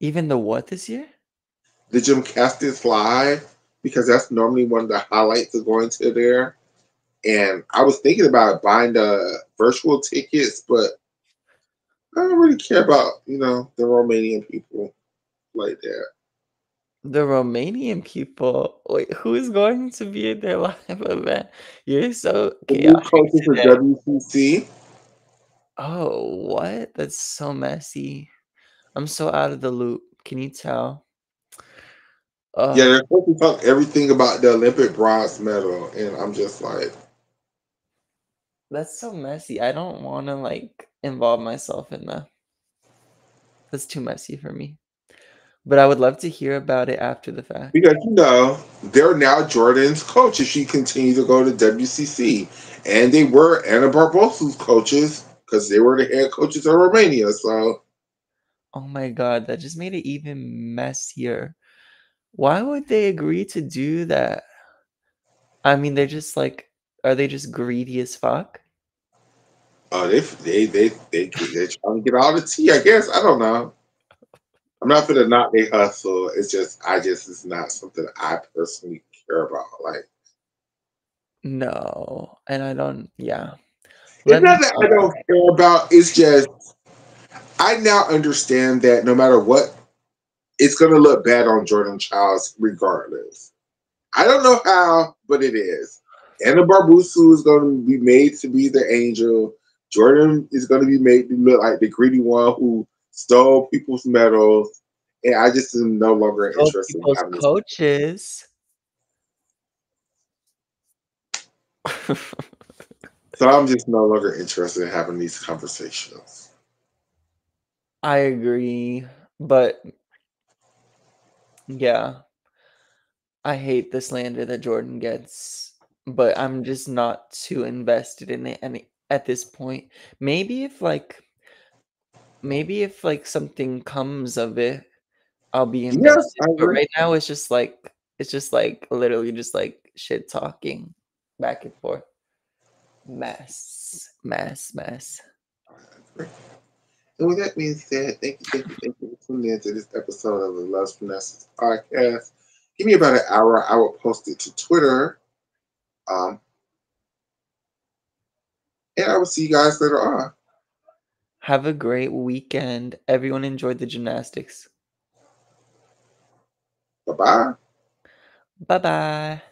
Even the what this year? the Jim Castis live because that's normally one of the highlights of going to there. And I was thinking about buying the virtual tickets, but I don't really care about the Romanian people like that. The Romanian people. Wait, who is going to be at their live event? You're so The new chaotic coaches of today. WCC, Oh, what? That's so messy. I'm so out of the loop. Can you tell? yeah, Oh, they're supposed to talk everything about the Olympic bronze medal, and I'm just like, that's so messy. I don't want to like involve myself in that. That's too messy for me. But I would love to hear about it after the fact. because they're now Jordan's coach if she continues to go to WCC, and they were Anna Barbosa's coaches because they were the head coaches of Romania. So Oh my god, that just made it even messier. Why would they agree to do that? I mean, they're just like, are they just greedy as fuck? they're trying to get all the tea. I guess I don't know. I'm not gonna knock they hustle. It's not something I personally care about. Like No, and I don't, yeah. it's Let not me that I know. don't care about. It's just I now understand that no matter what, it's going to look bad on Jordan Childs regardless. I don't know how, but it is. Anna Barbusu is going to be made to be the angel. Jordan is going to be made to look like the greedy one who stole people's medals. And I just am no longer Stole interested in people's having this. coaches. So I'm just no longer interested in having these conversations. I agree, but yeah, I hate the slander that Jordan gets, but I'm just not too invested in it at this point. Maybe if like something comes of it, I'll be Yes, invested. I But agree. right now it's just like literally just like shit talking back and forth. Mess. And with that being said, thank you for tuning in to this episode of the Loves Vanessa's podcast. Give me about an hour. I will post it to Twitter. And I will see you guys later on. Have a great weekend. Everyone enjoyed the gymnastics. Bye bye. Bye bye.